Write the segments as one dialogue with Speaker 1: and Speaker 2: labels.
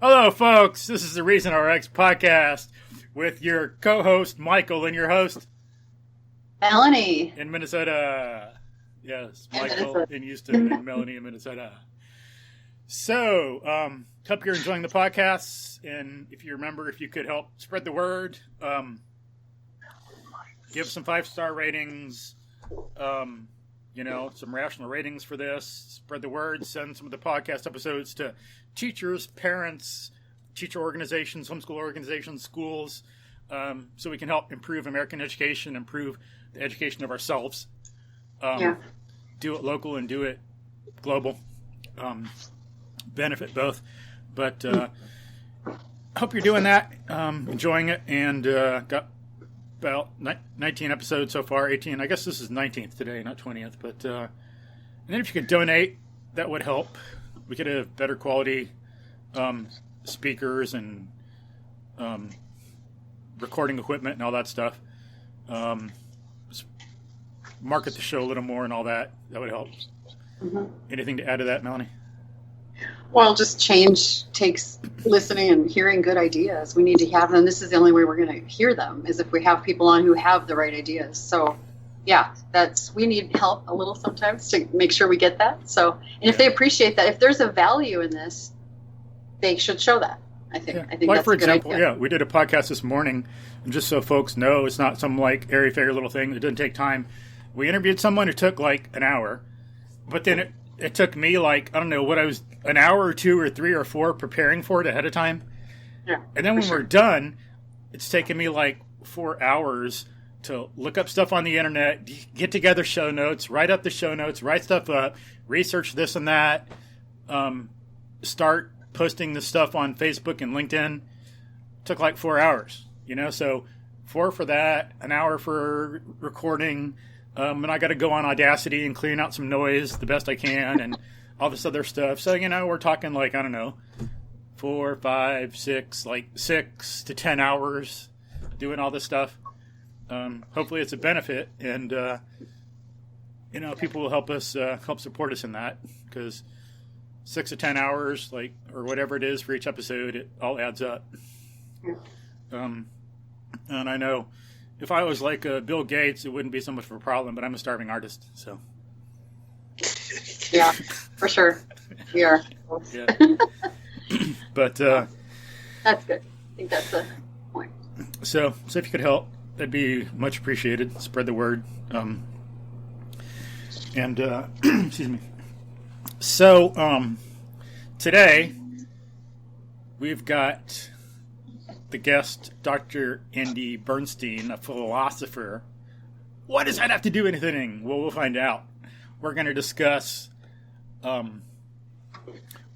Speaker 1: Hello, folks. This is the Reason RX podcast with your co-host Michael and your host
Speaker 2: Melanie
Speaker 1: in Minnesota. Yes,
Speaker 2: in
Speaker 1: Michael
Speaker 2: Minnesota.
Speaker 1: in Houston and Melanie in Minnesota. So, hope you're enjoying the podcasts, and if you remember, if you could help spread the word, give some 5-star ratings, some rational ratings for this. Spread the word. Send some of the podcast episodes to teachers, parents, teacher organizations, homeschool organizations, schools, so we can help improve American education, improve the education of ourselves. Do it local and do it global. Benefit both. But I hope you're doing that, enjoying it, and got about 19 episodes so far, 18. I guess this is 19th today, not 20th. But and then if you could donate, that would help. We could have better quality speakers and recording equipment and all that stuff. Market the show a little more and all that. That would help. Mm-hmm. Anything to add to that, Melanie?
Speaker 2: Well, just change takes listening and hearing good ideas. We need to have them. This is the only way we're going to hear them, is if we have people on who have the right ideas. So, yeah, we need help a little sometimes to make sure we get that. So, and if they appreciate that, if there's a value in this, they should show that. I think
Speaker 1: like,
Speaker 2: that's
Speaker 1: for
Speaker 2: a good
Speaker 1: example,
Speaker 2: idea.
Speaker 1: we did a podcast this morning, and just so folks know, it's not some like airy-fairy little thing that doesn't take time. We interviewed someone who took like an hour, but then it took me like, I don't know what I was, an hour or 2 or 3 or 4 preparing for it ahead of time.
Speaker 2: Yeah,
Speaker 1: and then when we're done, it's taken me like 4 hours to look up stuff on the internet, get together show notes, write up the show notes, write stuff up, research this and that, start posting the stuff on Facebook and LinkedIn. Took like 4 hours, so 4 for that, an hour for recording, and I got to go on Audacity and clean out some noise the best I can and all this other stuff. So, we're talking like, I don't know, 4, 5, 6, like 6 to 10 hours doing all this stuff. Hopefully it's a benefit, and, people will help support us in that, because 6 to 10 hours, like, or whatever it is for each episode, it all adds up. And I know if I was like Bill Gates, it wouldn't be so much of a problem, but I'm a starving artist, so.
Speaker 2: Yeah, for sure. We are.
Speaker 1: Yeah. But
Speaker 2: that's good. I think that's the point.
Speaker 1: So if you could help, that'd be much appreciated. Spread the word. Excuse me. So today we've got the guest, Dr. Andy Bernstein, a philosopher. What does that have to do with anything? Well, we'll find out. We're going to discuss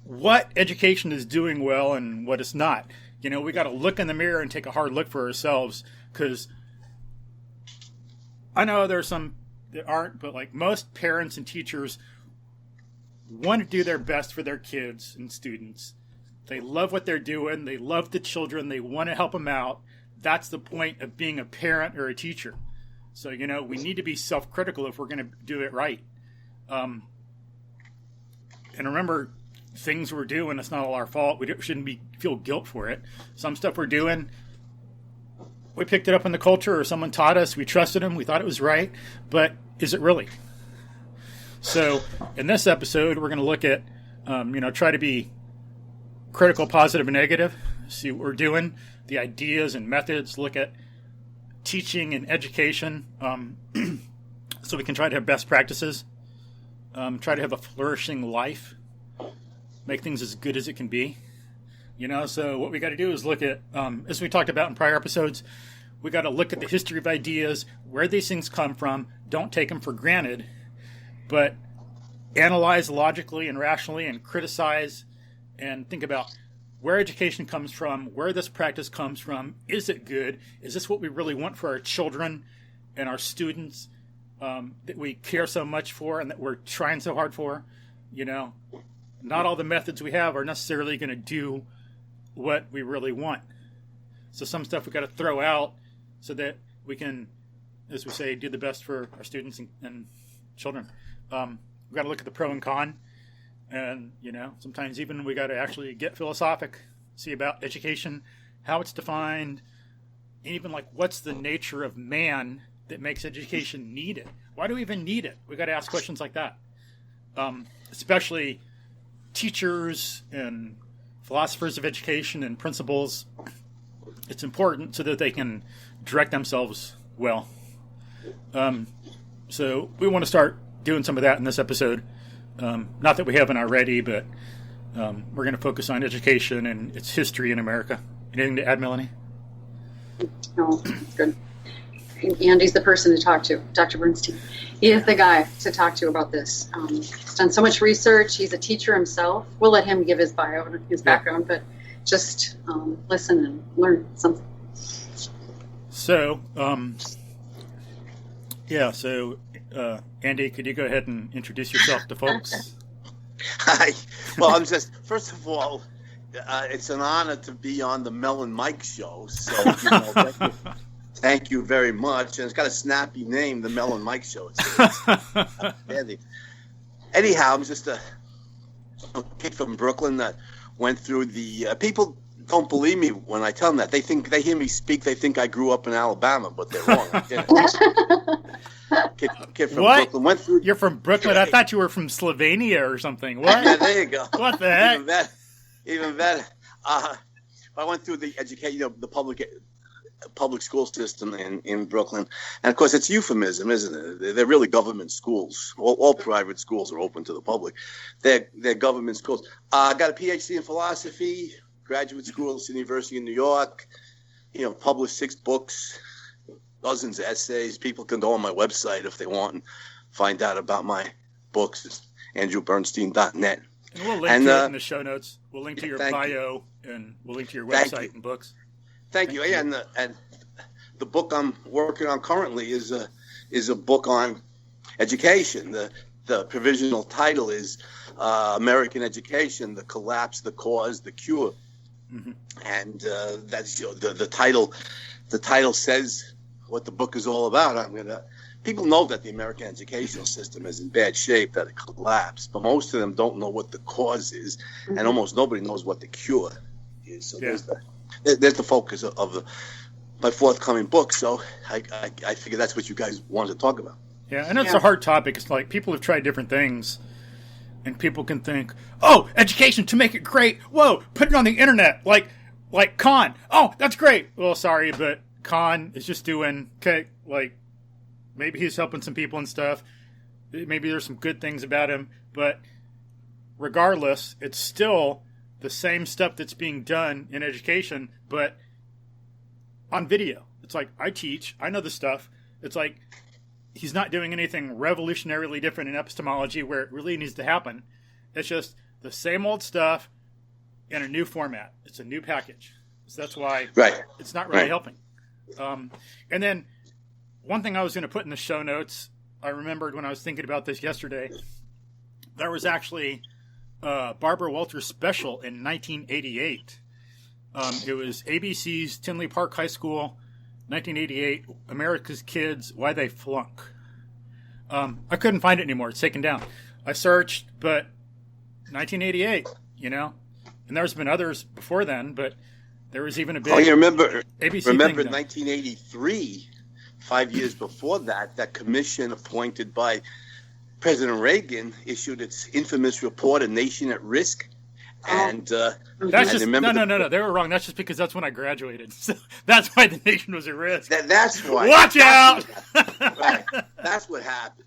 Speaker 1: what education is doing well and what it's not. We got to look in the mirror and take a hard look for ourselves, because I know there's some that aren't, but like most parents and teachers want to do their best for their kids and students. They love what they're doing. They love the children. They want to help them out. That's the point of being a parent or a teacher. So, we need to be self-critical if we're going to do it right. And remember, things we're doing, it's not all our fault. We shouldn't feel guilt for it. Some stuff we're doing, we picked it up in the culture, or someone taught us. We trusted them. We thought it was right. But is it really? So in this episode, we're going to look at, try to be critical, positive, and negative. See what we're doing, the ideas and methods. Look at teaching and education, so we can try to have best practices. Try to have a flourishing life. Make things as good as it can be. So what we got to do is look at, as we talked about in prior episodes, we got to look at the history of ideas, where these things come from. Don't take them for granted, but analyze logically and rationally and criticize and think about where education comes from, where this practice comes from. Is it good? Is this what we really want for our children and our students, that we care so much for and that we're trying so hard for? Not all the methods we have are necessarily going to do what we really want. So some stuff we got to throw out so that we can, as we say, do the best for our students and children. We got to look at the pro and con, and sometimes even we got to actually get philosophic. see about education, how it's defined, and even like what's the nature of man that makes education needed. Why do we even need it? We got to ask questions like that. Especially teachers and philosophers of education and principals. It's important so that they can direct themselves well. So we want to start doing some of that in this episode. Not that we haven't already, but we're going to focus on education and its history in America. Anything to add, Melanie?
Speaker 2: No, it's good. Andy's the person to talk to, Dr. Bernstein. He is the guy to talk to about this. He's done so much research. He's a teacher himself. We'll let him give his bio and his background, but just listen and learn something.
Speaker 3: So, Andy, could you go ahead and introduce yourself to folks?
Speaker 4: Hi. Well, I'm just, first of all, it's an honor to be on the Mel and Mike show. So, thank you very much. And it's got a snappy name, the Mel and Mike show. It's anyhow, I'm just a kid from Brooklyn that went through the people don't believe me when I tell them that. They hear me speak, they think I grew up in Alabama, but they're wrong. Kid from
Speaker 1: what?
Speaker 4: Brooklyn went through.
Speaker 1: You're from Brooklyn? I thought you were from Slovenia or something. What?
Speaker 4: Yeah, there you go.
Speaker 1: What the heck?
Speaker 4: Even better. I went through the education, the public school system in Brooklyn, and of course it's euphemism, isn't it? They're really government schools. All private schools are open to the public. They're government schools. I got a PhD in philosophy, graduate school at the University of New York. Published 6 books, dozens of essays. People can go on my website if they want and find out about my books. It's andrewbernstein.net.
Speaker 1: And we'll link to it in the show notes. We'll link to your bio, and we'll link to your website and books.
Speaker 4: Thank you. And the book I'm working on currently is a book on education. The provisional title is American Education: The Collapse, the Cause, the Cure. Mm-hmm. And that's the title. The title says what the book is all about. People know that the American educational system is in bad shape, that it collapsed, but most of them don't know what the cause is, and almost nobody knows what the cure is. So there's the focus of my forthcoming book. So I figure that's what you guys wanted to talk about.
Speaker 1: Yeah, and it's a hard topic. It's like people have tried different things, and people can think, oh, education to make it great. Whoa, put it on the internet, like Khan. Oh, that's great. Well, sorry, but Khan is just doing maybe he's helping some people and stuff. Maybe there's some good things about him, but regardless, it's still the same stuff that's being done in education, but on video. It's like, I teach, I know the stuff. It's like he's not doing anything revolutionarily different in epistemology where it really needs to happen. It's just the same old stuff in a new format. It's a new package. So that's why it's not really helping. And then one thing I was going to put in the show notes, I remembered when I was thinking about this yesterday, there was actually Barbara Walters special in 1988. It was ABC's Tinley Park High School, 1988, America's Kids, Why They Flunk. I couldn't find it anymore. It's taken down. I searched, but 1988, and there's been others before then, but there was even a big ABC
Speaker 4: remember
Speaker 1: thing
Speaker 4: 1983, 5 years before that commission appointed by President Reagan issued its infamous report, A Nation at Risk. And
Speaker 1: that's just no. They were wrong. That's just because that's when I graduated. So that's why the nation was at risk.
Speaker 4: That's why.
Speaker 1: Watch out!
Speaker 4: Right. That's what happened.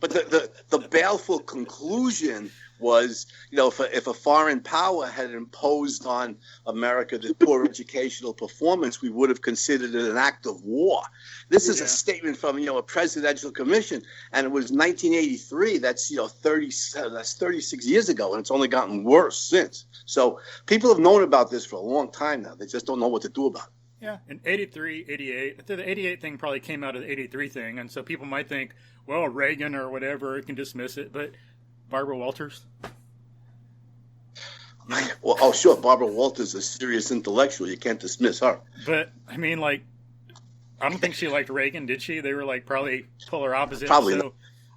Speaker 4: But the baleful conclusion was, if a foreign power had imposed on America the poor educational performance, we would have considered it an act of war. This is a statement from, a presidential commission, and it was 1983. That's, 36 years ago, and it's only gotten worse since. So people have known about this for a long time now. They just don't know what to do about it.
Speaker 1: Yeah, in 83, 88, the 88 thing probably came out of the 83 thing, and so people might think, well, Reagan or whatever can dismiss it, but Barbara Walters?
Speaker 4: Well, oh, sure, Barbara Walters is a serious intellectual. You can't dismiss her.
Speaker 1: But, I don't think she liked Reagan, did she? They were, probably polar opposites.
Speaker 4: Probably not.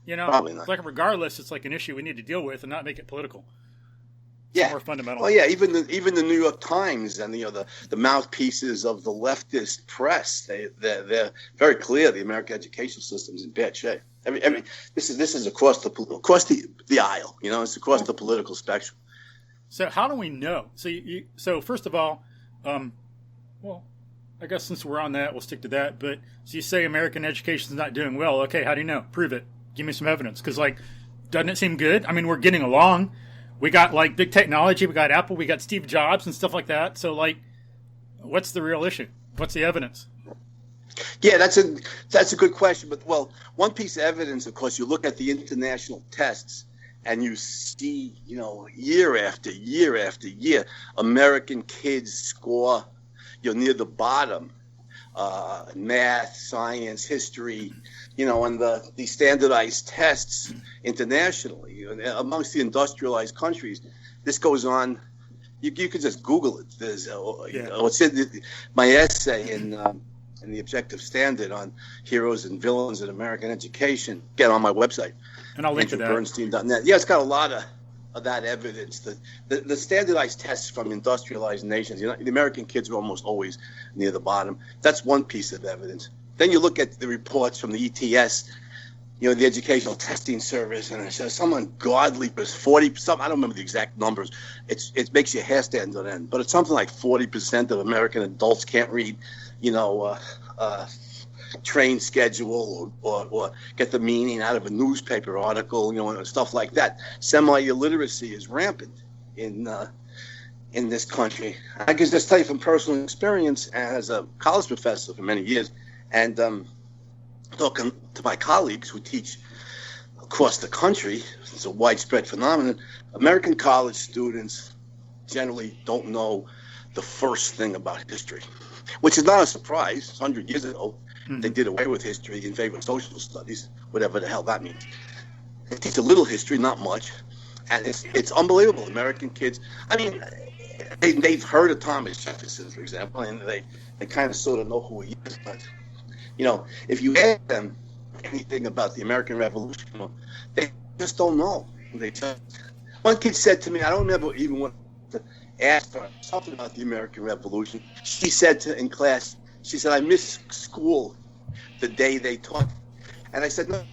Speaker 1: Probably not. Regardless, it's an issue we need to deal with and not make it political.
Speaker 4: Yeah.
Speaker 1: More fundamental.
Speaker 4: Well, yeah, even the New York Times and the mouthpieces of the leftist press, they're very clear. The American education system is in bad shape. This is across the aisle. It's across the political spectrum.
Speaker 1: So how do we know? So first of all, well, I guess since we're on that, we'll stick to that. But so you say American education is not doing well. Okay, how do you know? Prove it. Give me some evidence. Because doesn't it seem good? I mean, we're getting along. We got big technology. We got Apple. We got Steve Jobs and stuff like that. So what's the real issue? What's the evidence?
Speaker 4: Yeah, that's a good question. But one piece of evidence, of course, you look at the international tests and you see, year after year after year, American kids score, near the bottom, math, science, history, and the standardized tests internationally amongst the industrialized countries. This goes on. You could just Google it. There's it's in my essay in the Objective Standard on heroes and villains in American education. Get on my website.
Speaker 1: And I'll link to that.
Speaker 4: Bernstein.net. Yeah, it's got a lot of that evidence. The standardized tests from industrialized nations. The American kids are almost always near the bottom. That's one piece of evidence. Then you look at the reports from the ETS, the Educational Testing Service, and it says some ungodly 40. I don't remember the exact numbers. It makes your hair stand on end, but it's something like 40% of American adults can't read, train schedule or get the meaning out of a newspaper article, and stuff like that. Semi-illiteracy is rampant in this country. I can just tell you from personal experience as a college professor for many years, and talking to my colleagues who teach across the country. It's a widespread phenomenon. American college students generally don't know the first thing about history, which is not a surprise. 100 years ago, they did away with history in favor of social studies, whatever the hell that means. They teach a little history, not much, and it's unbelievable. American kids, I mean, they've heard of Thomas Jefferson, for example, and they kind of sort of know who he is, but if you ask them anything about the American Revolution, they just don't know. One kid said to me, I don't remember even what to ask her something about the American Revolution. She said in class, I missed school the day they taught. And I said, no,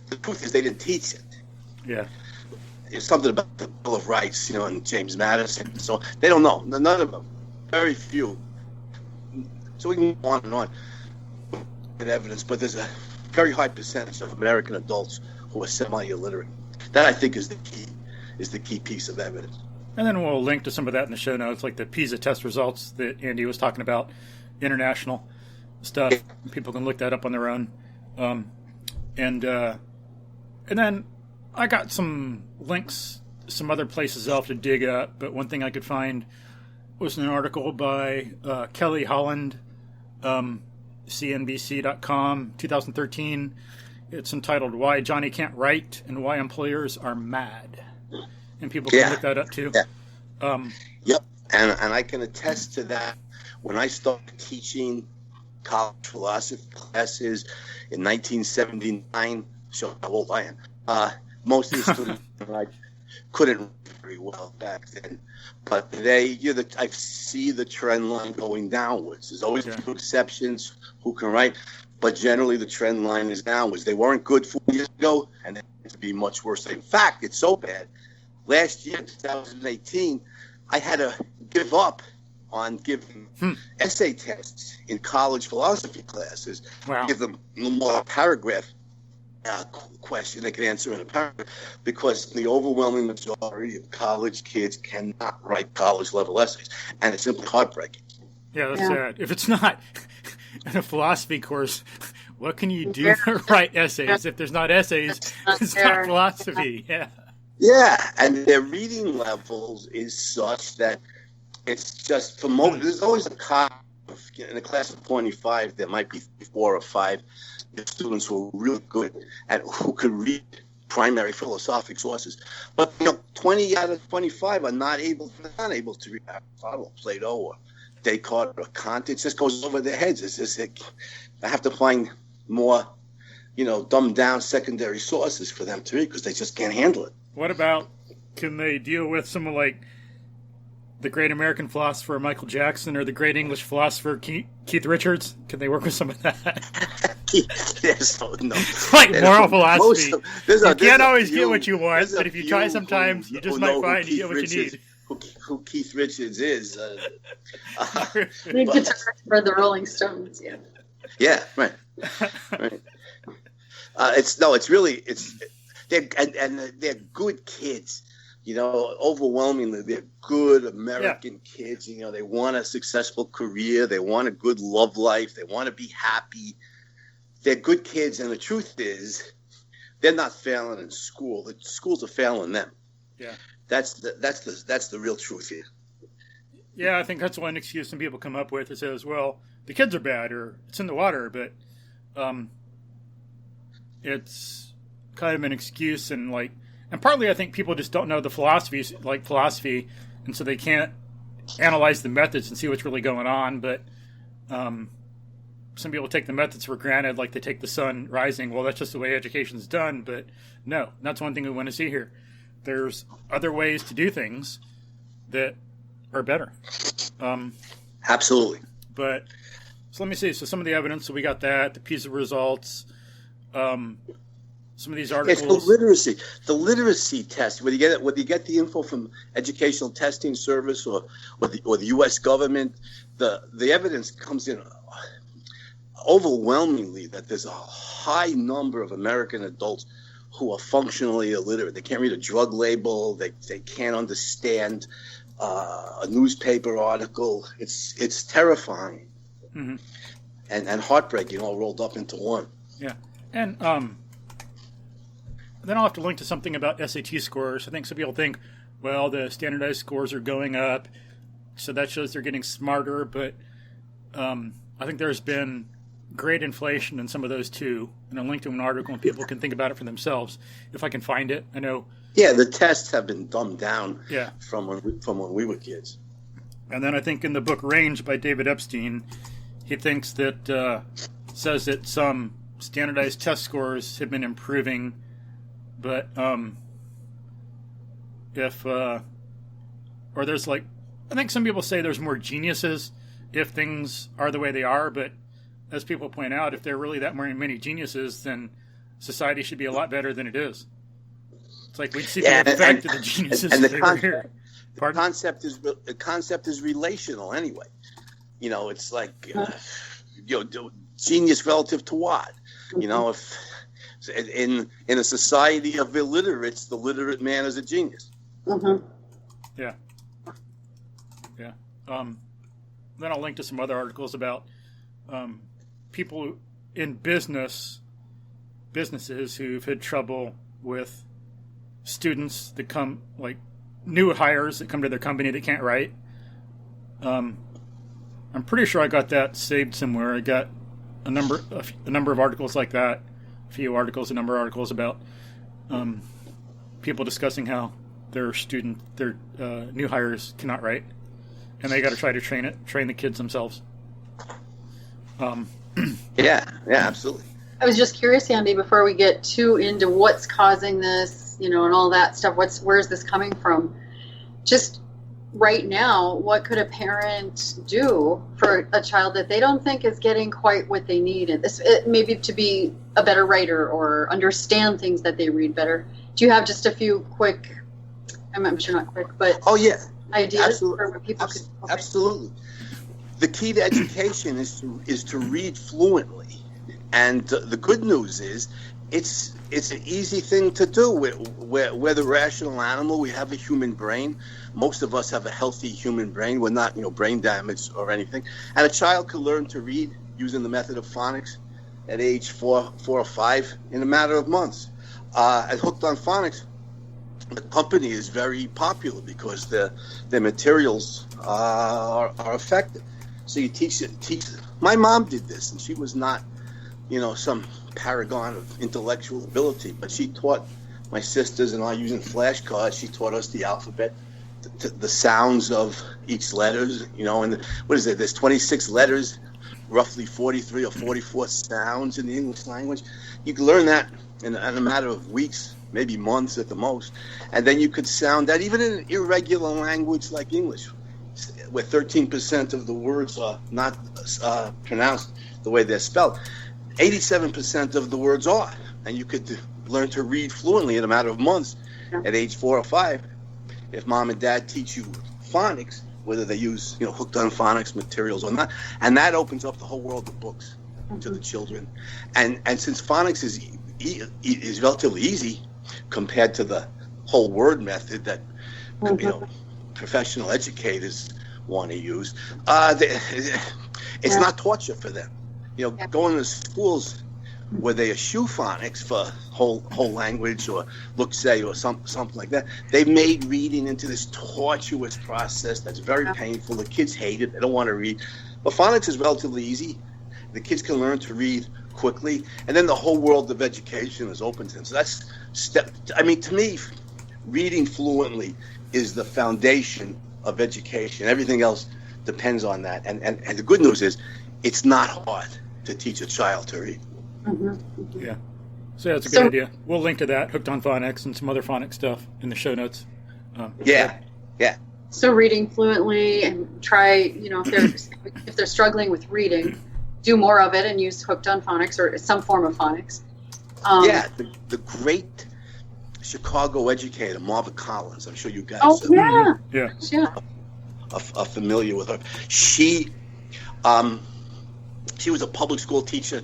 Speaker 4: the truth is they didn't teach it.
Speaker 1: Yeah.
Speaker 4: It's something about the Bill of Rights, and James Madison. So they don't know. None of them. Very few. So we can go on and on with evidence, but there's a very high percentage of American adults who are semi-illiterate. That, I think, is the key piece of evidence.
Speaker 1: And then we'll link to some of that in the show notes, like the PISA test results that Andy was talking about, international stuff. People can look that up on their own. And then I got some links, some other places I'll have to dig up, but one thing I could find was an article by Kelly Holland, CNBC.com, 2013. It's entitled "Why Johnny Can't Write and Why Employers Are Mad," and people can look that up too.
Speaker 4: Yeah. Yep, and I can attest to that. When I started teaching college philosophy classes in 1979, show how old I am. Most of the students couldn't read very well back then, but today I see the trend line going downwards. There's always a few exceptions who can write, but generally the trend line is downwards. They weren't good 4 years ago, and they're going to be much worse. In fact, it's so bad. Last year, 2018, I had to give up on giving essay tests in college philosophy classes.
Speaker 1: Wow.
Speaker 4: Give them more paragraph question they can answer in a paragraph, because the overwhelming majority of college kids cannot write college level essays, and it's simply heartbreaking.
Speaker 1: Yeah, that's sad. If it's not in a philosophy course, what can you do to write essays? If there's not essays, it's not philosophy. Yeah.
Speaker 4: Yeah, and their reading levels is such that it's just for most. There's always a cop in a class of 25. There might be 4 or 5 students who are really good and who could read primary philosophic sources, but 20 out of 25 are not able to read Aristotle, Plato, or Descartes, or Kant. It just goes over their heads. It's just I have to find more, dumbed down secondary sources for them to read because they just can't handle it.
Speaker 1: What about can they deal with someone like the great American philosopher Michael Jackson or the great English philosopher Keith Richards? Can they work with some of that?
Speaker 4: Yes, no.
Speaker 1: Like moral philosophy. You can't always
Speaker 4: few,
Speaker 1: get what you want, but if you try sometimes, you just might find you get what you need.
Speaker 4: Who Keith Richards is.
Speaker 2: Lead guitar for the Rolling Stones, yeah.
Speaker 4: Yeah, right. They're good kids. You know, overwhelmingly, they're good American kids. You know, they want a successful career. They want a good love life. They want to be happy. They're good kids, and the truth is, they're not failing in school. The schools are failing them.
Speaker 1: Yeah,
Speaker 4: that's the real truth here.
Speaker 1: Yeah, I think that's one excuse some people come up with. It says, "Well, the kids are bad, or it's in the water," but it's kind of an excuse, and partly I think people just don't know the philosophy, and so they can't analyze the methods and see what's really going on. But some people take the methods for granted, like they take the sun rising. Well, that's just the way education's done. But no, that's one thing we want to see here. There's other ways to do things that are better.
Speaker 4: Absolutely.
Speaker 1: But so let me see. So some of the evidence. So we got that. The PISA results. Some of these articles.
Speaker 4: It's the literacy test. Whether you get the info from Educational Testing Service or the U.S. government, the evidence comes in overwhelmingly that there's a high number of American adults who are functionally illiterate. They can't read a drug label. They can't understand a newspaper article. It's terrifying, mm-hmm. and heartbreaking, all rolled up into one.
Speaker 1: Yeah, and then I'll have to link to something about SAT scores. I think some people think, well, the standardized scores are going up, so that shows they're getting smarter. But I think there's been great inflation in some of those too. And I'll link to an article, and people can think about it for themselves if I can find it. I know. Yeah,
Speaker 4: the tests have been dumbed down.
Speaker 1: Yeah.
Speaker 4: from when we were kids.
Speaker 1: And then I think in the book Range by David Epstein, he thinks that says that some standardized test scores have been improving. But or there's I think some people say there's more geniuses if things are the way they are. But as people point out, if there are really that many geniuses, then society should be a lot better than it is. It's like we'd see the effect of the geniuses
Speaker 4: and
Speaker 1: if they were here.
Speaker 4: The concept is relational anyway. You know, it's like genius relative to what? You know, if in a society of illiterates, the literate man is a genius.
Speaker 2: Mm-hmm.
Speaker 1: Yeah. Then I'll link to some other articles about people in businesses who've had trouble with students that come, like new hires that come to their company that can't write. I'm pretty sure I got that saved somewhere. I got a number of articles like that. A number of articles about people discussing how their new hires cannot write, and they got to try to train the kids themselves.
Speaker 4: Yeah, absolutely.
Speaker 2: I was just curious, Andy, before we get too into what's causing this, and all that stuff. Where's this coming from? Just right now, what could a parent do for a child that they don't think is getting quite what they need? And maybe to be a better writer or understand things that they read better. Do you have just a few quick, I'm sure not quick, but ideas
Speaker 4: absolutely.
Speaker 2: For what people could? Okay.
Speaker 4: Absolutely. The key to education is to read fluently. And the good news is it's an easy thing to do. We're the rational animal. We have a human brain. Most of us have a healthy human brain. We're not, brain damaged or anything. And a child could learn to read using the method of phonics at age 4 or 5 in a matter of months. At Hooked on Phonics, the company is very popular because their materials are effective. So you teach. My mom did this, and she was not, some paragon of intellectual ability, but she taught my sisters and I using flashcards. She taught us the alphabet, the sounds of each letters, and what is it? There's 26 letters roughly 43 or 44 sounds in the English language. You could learn that in a matter of weeks, maybe months at the most. And then you could sound that even in an irregular language like English, where 13% of the words are not pronounced the way they're spelled. 87% of the words are. And you could learn to read fluently in a matter of months at age 4 or 5. If mom and dad teach you phonics, whether they use hooked on phonics materials or not, and that opens up the whole world of books to the children. And since phonics is relatively easy compared to the whole word method that professional educators want to use, it's not torture for them. Going to schools where they eschew phonics for whole language or look-say or something like that, they've made reading into this tortuous process that's very painful. The kids hate it. They don't want to read. But phonics is relatively easy. The kids can learn to read quickly, and then the whole world of education is open to them. So that's to me, reading fluently is the foundation of education. Everything else depends on that. And the good news is it's not hard to teach a child to read.
Speaker 1: Yeah. So that's a good idea. We'll link to that, Hooked on Phonics, and some other phonics stuff in the show notes.
Speaker 4: Yeah.
Speaker 2: So reading fluently, and try, if they're struggling with reading, do more of it and use Hooked on Phonics or some form of phonics.
Speaker 4: The great Chicago educator, Marva Collins, I'm sure you guys
Speaker 2: are
Speaker 4: familiar with her. She was a public school teacher,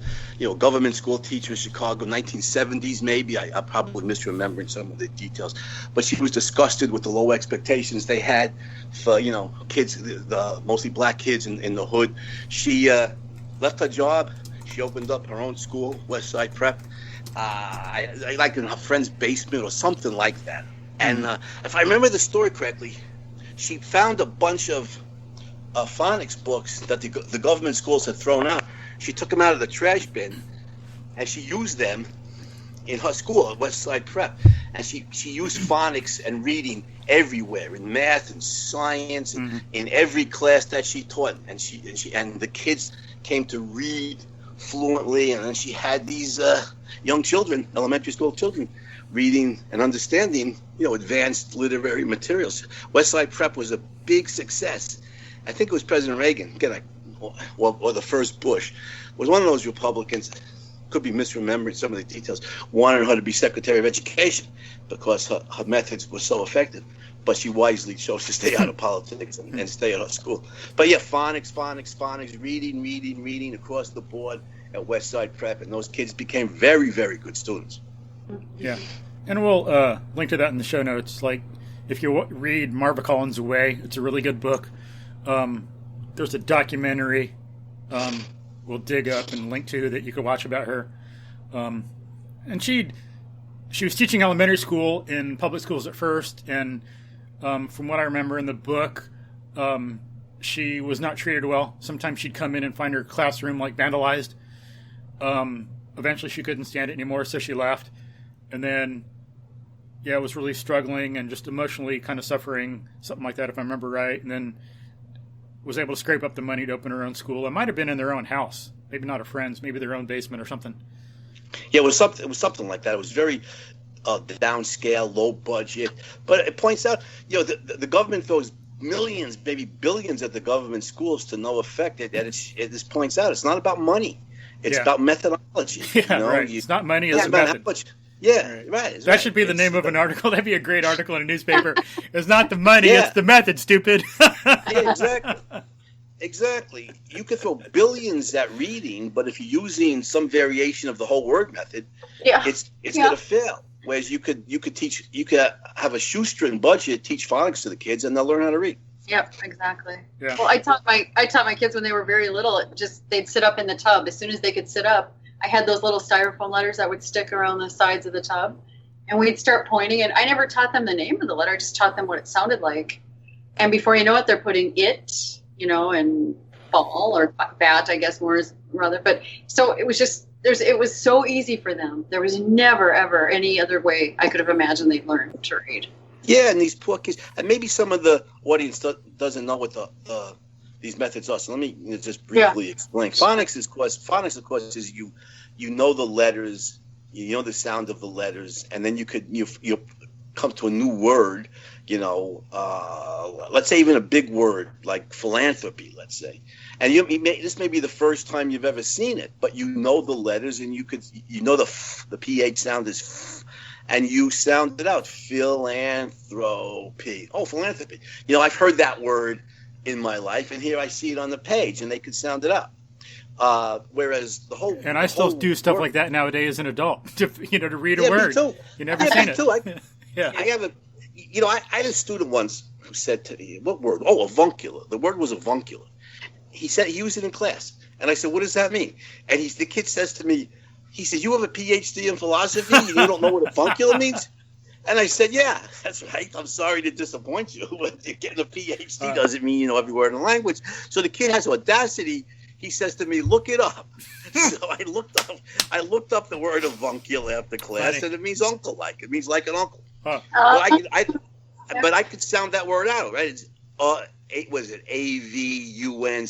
Speaker 4: government school teacher in Chicago, 1970s maybe. I'm probably misremembering some of the details. But she was disgusted with the low expectations they had for, kids, the mostly black kids in the hood. She left her job. She opened up her own school, West Side Prep, I like in her friend's basement or something like that. And if I remember the story correctly, she found a bunch of phonics books that the government schools had thrown out. She took them out of the trash bin, and she used them in her school at West Side Prep. And she used phonics and reading everywhere, in math and science, in every class that she taught. And and the kids came to read fluently, and then she had these young children, elementary school children, reading and understanding, advanced literary materials. West Side Prep was a big success. I think it was President Reagan, or the first Bush, was one of those Republicans, could be misremembering some of the details, wanted her to be Secretary of Education because her methods were so effective. But she wisely chose to stay out of politics and stay at her school. But yeah, phonics, reading across the board at West Side Prep, and those kids became very, very good students.
Speaker 1: Yeah, and we'll link to that in the show notes. Like, if you read Marva Collins' Away, it's a really good book. There's a documentary we'll dig up and link to that you can watch about her. And she was teaching elementary school in public schools at first, and from what I remember in the book, she was not treated well. Sometimes she'd come in and find her classroom vandalized. Eventually she couldn't stand it anymore, so she left. And then, was really struggling and just emotionally kind of suffering, something like that, if I remember right. And then was able to scrape up the money to open her own school. It might have been in their own house, maybe not a friend's, maybe their own basement or something.
Speaker 4: Yeah, it was something like that. It was very downscale, low budget. But it points out, the government throws millions, maybe billions at the government schools to no effect. This points out it's not about money. It's about methodology.
Speaker 1: Yeah, right. It's not money, it's a method.
Speaker 4: Right.
Speaker 1: That should be the name of an article. That'd be a great article in a newspaper. It's not the money, it's the method, stupid.
Speaker 4: Yeah, exactly. You could throw billions at reading, but if you're using some variation of the whole word method, it's going to fail. Whereas you could have a shoestring budget, teach phonics to the kids, and they'll learn how to read.
Speaker 2: Yep, exactly.
Speaker 1: Yeah.
Speaker 2: Well, I taught my kids when they were very little. They'd sit up in the tub. As soon as they could sit up, I had those little styrofoam letters that would stick around the sides of the tub, and we'd start pointing. And I never taught them the name of the letter; I just taught them what it sounded like. And before you know it, they're putting it, and ball or bat, I guess more rather. But so it was just it was so easy for them. There was never ever any other way I could have imagined they'd learn to read.
Speaker 4: Yeah, and these poor kids, and maybe some of the audience doesn't know what the these methods are. So let me just briefly explain. Phonics, of course, is you know the letters, you know the sound of the letters, and then you come to a new word. Let's say even a big word like philanthropy. Let's say, and this may be the first time you've ever seen it, but you know the letters, and you know the ph sound is f, and you sound it out. Philanthropy. Oh, philanthropy. I've heard that word in my life, and here I see it on the page, and they could sound it out. Whereas
Speaker 1: I still do stuff
Speaker 4: word,
Speaker 1: like that nowadays as an adult to read a
Speaker 4: yeah,
Speaker 1: word.
Speaker 4: Me too.
Speaker 1: You never seen
Speaker 4: me
Speaker 1: it.
Speaker 4: Too.
Speaker 1: Yeah.
Speaker 4: I have I had a student once who said to me, "What word?" Oh, avuncular. The word was avuncular. He said he used it in class, and I said, "What does that mean?" And the kid says to me, he says, "You have a PhD in philosophy, and you don't know what avuncular means?" And I said, "Yeah, that's right. I'm sorry to disappoint you, but getting a PhD doesn't mean you know every word in the language." So the kid has audacity. He says to me, "Look it up." So I looked up the word avuncular after class, and it means uncle-like. It means like an uncle. But I could sound that word out, right? It's was it AVUNCULA?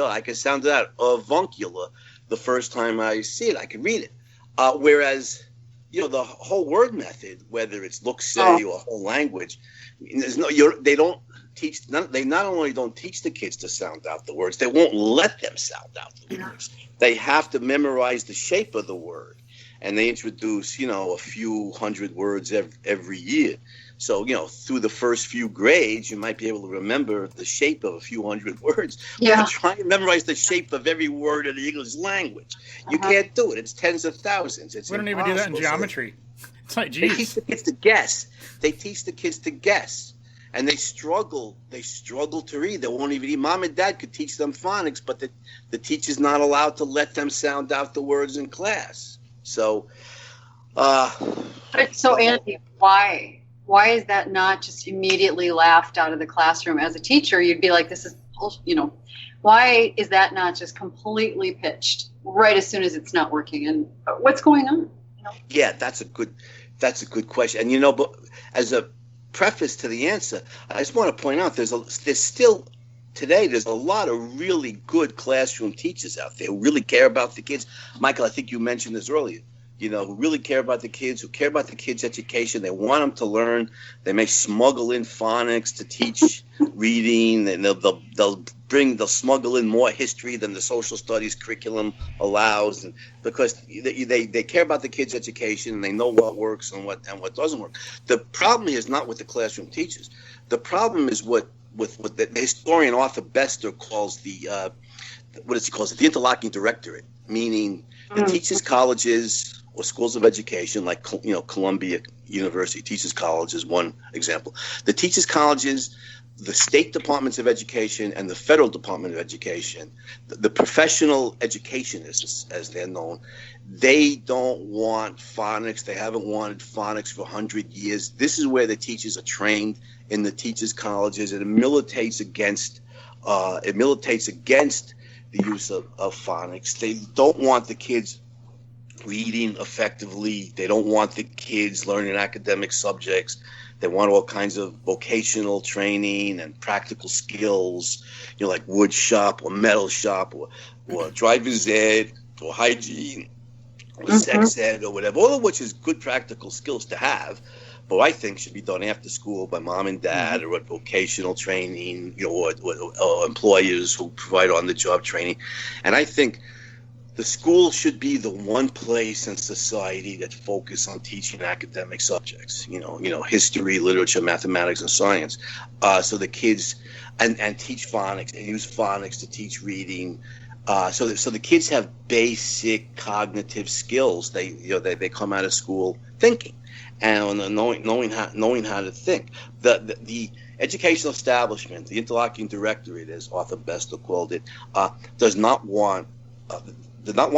Speaker 4: I could sound it out. Avuncular. The first time I see it, I can read it. Whereas, the whole word method, whether it's look, say, or whole language, they don't teach. They not only don't teach the kids to sound out the words, they won't let them sound out the words. They have to memorize the shape of the word, and they introduce, a few hundred words every year. So, through the first few grades, you might be able to remember the shape of a few hundred words.
Speaker 2: Yeah.
Speaker 4: But try to memorize the shape of every word in the English language. You can't do it. It's tens of thousands.
Speaker 1: We don't even do that in geometry. It's like, geez.
Speaker 4: They teach the kids to guess. And they struggle to read. They won't even read. Mom and dad could teach them phonics, but the teacher's not allowed to let them sound out the words in class. So,
Speaker 2: so Andy, why is that not just immediately laughed out of the classroom? As a teacher, you'd be like, this is, why is that not just completely pitched right as soon as it's not working? And what's going on?
Speaker 4: Yeah, that's a good question. And, but as a preface to the answer, I just want to point out there's still today there's a lot of really good classroom teachers out there who really care about the kids. Michael, I think you mentioned this earlier. Who really care about the kids, who care about the kids' education. They want them to learn. They may smuggle in phonics to teach reading, and they'll smuggle in more history than the social studies curriculum allows, and because they care about the kids' education and they know what works and what doesn't work. The problem is not with the classroom teachers. The problem is with the historian Arthur Bester calls the interlocking directorate, meaning the teachers' colleges or schools of education, like Columbia University Teachers College is one example. The teachers' colleges, the state departments of education, and the federal Department of Education, the professional educationists, as they're known, they don't want phonics. They haven't wanted phonics for 100 years. This is where the teachers are trained, in the teachers' colleges, and it militates against the use of phonics. They don't want the kids reading effectively. They don't want the kids learning academic subjects. They want all kinds of vocational training and practical skills, like wood shop or metal shop or driver's ed or hygiene or sex ed or whatever, all of which is good practical skills to have, but I think should be done after school by mom and dad or at vocational training, or employers who provide on-the-job training. And I think the school should be the one place in society that focus on teaching academic subjects, history, literature, mathematics, and science. So the kids and teach phonics and use phonics to teach reading. So the kids have basic cognitive skills. They come out of school thinking and knowing how to think. The educational establishment, the interlocking directorate, as Arthur Bester called it, does not want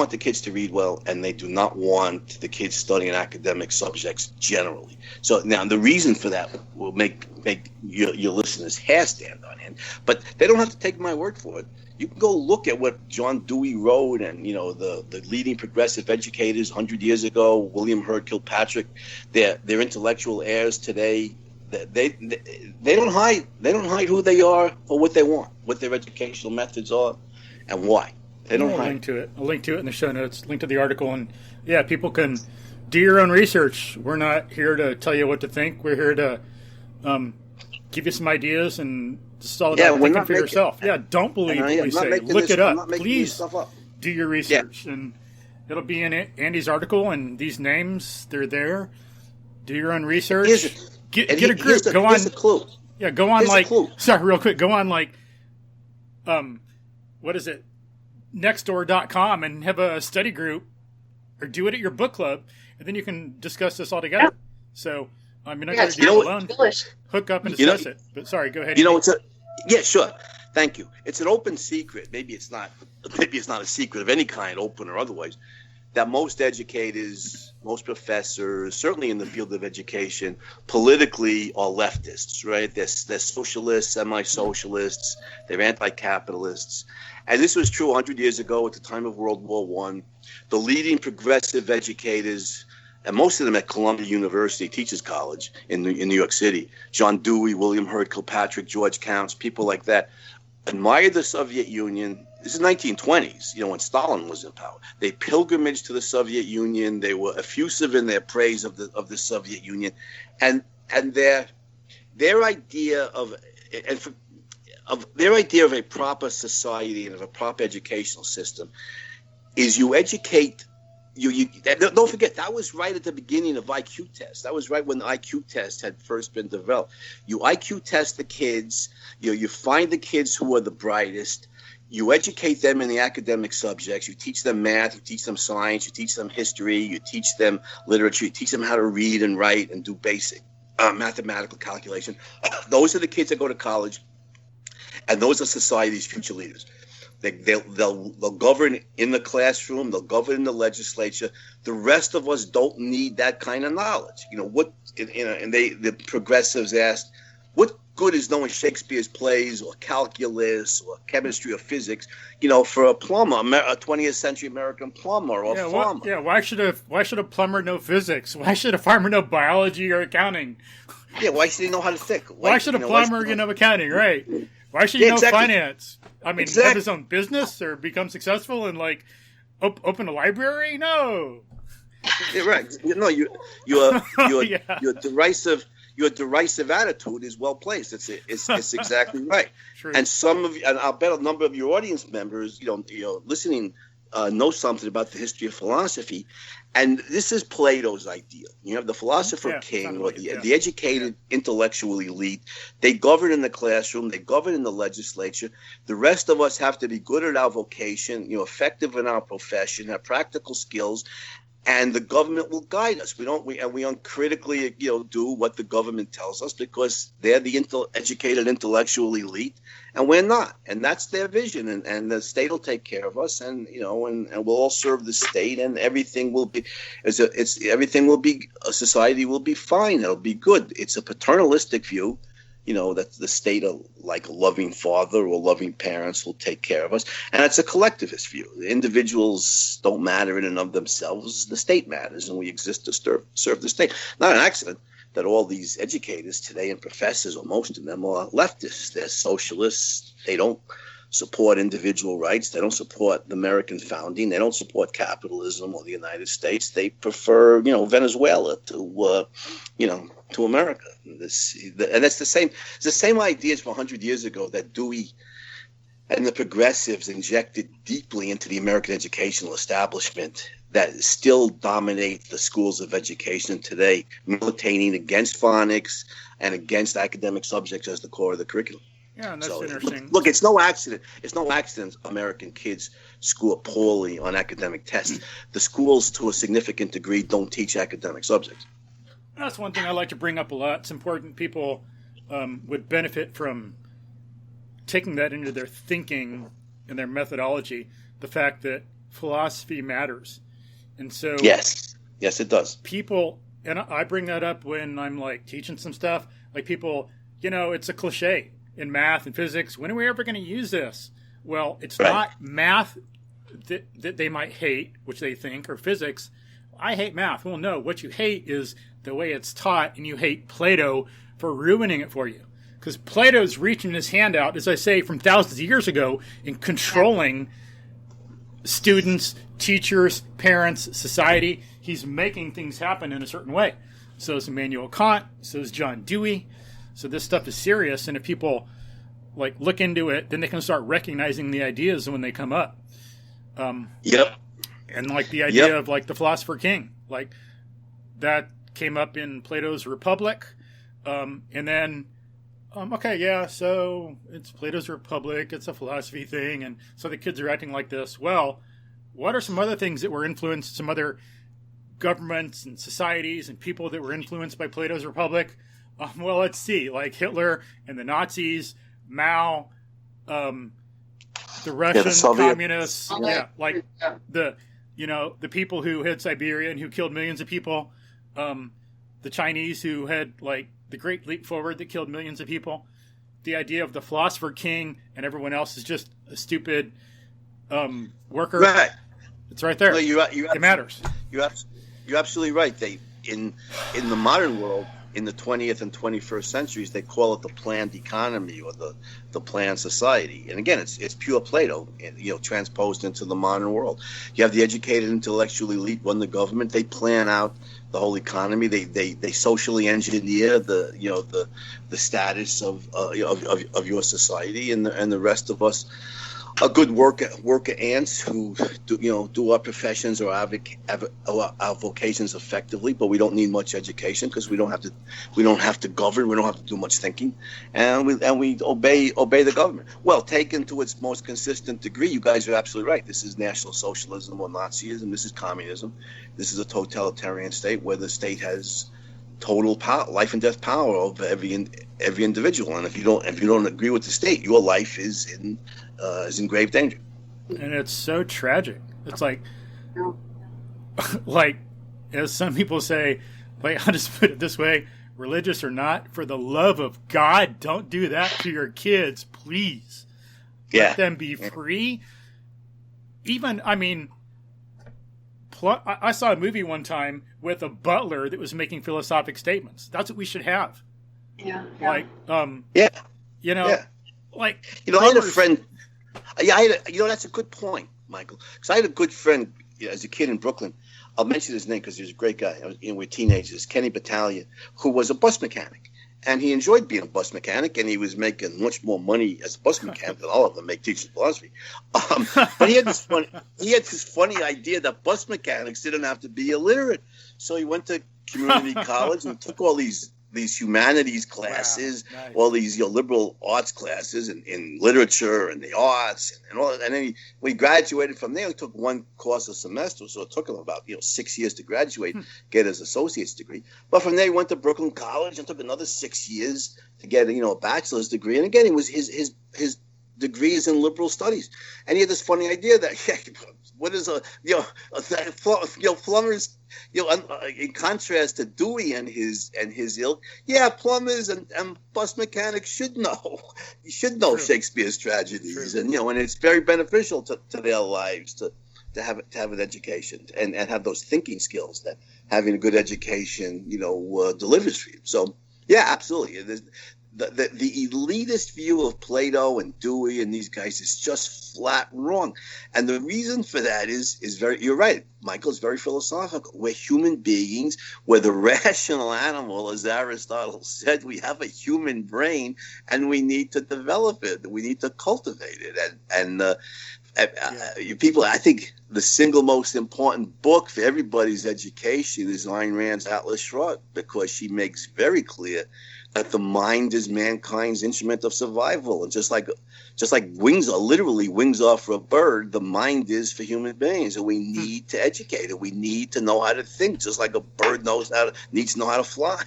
Speaker 4: the kids to read well, and they do not want the kids studying academic subjects generally. So now the reason for that will make your listeners' hair stand on end, but they don't have to take my word for it. You can go look at what John Dewey wrote, and the leading progressive educators 100 years ago, William Hurt Kilpatrick, their intellectual heirs today, they don't hide who they are or what they want, what their educational methods are, and why. They don't hide.
Speaker 1: I'll link to it in the show notes. Link to the article, and yeah, people can do your own research. We're not here to tell you what to think. We're here to give you some ideas, and it's all about thinking for yourself. Yeah, don't believe what we say. Look it up. Please do your research, and it'll be in Andy's article. And these names, they're there. Do your own research. Get a group. Go on.
Speaker 4: Here's a clue.
Speaker 1: Yeah, go on sorry, real quick. Go on what is it? Nextdoor.com and have a study group, or do it at your book club, and then you can discuss this all together. Yeah. So I'm not going to do it alone. Hook up and discuss it. But sorry, go ahead.
Speaker 4: Sure. Thank you. It's an open secret. Maybe it's not a secret of any kind, open or otherwise, that most educators, most professors, certainly in the field of education, politically are leftists, right? They're socialists, semi-socialists, they're anti-capitalists. And this was true 100 years ago at the time of World War I. The leading progressive educators, and most of them at Columbia University Teachers College in New York City, John Dewey, William Hurt Kilpatrick, George Counts, people like that, admired the Soviet Union. This is 1920s, when Stalin was in power. They pilgrimaged to the Soviet Union. They were effusive in their praise of the Soviet Union, and their idea of a proper society and of a proper educational system is you educate. Don't forget, that was right at the beginning of IQ tests. That was right when the IQ test had first been developed. You IQ test the kids. You find the kids who are the brightest. You educate them in the academic subjects. You teach them math. You teach them science. You teach them history. You teach them literature. You teach them how to read and write and do basic mathematical calculation. Those are the kids that go to college, and those are society's future leaders. They'll govern in the classroom. They'll govern in the legislature. The rest of us don't need that kind of knowledge. And the progressives asked, what good is knowing Shakespeare's plays or calculus or chemistry or physics, for a plumber, a 20th century American plumber or farmer?
Speaker 1: Why should a plumber know physics? Why should a farmer know biology or accounting?
Speaker 4: Yeah, why should he know how to think?
Speaker 1: Why should a plumber know accounting, right? Why should he know finance? I mean, have his own business or become successful and open a library? No.
Speaker 4: Yeah, right. Your derisive attitude is well placed. It's exactly right.
Speaker 1: True.
Speaker 4: And I'll bet a number of your audience members, listening, know something about the history of philosophy. And this is Plato's ideal. You have the philosopher king, or the educated intellectual elite. They govern in the classroom. They govern in the legislature. The rest of us have to be good at our vocation, effective in our profession, have practical skills, and the government will guide us. We uncritically, do what the government tells us because they're the educated intellectual elite, and we're not. And that's their vision. And the state will take care of us, and we'll all serve the state, and everything will be, society will be fine. It'll be good. It's a paternalistic view. That the state, like a loving father or loving parents, will take care of us. And it's a collectivist view. The individuals don't matter in and of themselves. The state matters, and we exist to serve the state. Not an accident that all these educators today and professors, or most of them, are leftists. They're socialists. They don't support individual rights. They don't support the American founding. They don't support capitalism or the United States. They prefer, Venezuela to America. And it's the same. It's the same ideas from 100 years ago that Dewey and the progressives injected deeply into the American educational establishment that still dominate the schools of education today, militating against phonics and against academic subjects as the core of the curriculum.
Speaker 1: Yeah, and that's interesting.
Speaker 4: Look, it's no accident. It's no accident American kids score poorly on academic tests. The schools, to a significant degree, don't teach academic subjects.
Speaker 1: That's one thing I like to bring up a lot. It's important. People would benefit from taking that into their thinking and their methodology, the fact that philosophy matters. And so
Speaker 4: yes, it does.
Speaker 1: People, and I bring that up when I'm teaching some stuff, people, it's a cliche in math and physics. When are we ever going to use this? Well, it's not math that they might hate, which they think, or physics. I hate math. Well, no, what you hate is the way it's taught, and you hate Plato for ruining it for you. Because Plato's reaching his hand out, as I say, from thousands of years ago in controlling students, teachers, parents, society. He's making things happen in a certain way. So is Immanuel Kant. So is John Dewey. So this stuff is serious. And if people look into it, then they can start recognizing the ideas when they come up.
Speaker 4: Yep.
Speaker 1: And the idea of the Philosopher King, that came up in Plato's Republic. And then, so it's Plato's Republic. It's a philosophy thing. And so the kids are acting like this. Well, what are some other things that were influenced, some other governments and societies and people that were influenced by Plato's Republic? Well, let's see, Hitler and the Nazis, Mao, the Russian communists, the people who hid Siberia and who killed millions of people, the Chinese who had the Great Leap Forward that killed millions of people. The idea of the Philosopher King and everyone else is just a stupid worker.
Speaker 4: Right.
Speaker 1: It's right there.
Speaker 4: No,
Speaker 1: it matters.
Speaker 4: You're absolutely right. They in the modern world, in the 20th and 21st centuries, they call it the planned economy or the planned society. And again, it's pure Plato, transposed into the modern world. You have the educated intellectual elite run the government. They plan out the whole economy. They socially engineer the status of your society, and the rest of us are good worker ants who do our professions or our vocations effectively, but we don't need much education because we don't have to govern, we don't have to do much thinking, and we obey the government. Well, taken to its most consistent degree, you guys are absolutely right. This is National Socialism or Nazism. This is communism. This is a totalitarian state where the state has total power, life and death power over every individual. And if you don't agree with the state, your life is in grave danger.
Speaker 1: And it's so tragic. It's as some people say, I'll just put it this way: religious or not, for the love of God, don't do that to your kids, please.
Speaker 4: Yeah.
Speaker 1: Let them be free. Even, I saw a movie one time with a butler that was making philosophic statements. That's what we should have.
Speaker 2: Yeah.
Speaker 4: I had a friend. That's a good point, Michael. Because I had a good friend as a kid in Brooklyn. I'll mention his name because he was a great guy. We're teenagers. Kenny Battaglia, who was a bus mechanic. And he enjoyed being a bus mechanic, and he was making much more money as a bus mechanic than all of them make teaching philosophy. But he had this funny idea that bus mechanics didn't have to be illiterate. So he went to community college and took all these humanities classes, wow, nice, all these liberal arts classes in literature and the arts and all that. And then when he graduated from there, he took one course a semester, so it took him about 6 years to graduate, get his associate's degree. But from there, he went to Brooklyn College and took another 6 years to get a bachelor's degree. And again, it was his degree is in liberal studies. And he had this funny idea that what is plumbers, in contrast to Dewey and his ilk, plumbers and bus mechanics should know True. Shakespeare's tragedies. True. And it's very beneficial to their lives to have an education and have those thinking skills that having a good education delivers for you. So absolutely. The elitist view of Plato and Dewey and these guys is just flat wrong. And the reason for that is you're right, Michael, it's very philosophical. We're human beings. We're the rational animal, as Aristotle said. We have a human brain, and we need to develop it. We need to cultivate it. People, I think the single most important book for everybody's education is Ayn Rand's Atlas Shrugged, because she makes very clear that the mind is mankind's instrument of survival, and just like wings are literally wings are for a bird, the mind is for human beings, and we need to educate it. We need to know how to think, just like a bird needs to know how to fly.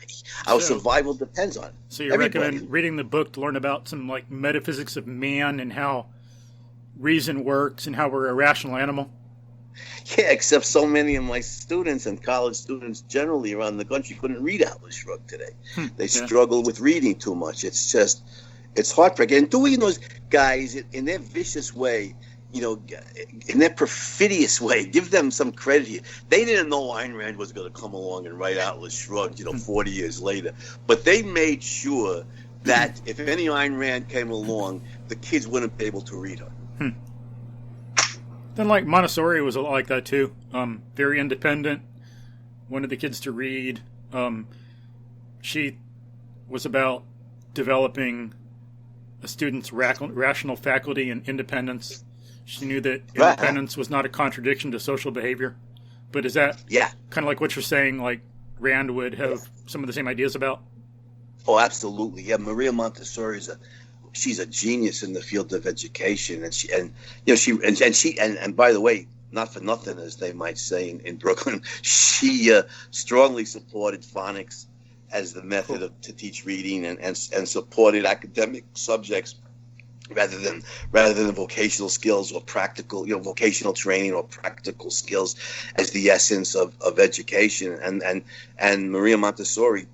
Speaker 4: Our survival depends on it.
Speaker 1: So you recommend reading the book to learn about some metaphysics of man and how reason works and how we're a rational animal?
Speaker 4: Yeah, except so many of my students and college students generally around the country couldn't read Atlas Shrugged today. They struggle with reading too much. It's heartbreaking. And Dewey and those guys, in their vicious way, in their perfidious way, give them some credit here. They didn't know Ayn Rand was going to come along and write Atlas Shrugged, 40 years later. But they made sure that if any Ayn Rand came along, the kids wouldn't be able to read her.
Speaker 1: Then, like, Montessori was like that, too. Very independent, wanted the kids to read. She was about developing a student's rational faculty and independence. She knew that independence was not a contradiction to social behavior. But is that kind of like what you're saying, like Rand would have some of the same ideas about?
Speaker 4: Oh, absolutely. Yeah, Maria Montessori she's a genius in the field of education, and by the way, not for nothing, as they might say in Brooklyn, she strongly supported phonics as the method to teach reading, and supported academic subjects rather than vocational skills or practical, vocational training or practical skills as the essence of education. And Maria Montessori,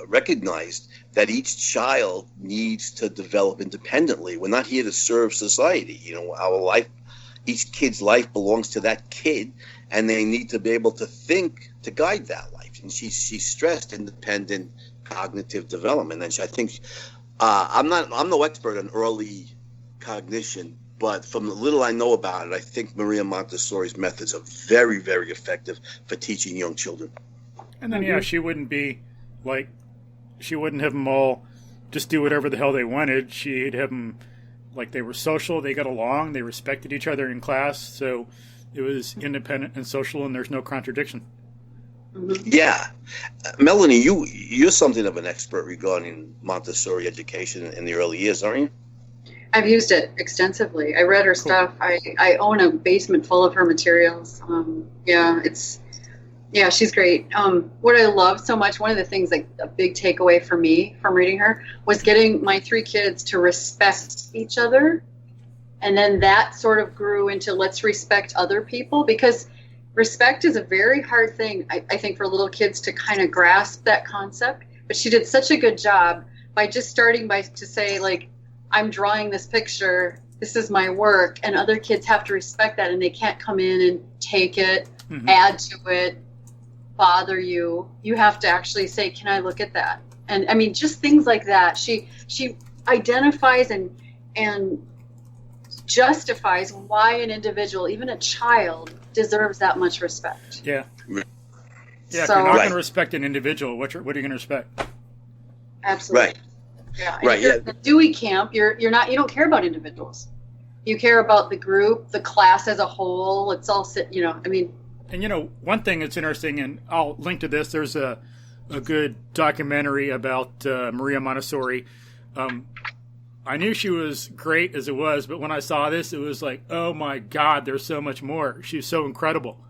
Speaker 4: recognized that each child needs to develop independently. We're not here to serve society. Our life, each kid's life belongs to that kid, and they need to be able to think to guide that life. And she stressed independent cognitive development. And I think I'm no expert on early cognition, but from the little I know about it, I think Maria Montessori's methods are very, very effective for teaching young children.
Speaker 1: And then, she wouldn't have them all just do whatever the hell they wanted. She'd have them, like, they were social, they got along, they respected each other in class, so it was independent and social, and there's no contradiction.
Speaker 4: Yeah. Melanie, you're something of an expert regarding Montessori education in the early years, aren't you?
Speaker 2: I've used it extensively. I read her stuff. I own a basement full of her materials. She's great. What I love so much, one of the things, like a big takeaway for me from reading her, was getting my 3 kids to respect each other. And then that sort of grew into let's respect other people, because respect is a very hard thing, I think, for little kids to kind of grasp that concept. But she did such a good job by just starting to say, like, I'm drawing this picture, this is my work, and other kids have to respect that, and they can't come in and take it, add to it, bother you. You have to actually say, can I look at that? And I mean, just things like that. She identifies and justifies why an individual, even a child, deserves that much respect.
Speaker 1: Yeah. Yeah, so, if you're not going to respect an individual, what are you going to respect?
Speaker 2: Absolutely.
Speaker 4: Right.
Speaker 2: Yeah.
Speaker 4: Right.
Speaker 2: In the Dewey camp, you don't care about individuals. You care about the group, the class as a whole. It's all,
Speaker 1: And one thing that's interesting, and I'll link to this, there's a good documentary about Maria Montessori. I knew she was great as it was, but when I saw this, it was like, oh my God, there's so much more. She's so incredible.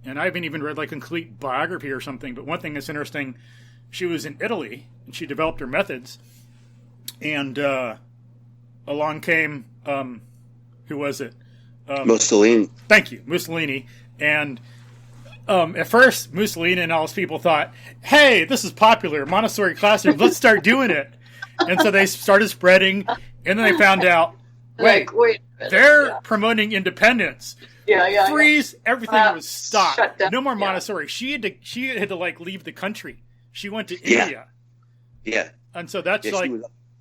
Speaker 1: And I haven't even read like a complete biography or something, but one thing that's interesting, she was in Italy, and she developed her methods, and along came, who was it?
Speaker 4: Mussolini.
Speaker 1: Thank you, Mussolini. And at first, Mussolini and all his people thought, hey, this is popular, Montessori classroom, let's start doing it. And so they started spreading, and then they found out, wait they're promoting independence. Freeze, everything was stopped. No more Montessori. She had to like leave the country. She went to India.
Speaker 4: Yeah.
Speaker 1: And so that's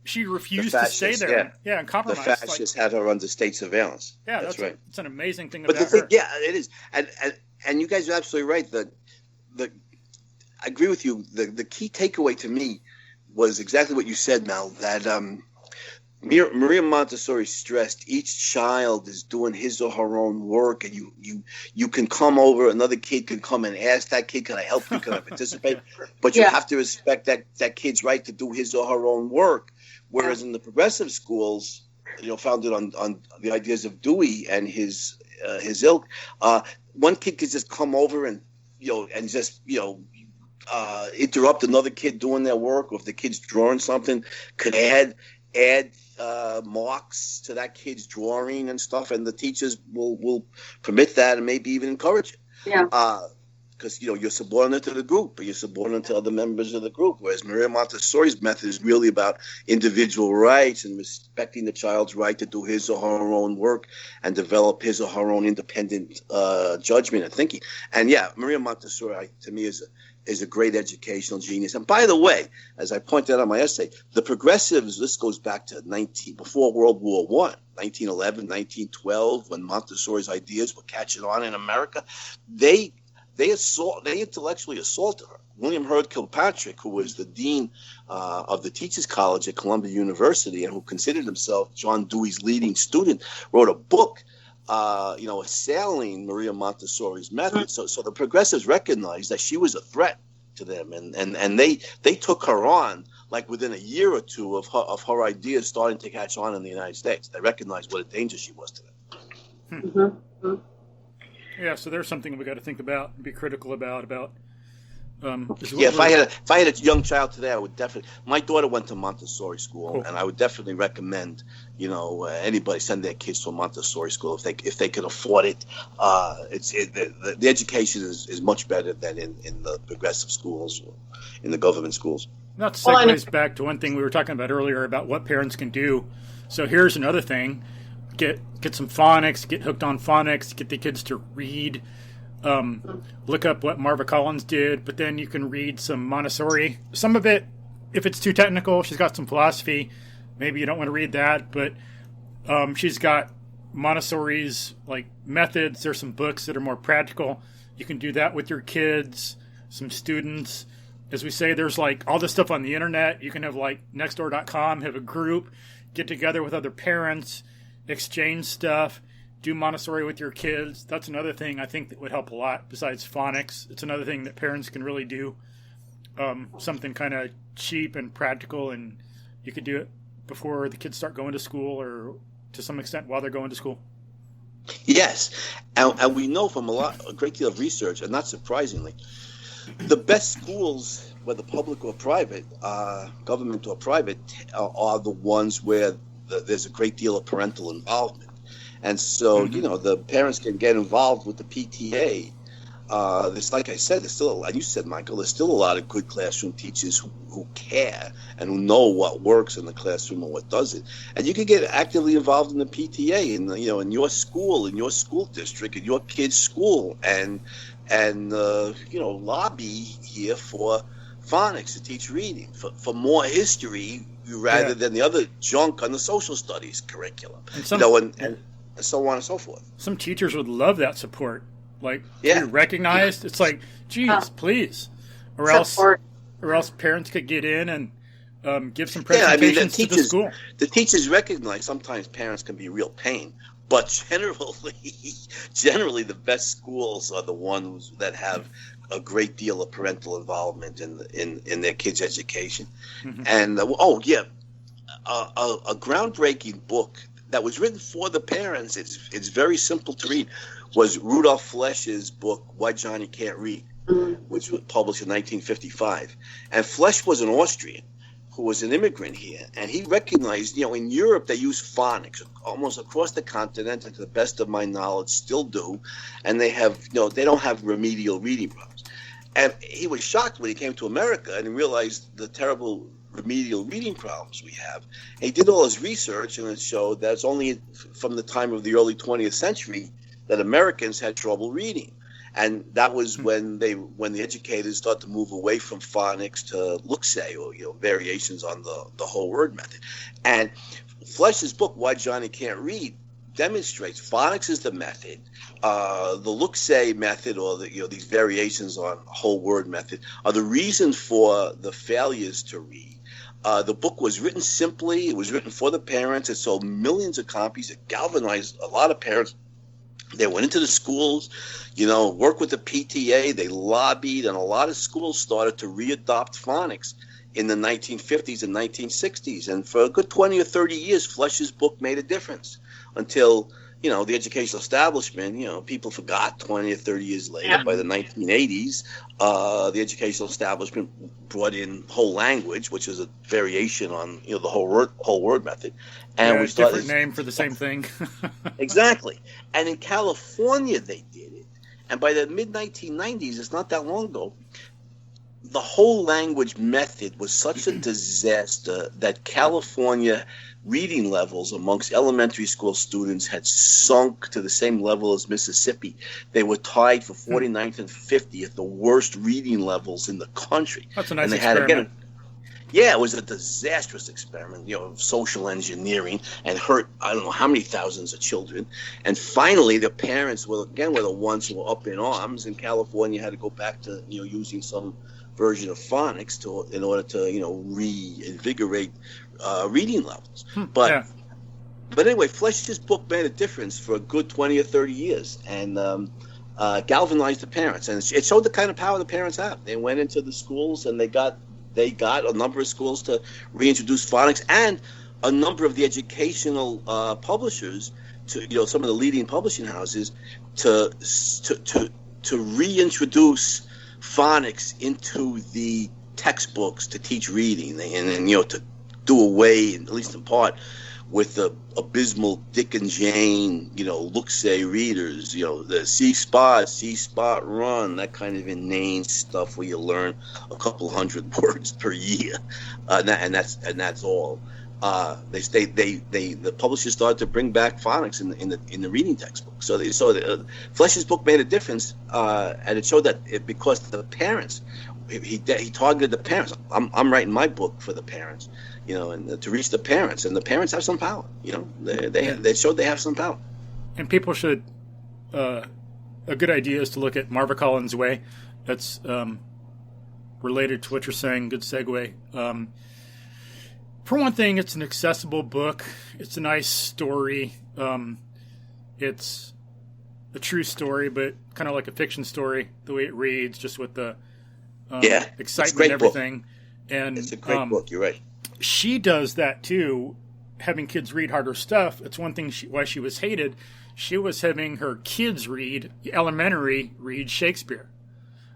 Speaker 1: she refused to stay there. Yeah, and compromised.
Speaker 4: The fascists had her under state surveillance.
Speaker 1: Yeah, that's right. It's an amazing thing about
Speaker 4: her.
Speaker 1: But
Speaker 4: it is. And you guys are absolutely right. I agree with you. The key takeaway to me was exactly what you said, Mel, that Maria Montessori stressed each child is doing his or her own work, and you can come over, another kid can come and ask that kid, can I help you, can I participate? But you have to respect that kid's right to do his or her own work. Whereas in the progressive schools, founded on the ideas of Dewey and his ilk, one kid could just come over and interrupt another kid doing their work, or if the kid's drawing something, could add marks to that kid's drawing and stuff, and the teachers will permit that and maybe even encourage it. because you're subordinate to the group, or you're subordinate to other members of the group. Whereas Maria Montessori's method is really about individual rights and respecting the child's right to do his or her own work and develop his or her own independent judgment and thinking. And Maria Montessori, to me, is a great educational genius. And by the way, as I pointed out in my essay, the progressives, this goes back to before World War I, 1911, 1912, when Montessori's ideas were catching on in America, they intellectually assaulted her. William Hurd Kilpatrick, who was the dean of the Teachers College at Columbia University and who considered himself John Dewey's leading student, wrote a book assailing Maria Montessori's method. So the progressives recognized that she was a threat to them, and they took her on like within a year or two of her ideas starting to catch on in the United States. They recognized what a danger she was to them.
Speaker 2: Mm-hmm.
Speaker 1: Yeah, so there's something we got to think about and be critical about.
Speaker 4: If I had a young child today, I would definitely. My daughter went to Montessori school,
Speaker 1: cool.
Speaker 4: And I would definitely recommend, anybody send their kids to a Montessori school if they can afford it. The education is much better than in the progressive schools or in the government schools.
Speaker 1: That segues back to one thing we were talking about earlier about what parents can do. So here's another thing: get some phonics, get hooked on phonics, get the kids to read. Look up what Marva Collins did, but then you can read some Montessori. Some of it, if it's too technical, she's got some philosophy. Maybe you don't want to read that, but she's got Montessori's like methods. There's some books that are more practical. You can do that with your kids, some students. As we say, there's like all this stuff on the internet. You can have like nextdoor.com, have a group, get together with other parents, exchange stuff. Do Montessori with your kids. That's another thing I think that would help a lot besides phonics. It's another thing that parents can really do. Something kind of cheap and practical, and you could do it before the kids start going to school or to some extent while they're going to school.
Speaker 4: Yes, and we know from a great deal of research, and not surprisingly, the best schools, whether public or private, government or private, are the ones where there's a great deal of parental involvement. And so, the parents can get involved with the PTA. Like I said, there's still, and you said, Michael, there's still a lot of good classroom teachers who care and who know what works in the classroom and what doesn't. And you can get actively involved in the PTA in your school, in your school district, in your kid's school, and lobby here for phonics to teach reading, for more history rather than the other junk on the social studies curriculum. And so on and so forth.
Speaker 1: Some teachers would love that support. Like, to be recognized. It's like, geez, please. Or else parents could get in and give some presentations to the school.
Speaker 4: The teachers recognize sometimes parents can be a real pain, but generally the best schools are the ones that have a great deal of parental involvement in their kids' education. Mm-hmm. And a groundbreaking book that was written for the parents, it's very simple to read, was Rudolf Flesch's book, Why Johnny Can't Read, which was published in 1955. And Flesch was an Austrian who was an immigrant here, and he recognized, in Europe they use phonics almost across the continent, and to the best of my knowledge still do, and they have, they don't have remedial reading problems. And he was shocked when he came to America and he realized the terrible remedial reading problems we have. And he did all his research, and it showed that it's only from the time of the early 20th century that Americans had trouble reading. And that was when the educators started to move away from phonics to look-say, or variations on the whole word method. And Flesch's book, Why Johnny Can't Read, demonstrates phonics is the method. The look-say method, or these variations on whole word method, are the reason for the failures to read. The book was written simply. It was written for the parents. It sold millions of copies. It galvanized a lot of parents. They went into the schools, worked with the PTA. They lobbied, and a lot of schools started to readopt phonics in the 1950s and 1960s. And for a good 20 or 30 years, Flesch's book made a difference until, the educational establishment, people forgot 20 or 30 years later. Yeah. By the 1980s, the educational establishment brought in whole language, which is a variation on, the whole word method. And we started,
Speaker 1: different name for the same thing.
Speaker 4: Exactly. And in California, they did it. And by the mid-1990s, it's not that long ago, the whole language method was such a disaster that California reading levels amongst elementary school students had sunk to the same level as Mississippi. They were tied for 49th and 50th, the worst reading levels in the country.
Speaker 1: That's a nice
Speaker 4: and they
Speaker 1: experiment.
Speaker 4: Had, again, yeah, it was a disastrous experiment, of social engineering, and hurt I don't know how many thousands of children. And finally, the parents were the ones who were up in arms, and California had to go back to using some version of phonics in order to reinvigorate reading levels. But anyway, Flesch's book made a difference for a good 20 or 30 years, and galvanized the parents, and it showed the kind of power the parents have. They went into the schools, and they got a number of schools to reintroduce phonics, and a number of the educational publishers, to some of the leading publishing houses, to reintroduce phonics into the textbooks to teach reading, and to do away, at least in part, with the abysmal Dick and Jane, look-say readers, the see-spot, run, that kind of inane stuff where you learn a couple hundred words per year, and that's all. The publishers started to bring back phonics in the reading textbook. So Flesch's book made a difference, and it showed that because the parents, he targeted the parents. I'm writing my book for the parents, and to reach the parents, and the parents have some power. They showed they have some power.
Speaker 1: And people should. A good idea is to look at Marva Collins' Way. That's related to what you're saying. Good segue. For one thing, it's an accessible book. It's a nice story. It's a true story, but kind of like a fiction story, the way it reads, just with the excitement and everything.
Speaker 4: Book.
Speaker 1: And
Speaker 4: it's a great book. You're right.
Speaker 1: She does that too, having kids read harder stuff. It's one thing why she was hated. She was having her kids read Shakespeare.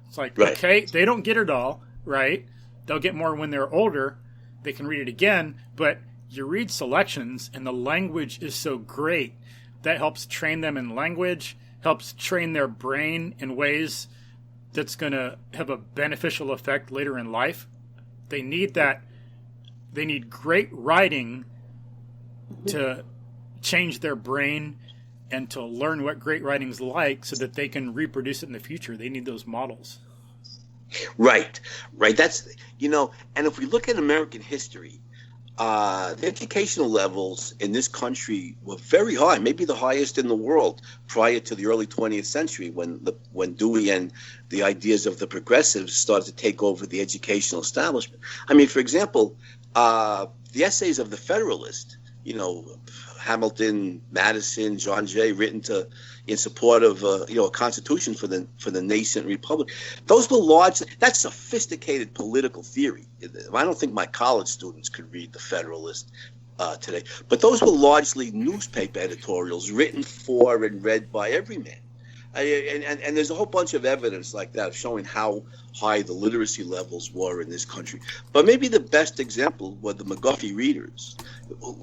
Speaker 1: It's like,
Speaker 4: right.
Speaker 1: Okay, they don't get it all, right? They'll get more when they're older. They can read it again, but you read selections and the language is so great. That helps train them in language, helps train their brain in ways that's going to have a beneficial effect later in life. They need that. They need great writing to change their brain and to learn what great writing's like so that they can reproduce it in the future. They need those models.
Speaker 4: Right. That's, and if we look at American history, the educational levels in this country were very high, maybe the highest in the world prior to the early 20th century when Dewey and the ideas of the progressives started to take over the educational establishment. I mean, for example, the essays of the Federalist, Hamilton, Madison, John Jay, written in support of a constitution for the nascent republic. Those were large. That's sophisticated political theory. I don't think my college students could read the Federalist today. But those were largely newspaper editorials written for and read by every man. And there's a whole bunch of evidence like that showing how high the literacy levels were in this country. But maybe the best example were the McGuffey readers.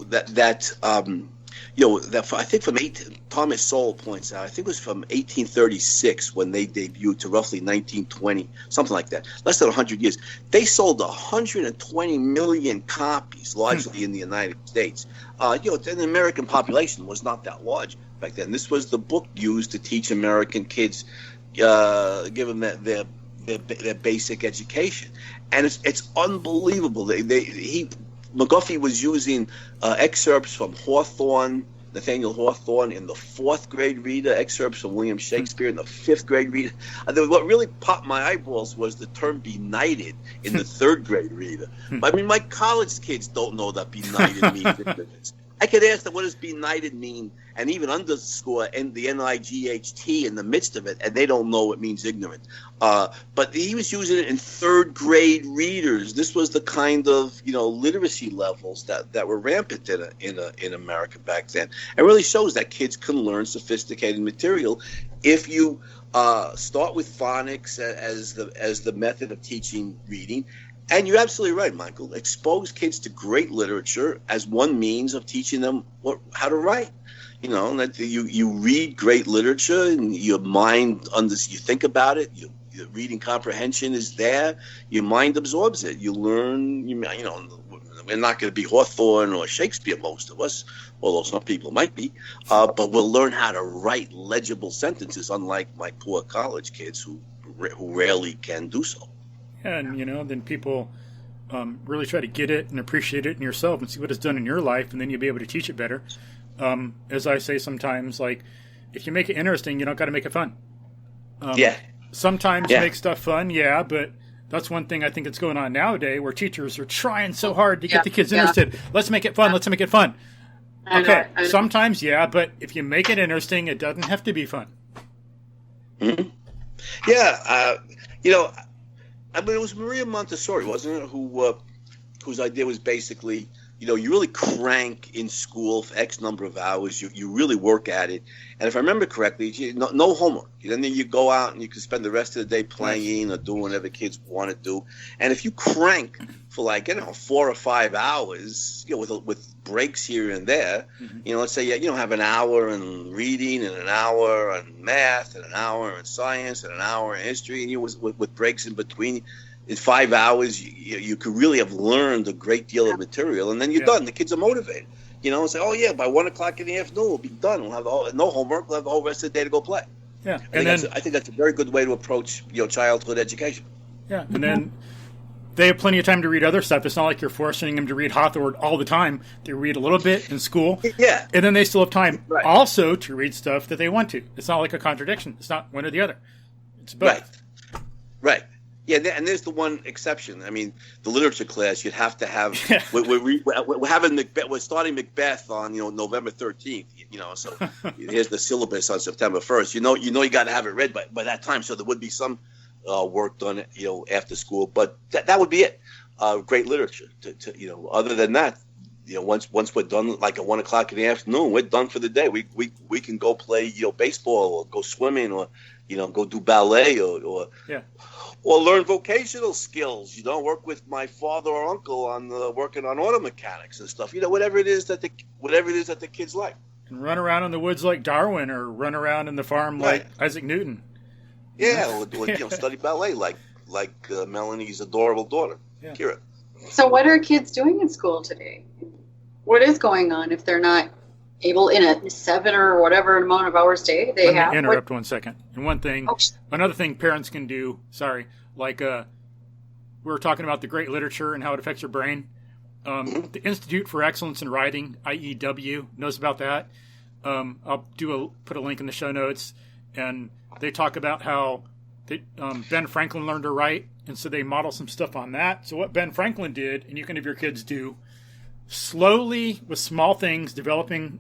Speaker 4: That I think Thomas Sowell points out, I think it was from 1836 when they debuted to roughly 1920, something like that, less than 100 years. They sold 120 million copies, largely in the United States. The American population was not that large back then. This was the book used to teach American kids, give them their basic education, and it's unbelievable. McGuffey was using excerpts from Nathaniel Hawthorne in the 4th grade reader, excerpts from William Shakespeare in the 5th grade reader. What really popped my eyeballs was the term benighted in the 3rd grade reader. I mean, my college kids don't know that benighted means ignorance. I could ask them, what does benighted mean, and even underscore and the NIGHT in the midst of it, and they don't know it means ignorant. But he was using it in 3rd grade readers. This was the kind of literacy levels that were rampant in America back then. It really shows that kids can learn sophisticated material if you start with phonics as the method of teaching reading, And you're absolutely right, Michael. Expose kids to great literature as one means of teaching them how to write. You know, that you read great literature and your mind you think about it. Your reading comprehension is there. Your mind absorbs it. You learn. You know, we're not going to be Hawthorne or Shakespeare, most of us, although some people might be. But we'll learn how to write legible sentences, unlike my poor college kids who rarely can do so.
Speaker 1: And, you know, then people really try to get it and appreciate it in yourself and see what it's done in your life, and then you'll be able to teach it better. As I say sometimes, like, if you make it interesting, you don't got to make it fun. Sometimes make stuff fun, but that's one thing I think that's going on nowadays, where teachers are trying so hard to get the kids interested. Let's make it fun. Let's make it fun. Okay, sometimes, but if you make it interesting, it doesn't have to be fun.
Speaker 4: Mm-hmm. Yeah, you know, I mean, it was Maria Montessori, wasn't it, whose idea was basically, you know, you really crank in school for X number of hours. You really work at it. And if I remember correctly, no homework. And then you go out and you can spend the rest of the day playing or doing whatever kids want to do. And if you crank for 4 or 5 hours, you know, with breaks here and there, you know, let's say you have an hour in reading and an hour on math and an hour in science and an hour in history, and you with breaks in between. In 5 hours, you could really have learned a great deal of material, and then you're done. The kids are motivated, you know, and say, by 1 o'clock in the afternoon, we'll be done. We'll have no homework. We'll have the whole rest of the day to go play. Yeah, I think that's a very good way to approach, you know, childhood education.
Speaker 1: Yeah, and then they have plenty of time to read other stuff. It's not like you're forcing them to read Hawthorne all the time. They read a little bit in school, and then they still have time also to read stuff that they want to. It's not like a contradiction. It's not one or the other. It's both.
Speaker 4: Right. Yeah, and there's the one exception. I mean, the literature class, you'd have to have. We're having Macbeth. We're starting Macbeth on November 13th. You know, so here's the syllabus on September 1st. You got to have it read by that time. So there would be some work done, after school. But that would be it. Great literature. Other than that, once we're done, like at 1 o'clock in the afternoon, we're done for the day. We can go play baseball or go swimming or go do ballet or learn vocational skills, work with my father or uncle on working on auto mechanics and stuff, whatever it is that the kids like.
Speaker 1: And run around in the woods like Darwin, or run around in the farm like Isaac Newton.
Speaker 4: Yeah, or study ballet like Melanie's adorable daughter, Kira.
Speaker 2: So what are kids doing in school today? What is going on if they're not able in a 7 or whatever amount of hours a day they have?
Speaker 1: Let me interrupt 1 second. And another thing parents can do, we were talking about the great literature and how it affects your brain. The Institute for Excellence in Writing, IEW, knows about that. I'll put a link in the show notes, and they talk about how Ben Franklin learned to write, and so they model some stuff on that. So what Ben Franklin did, and you can have your kids do, slowly with small things developing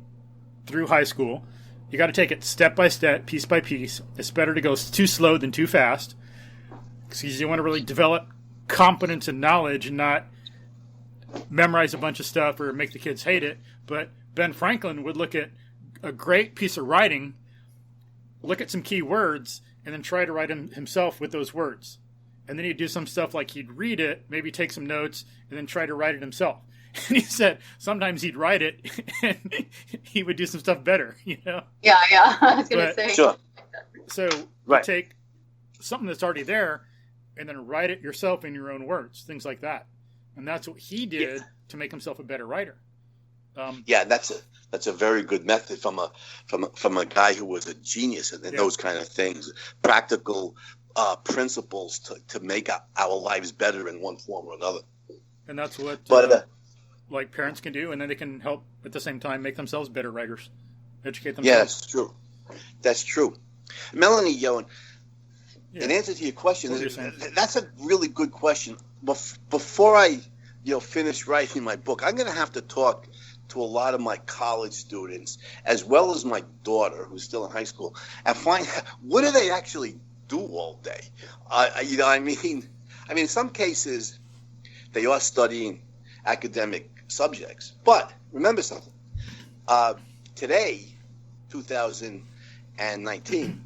Speaker 1: through high school. You got to take it step by step, piece by piece. It's better to go too slow than too fast, because you want to really develop competence and knowledge and not memorize a bunch of stuff or make the kids hate it. But Ben Franklin would look at a great piece of writing, look at some key words, and then try to write them himself with those words. And then he'd do some stuff like he'd read it, maybe take some notes, and then try to write it himself. And he said sometimes he'd write it and he would do some stuff better, Yeah,
Speaker 2: I was going to say.
Speaker 4: Sure.
Speaker 1: So you take something that's already there and then write it yourself in your own words, things like that. And that's what he did to make himself a better writer.
Speaker 4: That's a very good method from a guy who was a genius in those kind of things. Practical principles to make our lives better in one form or another.
Speaker 1: And that's what parents can do, and then they can help at the same time make themselves better writers, educate themselves.
Speaker 4: Yeah, that's true. Melanie, in answer to your question, that's a really good question. Before I finish writing my book, I'm going to have to talk to a lot of my college students, as well as my daughter, who's still in high school, and find what do they actually do all day. I mean, in some cases, they are studying academic subjects. But remember something. Today, 2019,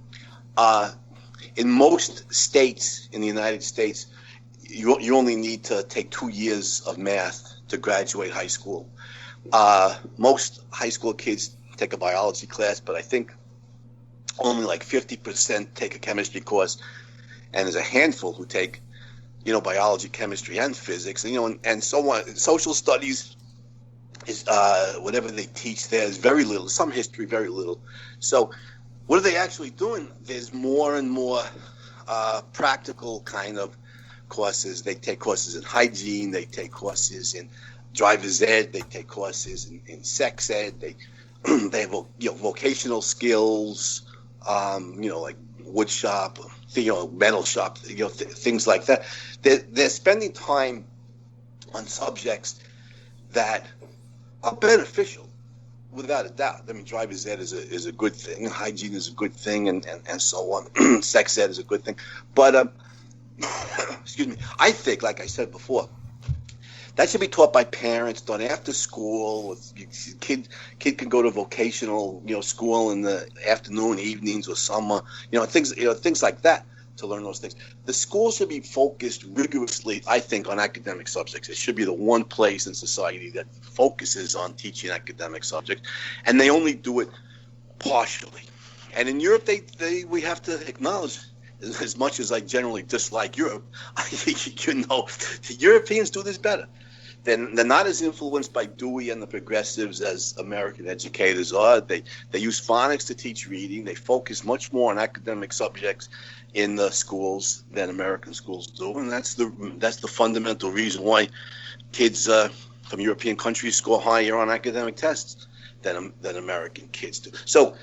Speaker 4: in most states in the United States, you only need to take 2 years of math to graduate high school. Most high school kids take a biology class, but I think only like 50% take a chemistry course, and there's a handful who take, biology, chemistry, and physics, and so on. Social studies is whatever they teach there is very little. Some history, very little. So, what are they actually doing? There's more and more practical kind of courses. They take courses in hygiene. They take courses in driver's ed. They take courses in sex ed. They have vocational skills. Like wood shop, metal shop, things like that. They're spending time on subjects that are beneficial, without a doubt. I mean, driver's ed is a good thing. Hygiene is a good thing, and so on. Sex ed is a good thing. But, excuse me, I think, like I said before, that should be taught by parents, done after school. Kid can go to vocational, school in the afternoon, evenings, or summer, things like that, to learn those things. The school should be focused rigorously, I think, on academic subjects. It should be the one place in society that focuses on teaching academic subjects, and they only do it partially. And in Europe, we have to acknowledge, as much as I generally dislike Europe, the Europeans do this better. They're not as influenced by Dewey and the progressives as American educators are. They use phonics to teach reading. They focus much more on academic subjects in the schools than American schools do, and that's the fundamental reason why kids from European countries score higher on academic tests than American kids do. So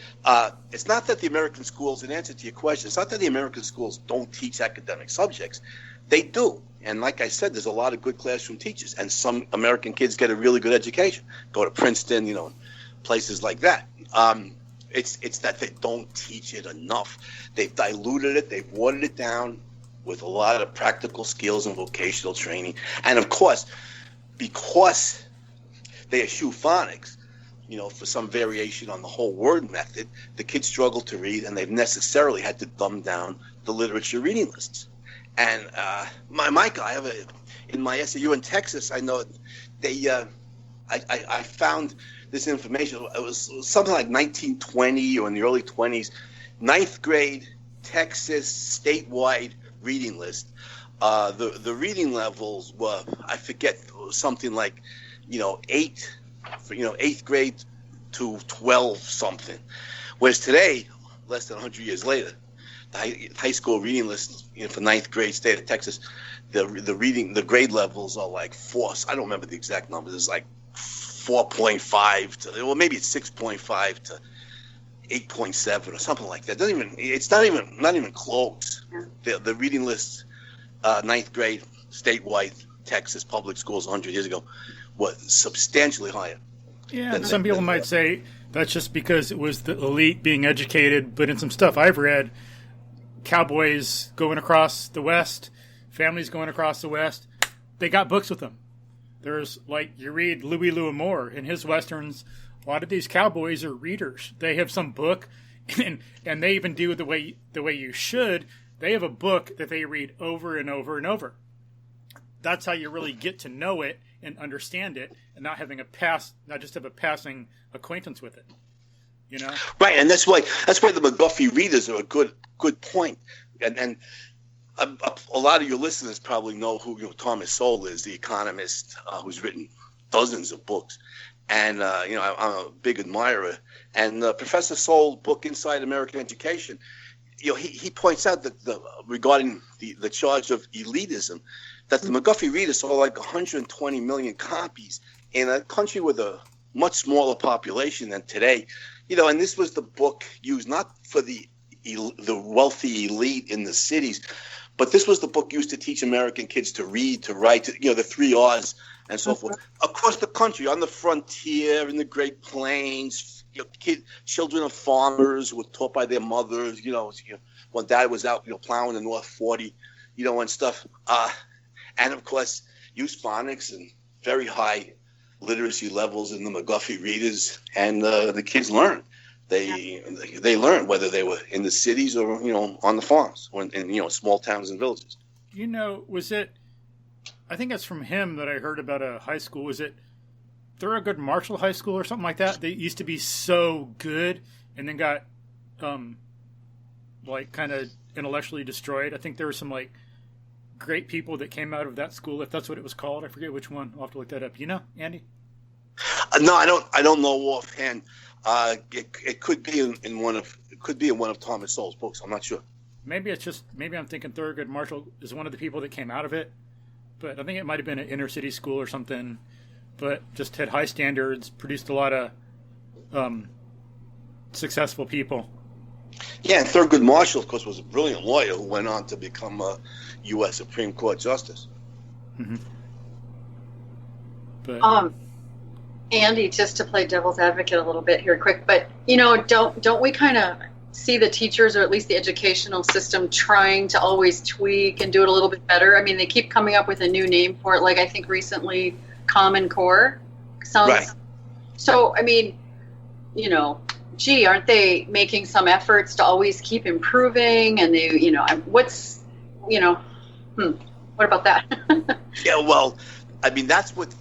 Speaker 4: it's not that the American schools, in answer to your question, it's not that the American schools don't teach academic subjects. They do. And like I said, there's a lot of good classroom teachers, and some American kids get a really good education, go to Princeton, places like that. It's that they don't teach it enough. They've diluted it. They've watered it down with a lot of practical skills and vocational training. And of course, because they eschew phonics, for some variation on the whole word method, the kids struggle to read, and they've necessarily had to dumb down the literature reading lists. And Michael, I have in my SAU in Texas, I know they I found this information. It was something like 1920 or in the early 20s, ninth grade Texas statewide reading list. The reading levels were, I forget, something like eighth grade to 12 something. Whereas today, less than 100 years later, the high school reading list for ninth grade, state of Texas, the grade levels are like 4. I don't remember the exact numbers. It's like 4.5 to, well, maybe it's 6.5 to 8.7 or something like that. It's not even close. Yeah. The reading list, ninth grade, statewide Texas public schools 100 years ago was substantially higher.
Speaker 1: Yeah, and some people might say that's just because it was the elite being educated, but in some stuff I've read, cowboys going across the West, families going across the West, they got books with them. There's, you read Louis L'Amour in his Westerns, a lot of these cowboys are readers. They have some book, and they even do the way you should. They have a book that they read over and over and over. That's how you really get to know it and understand it, and not just have a passing acquaintance with it.
Speaker 4: Right, and that's why the McGuffey readers are a good point. And a lot of your listeners probably know who Thomas Sowell is, the economist who's written dozens of books, and I'm a big admirer. And Professor Sowell's book Inside American Education, he points out that regarding the charge of elitism, that the McGuffey readers sold like 120 million copies in a country with a much smaller population than today. And this was the book used not for the wealthy elite in the cities, but this was the book used to teach American kids to read, to write, the 3 R's and so forth. Across the country, on the frontier, in the Great Plains, children of farmers who were taught by their mothers, when dad was out, plowing the North 40, and stuff. And of course, use phonics and very high literacy levels in the McGuffey readers, and the kids learn. They learn whether they were in the cities or on the farms or in small towns and villages.
Speaker 1: Was it I think it's from him that I heard about a high school. Was it Thorogood Marshall High School or something like that? They used to be so good and then got like kind of intellectually destroyed. I think there were some like great people that came out of that school, if that's what it was called. I forget which one. I'll have to look that up. You know, Andy?
Speaker 4: No, I don't know offhand. It could be in one of Thomas Sowell's books. I'm not sure.
Speaker 1: Maybe I'm thinking Thorogood Marshall is one of the people that came out of it, but I think it might have been an inner city school or something. But just had high standards, produced a lot of successful people.
Speaker 4: Yeah, and Thurgood Marshall, of course, was a brilliant lawyer who went on to become a U.S. Supreme Court justice.
Speaker 1: Mm-hmm. But,
Speaker 2: Andy, just to play devil's advocate a little bit here, quick, but don't we kind of see the teachers, or at least the educational system, trying to always tweak and do it a little bit better? I mean, they keep coming up with a new name for it. Like I think recently, Common Core sounds.
Speaker 4: Right.
Speaker 2: So I mean, gee, aren't they making some efforts to always keep improving? And they, what about that?
Speaker 4: Yeah, well, I mean, that's what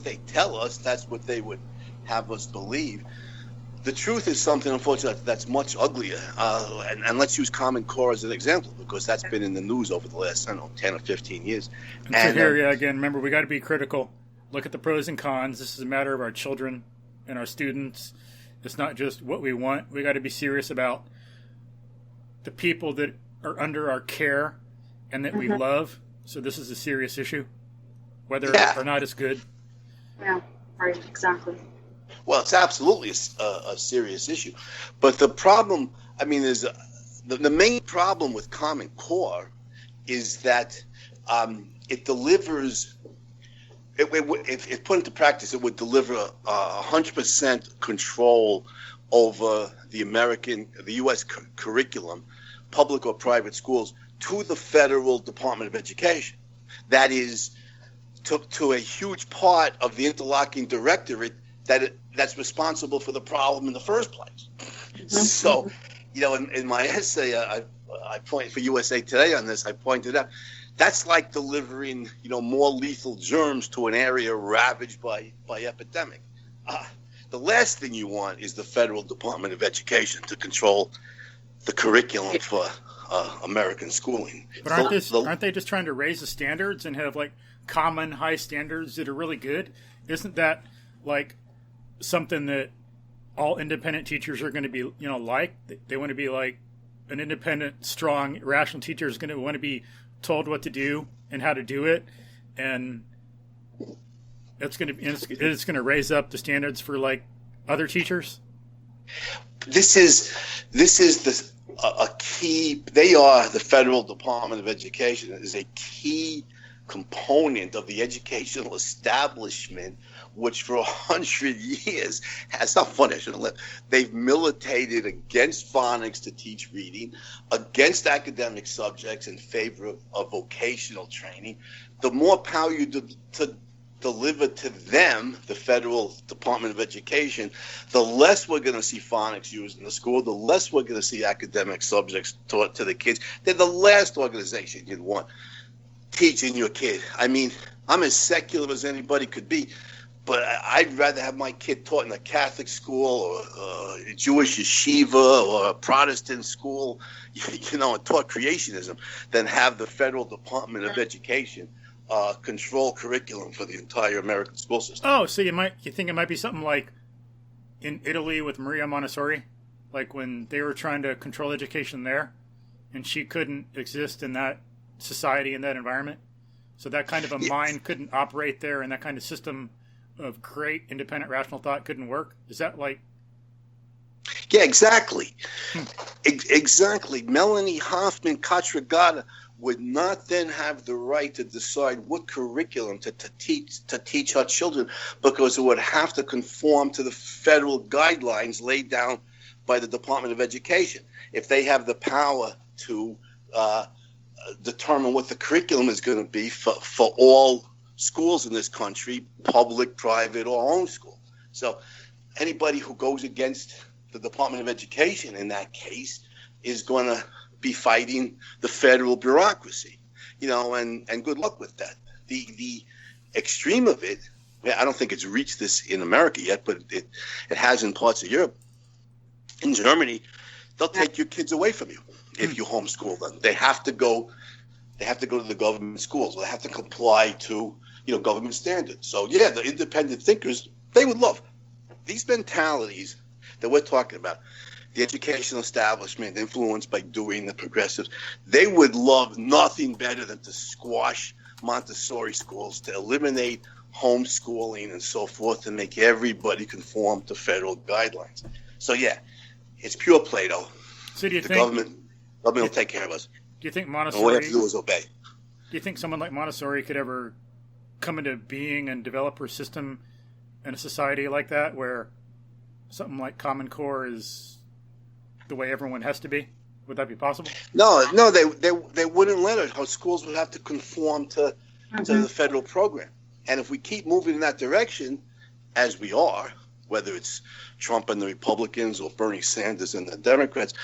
Speaker 4: they tell us. That's what they would have us believe. The truth is something, unfortunately, that's much uglier. And let's use Common Core as an example, because that's been in the news over the last, 10 or 15 years.
Speaker 1: And so here, again, remember, we got to be critical. Look at the pros and cons. This is a matter of our children and our students. It's not just what we want. We got to be serious about the people that are under our care and that we love. So this is a serious issue, whether or not it's good.
Speaker 2: Yeah, right, exactly.
Speaker 4: Well, it's absolutely a serious issue. But the problem, I mean, is the main problem with Common Core is that it delivers, if put into practice, it would deliver 100% control over the U.S. curriculum, public or private schools, to the federal Department of Education. That is, to a huge part of the interlocking directorate that's responsible for the problem in the first place. Mm-hmm. So, in my essay, I point for USA Today on this. I pointed out that's like delivering, more lethal germs to an area ravaged by epidemic. The last thing you want is the federal Department of Education to control the curriculum for American schooling.
Speaker 1: But aren't they just trying to raise the standards and have like common high standards that are really good? Isn't that like something that all independent teachers are going to be, like? They want to be like an independent, strong, rational teacher is going to want to be told what to do and how to do it, and it's going to raise up the standards for like other teachers.
Speaker 4: This is a key. They are the federal Department of Education is a key component of the educational establishment, which for 100 years has not fun. I shouldn't live. They've militated against phonics to teach reading, against academic subjects in favor of vocational training. The more power you to deliver to them, the federal Department of Education, the less we're going to see phonics used in the school, the less we're going to see academic subjects taught to the kids. They're the last organization you'd want teaching your kid. I mean, I'm as secular as anybody could be, but I'd rather have my kid taught in a Catholic school or a Jewish yeshiva or a Protestant school, and taught creationism, than have the federal Department of Education control curriculum for the entire American school system.
Speaker 1: Oh, so you think it might be something like in Italy with Maria Montessori, like when they were trying to control education there, and she couldn't exist in that society, in that environment. So that kind of a mind couldn't operate there, and that kind of system of great independent rational thought couldn't work. Is that like?
Speaker 4: Yeah, exactly. Exactly. Melanie Hoffman Katragada would not then have the right to decide what curriculum to teach her children, because it would have to conform to the federal guidelines laid down by the Department of Education. If they have the power to determine what the curriculum is going to be for all schools in this country, public, private, or own school. So anybody who goes against the Department of Education in that case is going to be fighting the federal bureaucracy, and good luck with that. The extreme of it, I don't think it's reached this in America yet, but it has in parts of Europe. In Germany, they'll take your kids away from you if you homeschool them. They have to go to the government schools. They have to comply to government standards. So yeah, the independent thinkers, they would love these mentalities that we're talking about. The educational establishment influenced by Dewey and the progressives, they would love nothing better than to squash Montessori schools, to eliminate homeschooling and so forth, and make everybody conform to federal guidelines. So yeah, it's pure Plato.
Speaker 1: So do you
Speaker 4: the
Speaker 1: think
Speaker 4: government will take care of us?
Speaker 1: Do you think
Speaker 4: And all we
Speaker 1: Montessori?
Speaker 4: have to do is obey.
Speaker 1: Do you think someone like Montessori could ever come into being and develop her system in a society like that, where something like Common Core is the way everyone has to be? Would that be possible?
Speaker 4: No, they wouldn't let it. How schools would have to conform to the federal program. And if we keep moving in that direction, as we are, whether it's Trump and the Republicans or Bernie Sanders and the Democrats,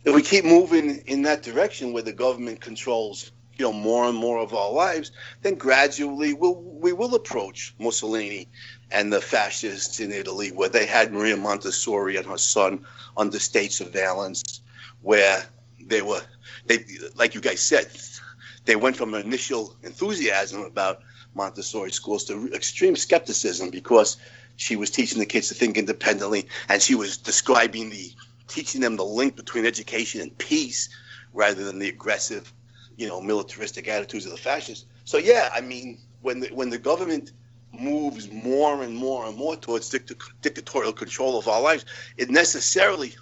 Speaker 4: if we keep moving in that direction where the government controls, more and more of our lives, then gradually we will approach Mussolini and the fascists in Italy, where they had Maria Montessori and her son under state surveillance, where they like you guys said, they went from initial enthusiasm about Montessori schools to extreme skepticism, because she was teaching the kids to think independently, and she was teaching them the link between education and peace rather than the aggressive, militaristic attitudes of the fascists. So yeah, I mean, when the government moves more and more and more towards dictatorial control of our lives, it necessarily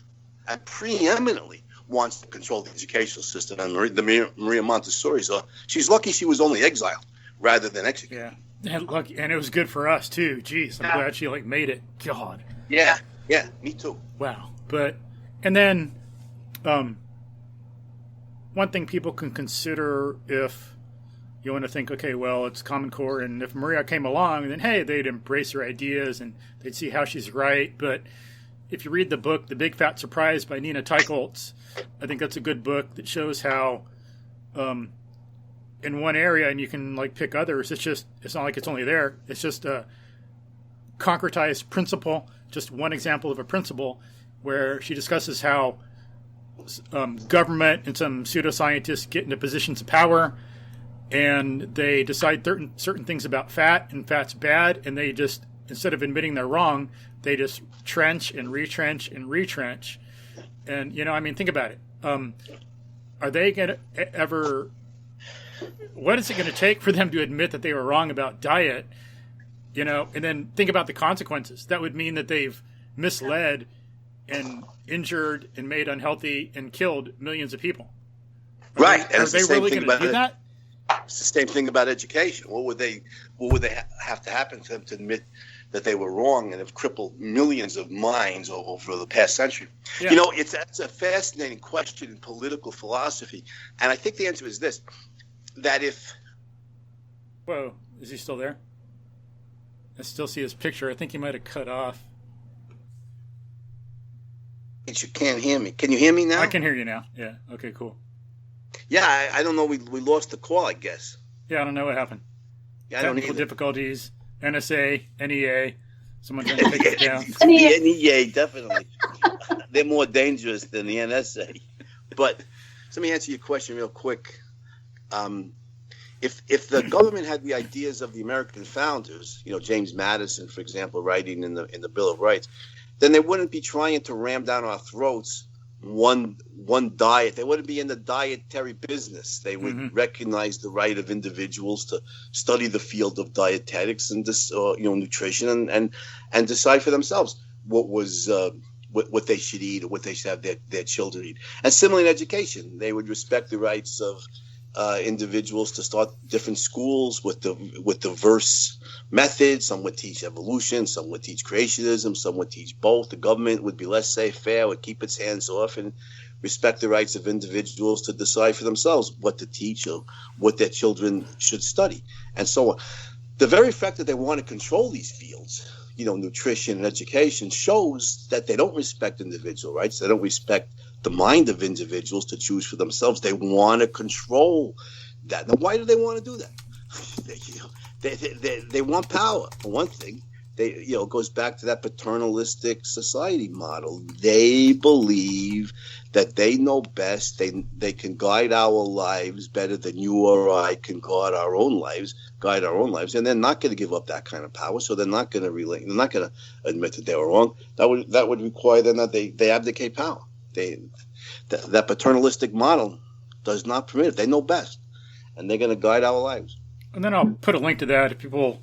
Speaker 4: and preeminently wants to control the educational system. And Maria Montessori, she's lucky she was only exiled rather than executed.
Speaker 1: Yeah, and it was good for us too. Jeez, I'm glad she made it. God.
Speaker 4: Yeah, me too.
Speaker 1: Wow. And then, one thing people can consider if you want to think, okay, well, it's Common Core, and if Maria came along, then hey, they'd embrace her ideas and they'd see how she's right. But if you read the book, The Big Fat Surprise by Nina Teicholz, I think that's a good book that shows how, in one area, and you can pick others, it's not like it's only there. It's just a concretized principle, just one example of a principle, where she discusses how government and some pseudoscientists get into positions of power, and they decide certain things about fat, and fat's bad, and they just, instead of admitting they're wrong, they just trench and retrench and retrench. And, think about it. Are they going to ever... What is it going to take for them to admit that they were wrong about diet, and then think about the consequences? That would mean that they've misled and injured and made unhealthy and killed millions of people. Are they really going to do that?
Speaker 4: It's the same thing about education. What would they have to happen to them to admit that they were wrong and have crippled millions of minds over the past century?
Speaker 1: Yeah.
Speaker 4: That's a fascinating question in political philosophy, and I think the answer is this: that if...
Speaker 1: Whoa, is he still there? I still see his picture. I think he might have cut off.
Speaker 4: You can't hear me. Can you hear me now?
Speaker 1: I can hear you now. Yeah. Okay, cool.
Speaker 4: Yeah, I don't know. We lost the call, I guess.
Speaker 1: Yeah, I don't know what happened.
Speaker 4: Yeah, I don't
Speaker 1: Technical
Speaker 4: either.
Speaker 1: difficulties, NSA, NEA, someone trying to take us down.
Speaker 4: The NEA, definitely. They're more dangerous than the NSA. But let me answer your question real quick. If the government had the ideas of the American founders, James Madison, for example, writing in the Bill of Rights, then they wouldn't be trying to ram down our throats one diet. They wouldn't be in the dietary business. They would recognize the right of individuals to study the field of dietetics and nutrition and decide for themselves what they should eat or what they should have their children eat. And similarly in education, they would respect the rights of individuals to start different schools with diverse methods. Some would teach evolution, some would teach creationism, some would teach both. The government would be less safe-fair, would keep its hands off, and respect the rights of individuals to decide for themselves what to teach or what their children should study, and so on. The very fact that they want to control these fields, nutrition and education, shows that they don't respect individual rights. They don't respect the mind of individuals to choose for themselves. They want to control that. Now, why do they want to do that? They want power. For one thing, it goes back to that paternalistic society model. They believe that they know best. They can guide our lives better than you or I can guide our own lives, and they're not going to give up that kind of power. So they're not going to relate. They're not going to admit that they were wrong. That would require then that they abdicate power. That paternalistic model does not permit it. They know best, and they're going to guide our lives.
Speaker 1: And then I'll put a link to that if people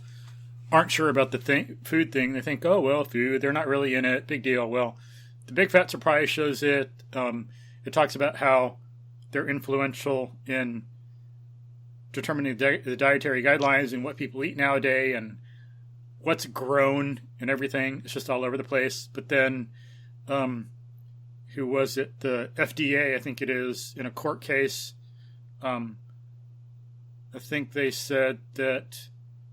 Speaker 1: aren't sure about the food thing. They think, oh, well, food, they're not really in it. Big deal. Well, the Big Fat Surprise shows it. It talks about how they're influential in determining the dietary guidelines and what people eat nowadays and what's grown and everything. It's just all over the place. But then, who was it? The FDA, I think it is, in a court case, I think they said that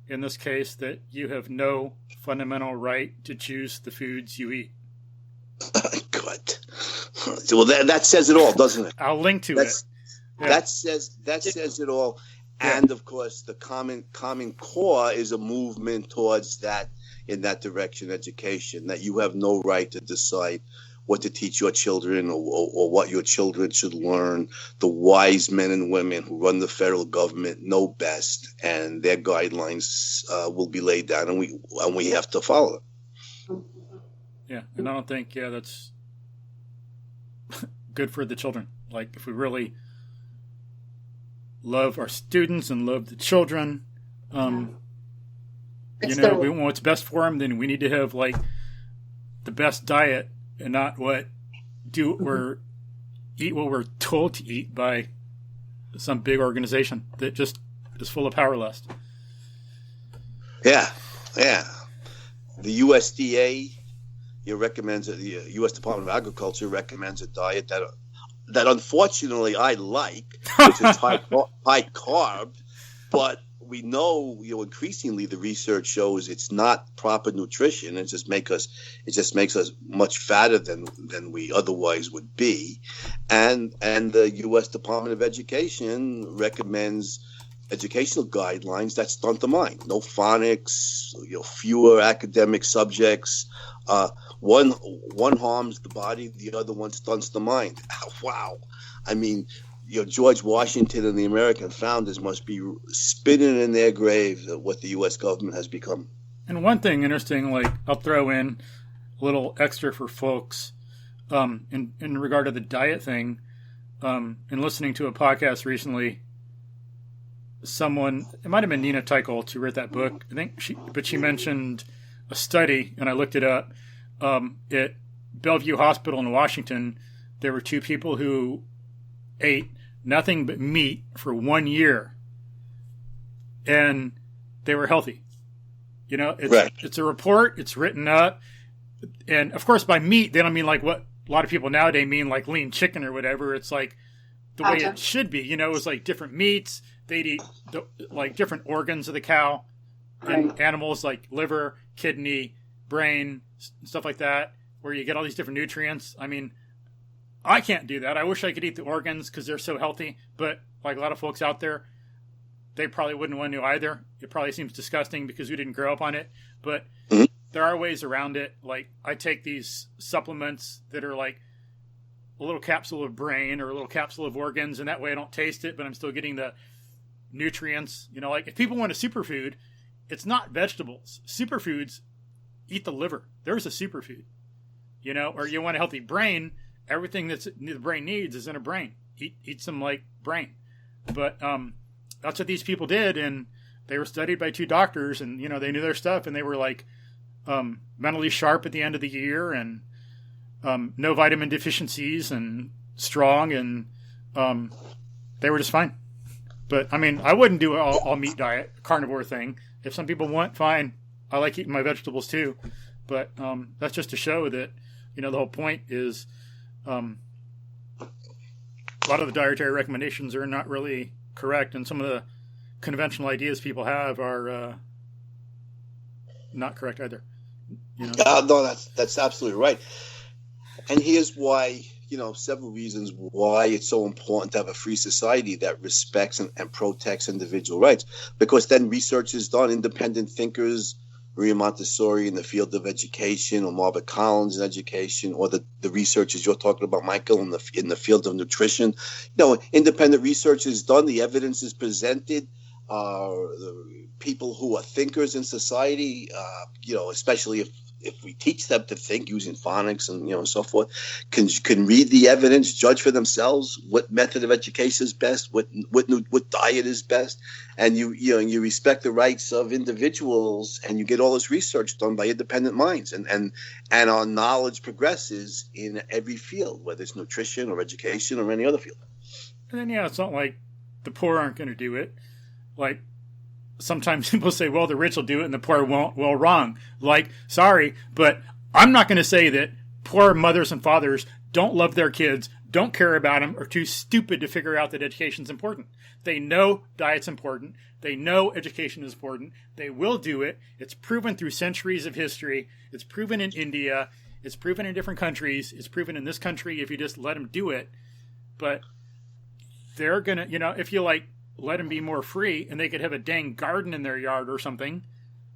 Speaker 1: in this case that you have no fundamental right to choose the foods you eat.
Speaker 4: Good. Well, that says it all, doesn't it?
Speaker 1: I'll link to it.
Speaker 4: Yeah. That says it all. Yeah. And of course, the Common Core is a movement towards that, in that direction, education, that you have no right to decide what to teach your children or what your children should learn. The wise men and women who run the federal government know best, and their guidelines will be laid down, and we have to follow them.
Speaker 1: Yeah, and I don't think that's good for the children. Like, if we really love our students and love the children, we want what's best for them, then we need to have like the best diet and not eat what we're told to eat by some big organization that just is full of power lust.
Speaker 4: Yeah. The USDA recommends it. The U.S. Department of Agriculture recommends a diet that unfortunately I like, which is high carb, but we know, increasingly the research shows it's not proper nutrition. It just makes us much fatter than we otherwise would be. And the U.S. Department of Education recommends educational guidelines that stunt the mind. No phonics, fewer academic subjects. One harms the body, the other one stunts the mind. Wow. I mean, George Washington and the American founders must be spinning in their graves at what the U.S. government has become.
Speaker 1: And one thing interesting, like I'll throw in a little extra for folks in regard to the diet thing. In listening to a podcast recently, it might have been Nina Teicholz who wrote that book. I think she mentioned a study, and I looked it up. At Bellevue Hospital in Washington, there were two people who ate nothing but meat for 1 year, and they were healthy. It's a report. It's written up, and of course, by meat they don't mean like what a lot of people nowadays mean, like lean chicken or whatever. It's like the way it should be. It was like different meats. They'd eat like different organs of the cow and animals, like liver, kidney, brain, stuff like that, where you get all these different nutrients. I mean, I can't do that. I wish I could eat the organs because they're so healthy, but like a lot of folks out there, they probably wouldn't want to either. It probably seems disgusting because we didn't grow up on it, but there are ways around it. Like I take these supplements that are like a little capsule of brain or a little capsule of organs, and that way I don't taste it, but I'm still getting the nutrients. Like if people want a superfood, it's not vegetables. Superfoods eat the liver. There's a superfood, or you want a healthy brain. Everything that the brain needs is in a brain. Eat some like brain. But that's what these people did, and they were studied by two doctors, and they knew their stuff, and they were like mentally sharp at the end of the year, and no vitamin deficiencies, and strong, and they were just fine. But I mean, I wouldn't do all meat diet, carnivore thing. If some people want, fine. I like eating my vegetables too, but that's just to show that the whole point is. A lot of the dietary recommendations are not really correct, and some of the conventional ideas people have are not correct either.
Speaker 4: No, that's absolutely right. And here's why several reasons why it's so important to have a free society that respects and protects individual rights. Because then research is done, independent thinkers, Maria Montessori in the field of education, or Marva Collins in education, or the researchers you're talking about, Michael, in the field of nutrition. Independent research is done. The evidence is presented. The people who are thinkers in society, especially if we teach them to think using phonics and so forth, can read the evidence, judge for themselves what method of education is best, what diet is best, and you respect the rights of individuals, and you get all this research done by independent minds, and our knowledge progresses in every field, whether it's nutrition or education or any other field.
Speaker 1: And then it's not like the poor aren't going to do it. Like, sometimes people say, well, the rich will do it and the poor won't. Well, wrong. Like, sorry, but I'm not going to say that poor mothers and fathers don't love their kids, don't care about them, or too stupid to figure out that education's important. They know diet's important. They know education is important. They will do it. It's proven through centuries of history. It's proven in India. It's proven in different countries. It's proven in this country if you just let them do it. But they're going to, if you let them be more free, and they could have a dang garden in their yard or something,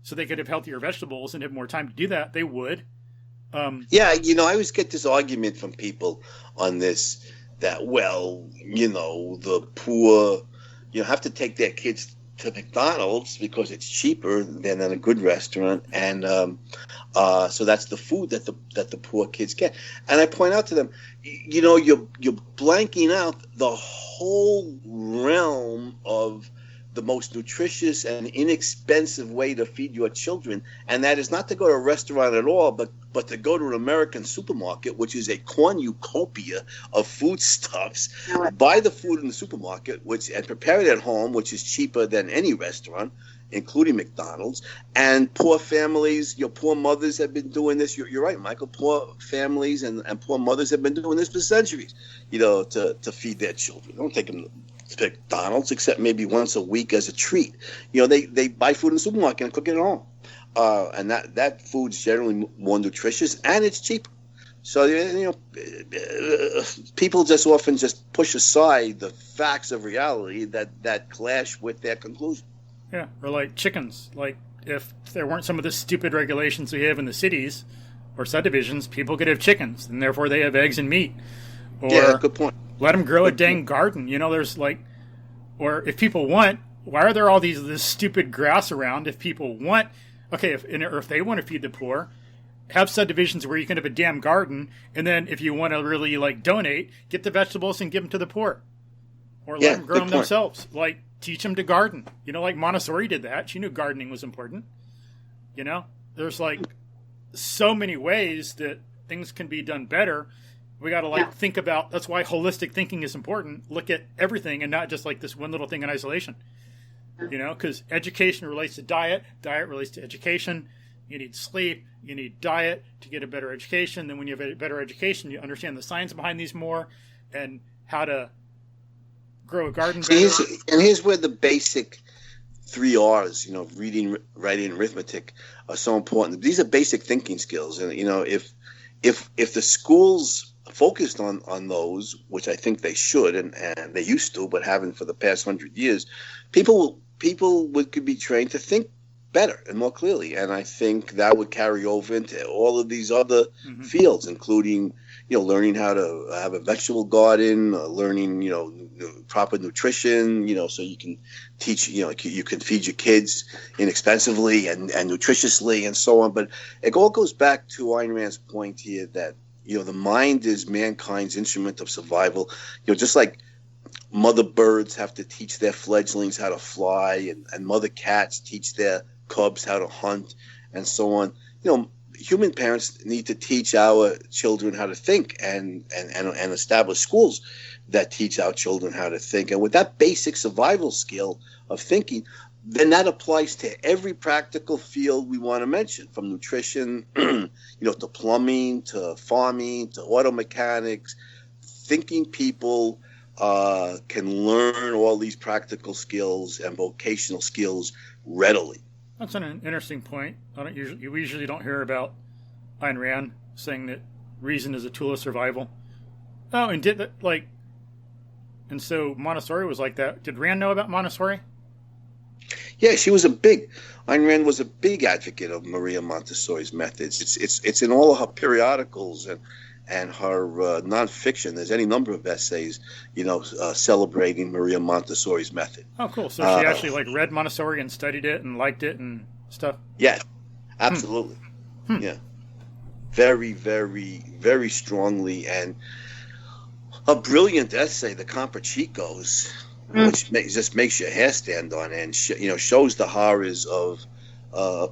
Speaker 1: so they could have healthier vegetables and have more time to do that, they would. I
Speaker 4: always get this argument from people on this that, the poor, have to take their kids to McDonald's because it's cheaper than in a good restaurant, and so that's the food that the poor kids get. And I point out to them, you're blanking out the whole realm of the most nutritious and inexpensive way to feed your children, and that is not to go to a restaurant at all, but to go to an American supermarket, which is a cornucopia of foodstuffs, buy the food in the supermarket, and prepare it at home, which is cheaper than any restaurant, including McDonald's. And poor families, your poor mothers have been doing this. You're right, Michael. Poor families and poor mothers have been doing this for centuries, to feed their children. Don't take them to McDonald's except maybe once a week as a treat. They buy food in the supermarket and cook it at home. And that food's generally more nutritious, and it's cheaper. So, people just often just push aside the facts of reality that clash with their conclusion.
Speaker 1: Yeah, or like chickens. Like, if there weren't some of the stupid regulations we have in the cities or subdivisions, people could have chickens, and therefore they have eggs and meat. Or
Speaker 4: good point.
Speaker 1: Let them grow a dang garden. There's or if people want, why are there all this stupid grass around? If people want, okay, if they want to feed the poor, have subdivisions where you can have a damn garden, and then if you want to really donate, get the vegetables and give them to the poor, or let them grow them themselves. Teach them to garden. Like Montessori did that. She knew gardening was important. There's so many ways that things can be done better. We got to think about, that's why holistic thinking is important. Look at everything and not just this one little thing in isolation. Because education relates to diet relates to education. You need sleep, you need diet to get a better education. Then when you have a better education, you understand the science behind these more and how to grow a garden better.
Speaker 4: Here's where the basic 3 R's, reading, writing, arithmetic, are so important. These are basic thinking skills. And, if the schools focused on those, which I think they should, and they used to, but haven't for the past 100 years, people could be trained to think better and more clearly. And I think that would carry over into all of these other fields, including, learning how to have a vegetable garden, learning, proper nutrition, so you can teach, you can feed your kids inexpensively and nutritiously and so on. But it all goes back to Ayn Rand's point here that, the mind is mankind's instrument of survival. Just like mother birds have to teach their fledglings how to fly, and mother cats teach their cubs how to hunt, and so on. Human parents need to teach our children how to think, and establish schools that teach our children how to think. And with that basic survival skill of thinking, then that applies to every practical field we want to mention, from nutrition, to plumbing, to farming, to auto mechanics. Thinking people can learn all these practical skills and vocational skills readily.
Speaker 1: That's an interesting point. We usually don't hear about Ayn Rand saying that reason is a tool of survival. Oh, and and so Montessori was like that. Did Rand know about Montessori?
Speaker 4: Yeah, Ayn Rand was a big advocate of Maria Montessori's methods. It's in all of her periodicals and her nonfiction. There's any number of essays, celebrating Maria Montessori's method.
Speaker 1: Oh, cool. So she actually read Montessori and studied it and liked it and stuff?
Speaker 4: Yeah, absolutely. Yeah. Very, very, very strongly. And a brilliant essay, The Comprachicos, which just makes your hair stand on end, shows the horrors of the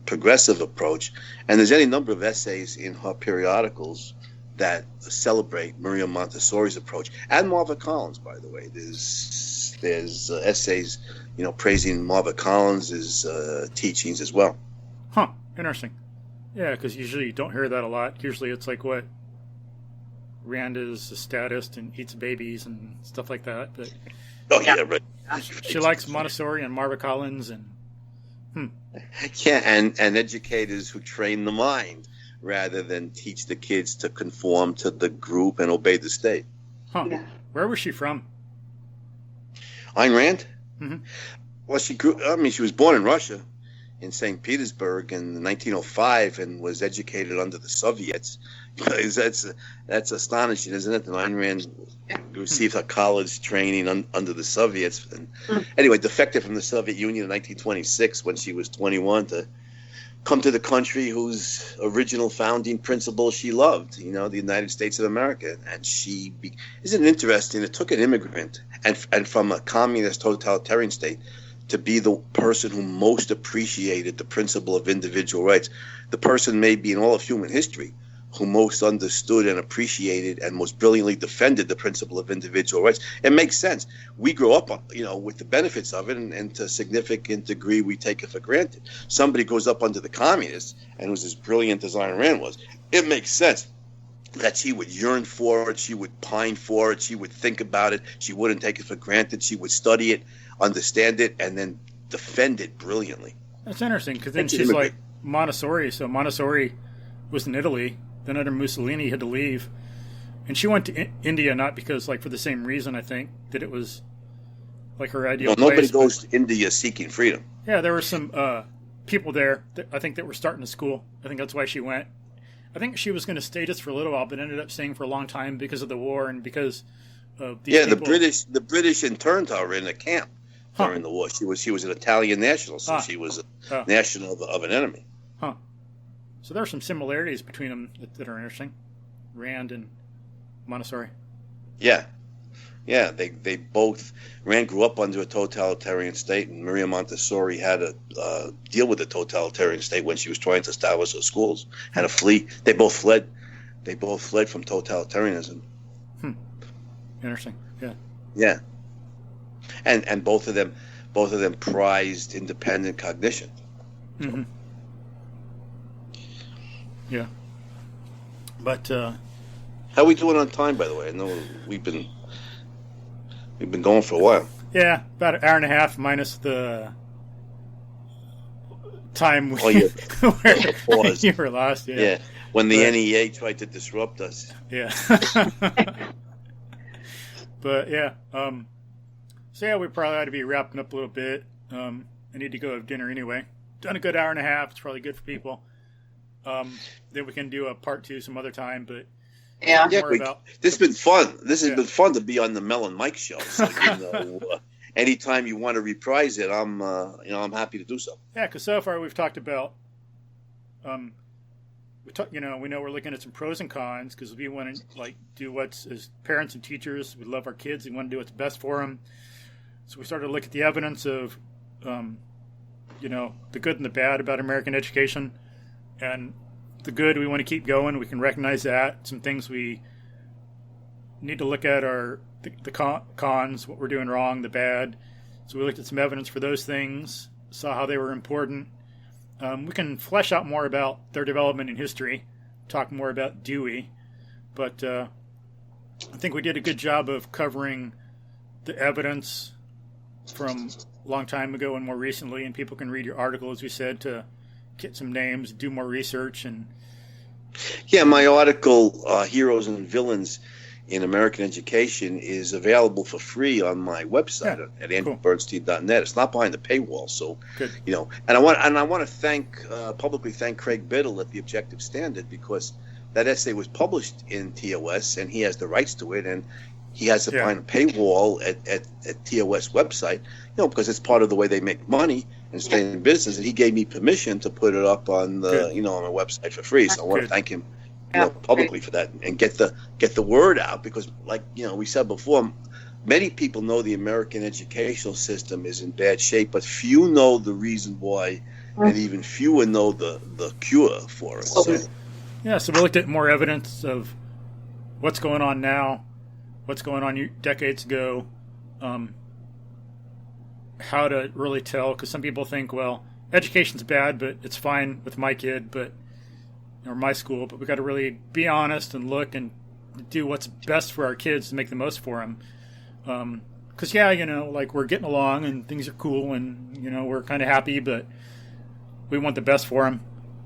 Speaker 4: progressive approach. And there's any number of essays in her periodicals that celebrate Maria Montessori's approach, and Marva Collins, by the way. There's essays, praising Marva Collins's teachings as well.
Speaker 1: Huh. Interesting. Yeah, because usually you don't hear that a lot. Usually it's like what Rand is a statist and eats babies and stuff like that. But
Speaker 4: right.
Speaker 1: She likes Montessori and Marva Collins and
Speaker 4: and educators who train the mind rather than teach the kids to conform to the group and obey the state.
Speaker 1: Huh. Yeah. Where was she from?
Speaker 4: Ayn Rand?
Speaker 1: Mm-hmm.
Speaker 4: Well, she was born in Russia, in St. Petersburg in 1905, and was educated under the Soviets. That's astonishing, isn't it? That Ayn Rand received her college training under the Soviets. And anyway, defected from the Soviet Union in 1926 when she was 21 to come to the country whose original founding principle she loved, the United States of America. And isn't it interesting? It took an immigrant and from a communist totalitarian state to be the person who most appreciated the principle of individual rights, the person maybe in all of human history who most understood and appreciated and most brilliantly defended the principle of individual rights. It makes sense. We grow up, with the benefits of it, and to a significant degree we take it for granted. Somebody grows up under the communists and was as brilliant as Ayn Rand was. It makes sense that she would yearn for it, she would pine for it, she would think about it, she wouldn't take it for granted, she would study it, understand it, and then defend it brilliantly.
Speaker 1: That's interesting, because then she's like Montessori. So Montessori was in Italy. Then under Mussolini had to leave. And she went to India not because, for the same reason, I think, that it was, her ideal place.
Speaker 4: Nobody goes to India seeking freedom.
Speaker 1: Yeah, there were some people there, that I think, that were starting a school. I think that's why she went. I think she was going to stay just for a little while, but ended up staying for a long time because of the war and because of these people.
Speaker 4: The British interned her in a camp during the war. She was an Italian national, so she was a national of an enemy.
Speaker 1: Huh. So there are some similarities between them that are interesting. Rand and Montessori.
Speaker 4: Yeah. Yeah, they both, Rand grew up under a totalitarian state, and Maria Montessori had to deal with the totalitarian state when she was trying to establish her schools, had to flee. They both fled from totalitarianism.
Speaker 1: Interesting. Yeah.
Speaker 4: Yeah. And both of them prized independent cognition. So.
Speaker 1: Mm-hmm. Yeah. But
Speaker 4: how are we doing on time, by the way? I know we've been going for a while.
Speaker 1: Yeah, about an hour and a half minus the time where you were lost.
Speaker 4: Yeah. When the NEA tried to disrupt us.
Speaker 1: Yeah. But yeah. So yeah, we probably ought to be wrapping up a little bit. I need to go have dinner anyway. Done a good hour and a half. It's probably good for people. Then we can do a part 2 some other time, but
Speaker 4: this has been fun. This has been fun to be on the Mel and Mike show. So, anytime you want to reprise it, I'm happy to do so.
Speaker 1: Yeah, because so far we've talked about, we know we're looking at some pros and cons because we want to do what's, as parents and teachers, we love our kids. We want to do what's best for them. So we started to look at the evidence of, the good and the bad about American education. And the good, we want to keep going. We can recognize that. Some things we need to look at are the cons, what we're doing wrong, the bad. So we looked at some evidence for those things, saw how they were important. We can flesh out more about their development in history, talk more about Dewey. But I think we did a good job of covering the evidence from a long time ago and more recently. And people can read your article, as we said, to get some names, do more research, and
Speaker 4: Yeah, my article, Heroes and Villains in American Education, is available for free on my website at andrewbernstein.net. It's not behind the paywall, so
Speaker 1: Good.
Speaker 4: And I want to publicly thank Craig Biddle at the Objective Standard, because that essay was published in TOS and he has the rights to it, and he has it behind a paywall at TOS website, because it's part of the way they make money and stay in business. And he gave me permission to put it up on the on my website for free. So I want to thank him publicly for that, and get the word out, because like we said before, many people know the American educational system is in bad shape, but few know the reason why, and even fewer know the cure for it. So
Speaker 1: we looked at more evidence of what's going on now, what's going on decades ago, how to really tell, because some people think, well, education's bad, but it's fine with my kid, or my school, but we got to really be honest and look and do what's best for our kids to make the most for them. Because like we're getting along and things are cool and we're kind of happy, but we want the best for them.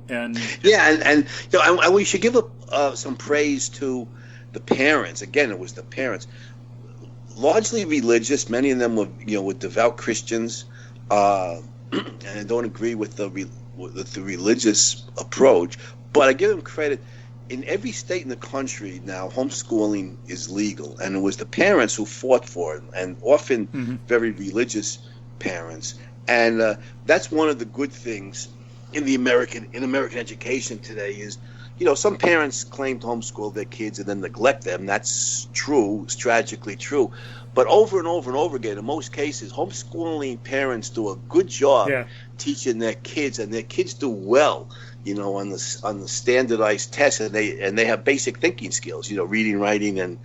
Speaker 1: And
Speaker 4: and we should give some praise to the parents. Again, it was the parents, largely religious. Many of them were devout Christians, and I don't agree with the religious approach. But I give them credit. In every state in the country now, homeschooling is legal, and it was the parents who fought for it, and often very religious parents. And that's one of the good things in American education today is, some parents claim to homeschool their kids and then neglect them. That's true. It's tragically true. But over and over and over again, in most cases, homeschooling parents do a good job teaching their kids, and their kids do well, on the standardized tests, and they have basic thinking skills, reading, writing, and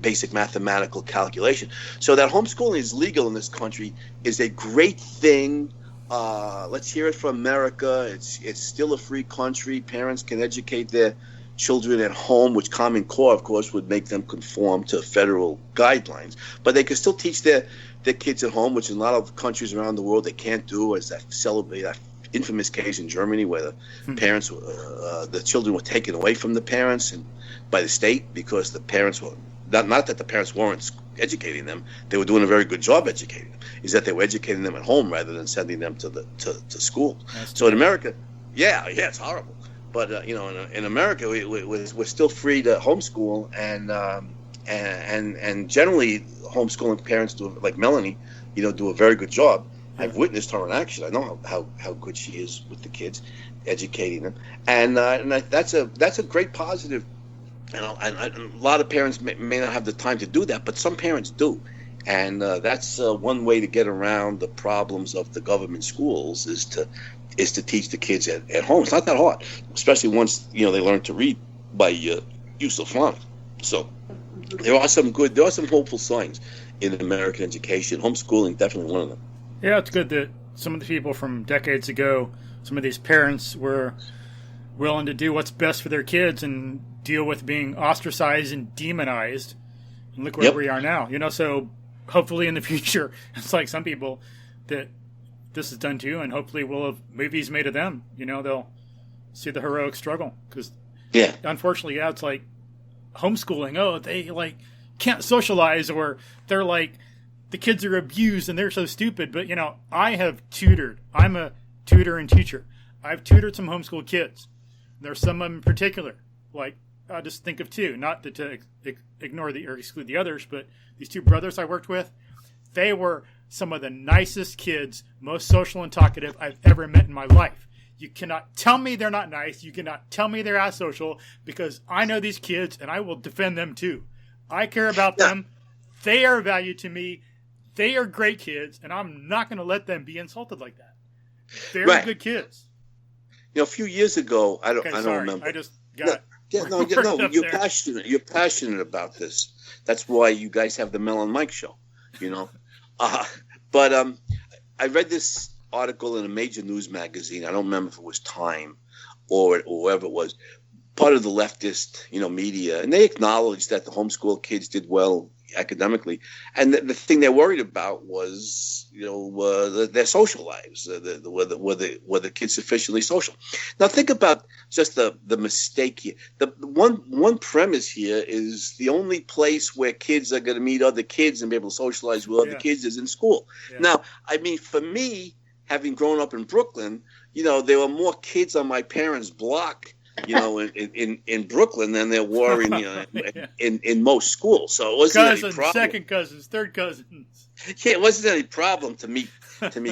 Speaker 4: basic mathematical calculation. So that homeschooling is legal in this country is a great thing. Let's hear it from America. It's still a free country. Parents can educate their children at home, which Common Core, of course, would make them conform to federal guidelines. But they can still teach their kids at home, which in a lot of countries around the world they can't do, as that infamous case in Germany where the parents, the children were taken away from the parents and by the state because the parents were not that the parents weren't educating them; they were doing a very good job educating them. Is that they were educating them at home rather than sending them to school. So in America, it's horrible. But in America, we're still free to homeschool, and generally homeschooling parents do, like Melanie, do a very good job. I've witnessed her in action. I know how good she is with the kids, educating them, and that's a great positive. And a lot of parents may not have the time to do that, but some parents do, and that's one way to get around the problems of the government schools is to teach the kids at home. It's not that hard, especially once they learn to read by use of phonics. So there are some hopeful signs in American education. Homeschooling definitely one of them.
Speaker 1: Yeah, it's good that some of the people from decades ago, some of these parents were willing to do what's best for their kids and deal with being ostracized and demonized. And look where we are now. So hopefully in the future, it's like some people that this is done to, and hopefully we'll have movies made of them. They'll see the heroic struggle. Because unfortunately, it's like homeschooling. Oh, they can't socialize, or they're like, the kids are abused and they're so stupid. But, I have tutored. I'm a tutor and teacher. I've tutored some homeschool kids. There's some of them in particular. Like, I'll just think of two, not to ignore or exclude the others, but these two brothers I worked with, they were some of the nicest kids, most social and talkative I've ever met in my life. You cannot tell me they're not nice. You cannot tell me they're asocial, because I know these kids and I will defend them too. I care about them. They are of value to me. They are great kids, and I'm not going to let them be insulted like that. They're good kids.
Speaker 4: A few years ago, I don't remember.
Speaker 1: I just got
Speaker 4: you're passionate. You're passionate about this. That's why you guys have the Mel and Mike show. But I read this article in a major news magazine. I don't remember if it was Time or whoever it was, part of the leftist, media, and they acknowledged that the homeschool kids did well academically. And the thing they're worried about was, their social lives, were the kids sufficiently social. Now think about just the mistake here. The one premise here is the only place where kids are going to meet other kids and be able to socialize with other kids is in school. Yeah. Now, I mean, for me, having grown up in Brooklyn, there were more kids on my parents' block, in Brooklyn than there were in most schools. So it wasn't any problem.
Speaker 1: Second cousins, third cousins.
Speaker 4: Yeah, it wasn't any problem to meet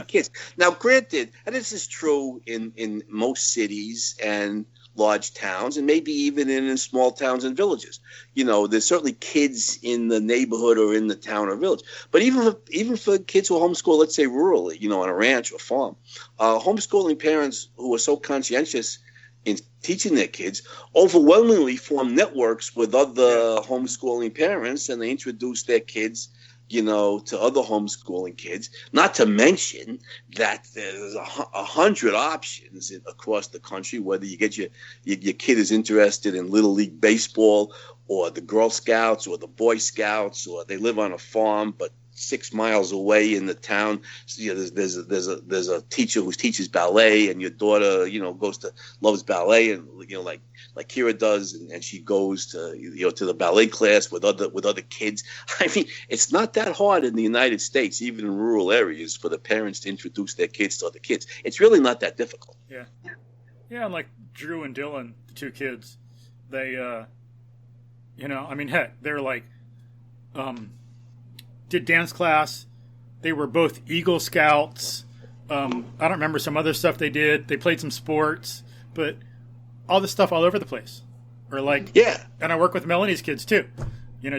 Speaker 4: kids. Now, granted, and this is true in most cities and large towns, and maybe even in small towns and villages. There's certainly kids in the neighborhood or in the town or village. But even for kids who are homeschooled, let's say rurally, on a ranch or farm, homeschooling parents who are so conscientious in teaching their kids overwhelmingly form networks with other homeschooling parents, and they introduce their kids to other homeschooling kids, not to mention that there's 100 options across the country, whether you get your kid is interested in Little League Baseball or the Girl Scouts or the Boy Scouts, or they live on a farm but 6 miles away in the town. So, there's a teacher who teaches ballet, and your daughter, loves ballet, and like Kira does, and she goes to to the ballet class with other kids. I mean, it's not that hard in the United States, even in rural areas, for the parents to introduce their kids to other kids. It's really not that difficult.
Speaker 1: Yeah, and like Drew and Dylan, the two kids, they, heck, they're like, did dance class. They were both Eagle Scouts. I don't remember some other stuff they did. They played some sports, but all this stuff all over the place. Or and I work with Melanie's kids too,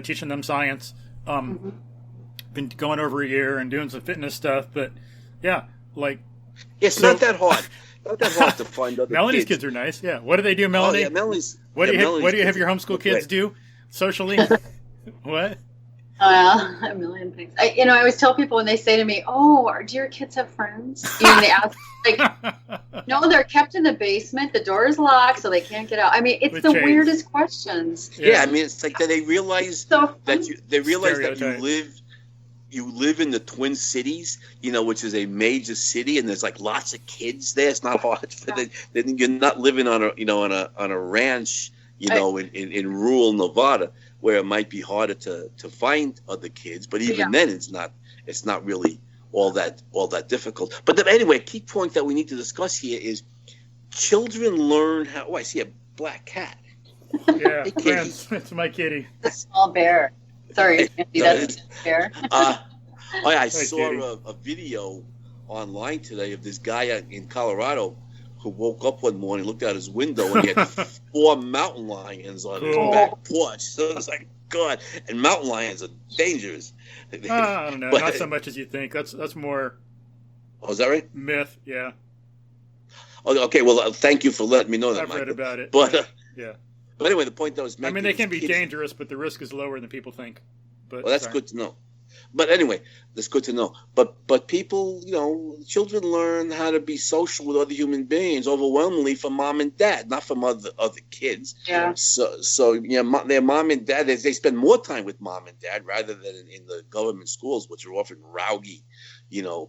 Speaker 1: teaching them science. Been going over a year and doing some fitness stuff, but
Speaker 4: it's not that hard. Not that hard to find other
Speaker 1: Melanie's kids are nice. Yeah. What do they do, Melanie?
Speaker 4: Oh, yeah, Melanie's.
Speaker 1: What do you have your homeschool kids do socially? What?
Speaker 2: A million things. I always tell people when they say to me, "Oh, do your kids have friends?" They ask, no, they're kept in the basement. The door is locked, so they can't get out. I mean, it's weirdest questions.
Speaker 4: Yeah, I mean, it's like that they realize that you live in the Twin Cities, which is a major city, and there's like lots of kids there. It's not hard for them. Then you're not living on a ranch, in rural Nevada, where it might be harder to find other kids, but even then it's not really all that difficult. But anyway, a key point that we need to discuss here is children learn how. Oh, I see a black cat.
Speaker 1: Yeah, it's my kitty.
Speaker 2: A small bear. Sorry, Andy, that's a bear.
Speaker 4: I saw a video online today of this guy in Colorado who woke up one morning, looked out his window, and he had 4 mountain lions on his back porch. So it's like, God, and mountain lions are dangerous.
Speaker 1: I don't know, not so much as you think. That's more.
Speaker 4: Oh, is that right?
Speaker 1: Myth, yeah.
Speaker 4: Oh, okay, well, thank you for letting me know that,
Speaker 1: I've read about it.
Speaker 4: But
Speaker 1: yeah.
Speaker 4: But anyway, the point that was making.
Speaker 1: I mean, they can be dangerous, but the risk is lower than people think. But
Speaker 4: that's good to know. But anyway, that's good to know. But people, children learn how to be social with other human beings overwhelmingly from mom and dad, not from other kids.
Speaker 2: Yeah.
Speaker 4: So their mom and dad, they spend more time with mom and dad rather than in the government schools, which are often rowdy,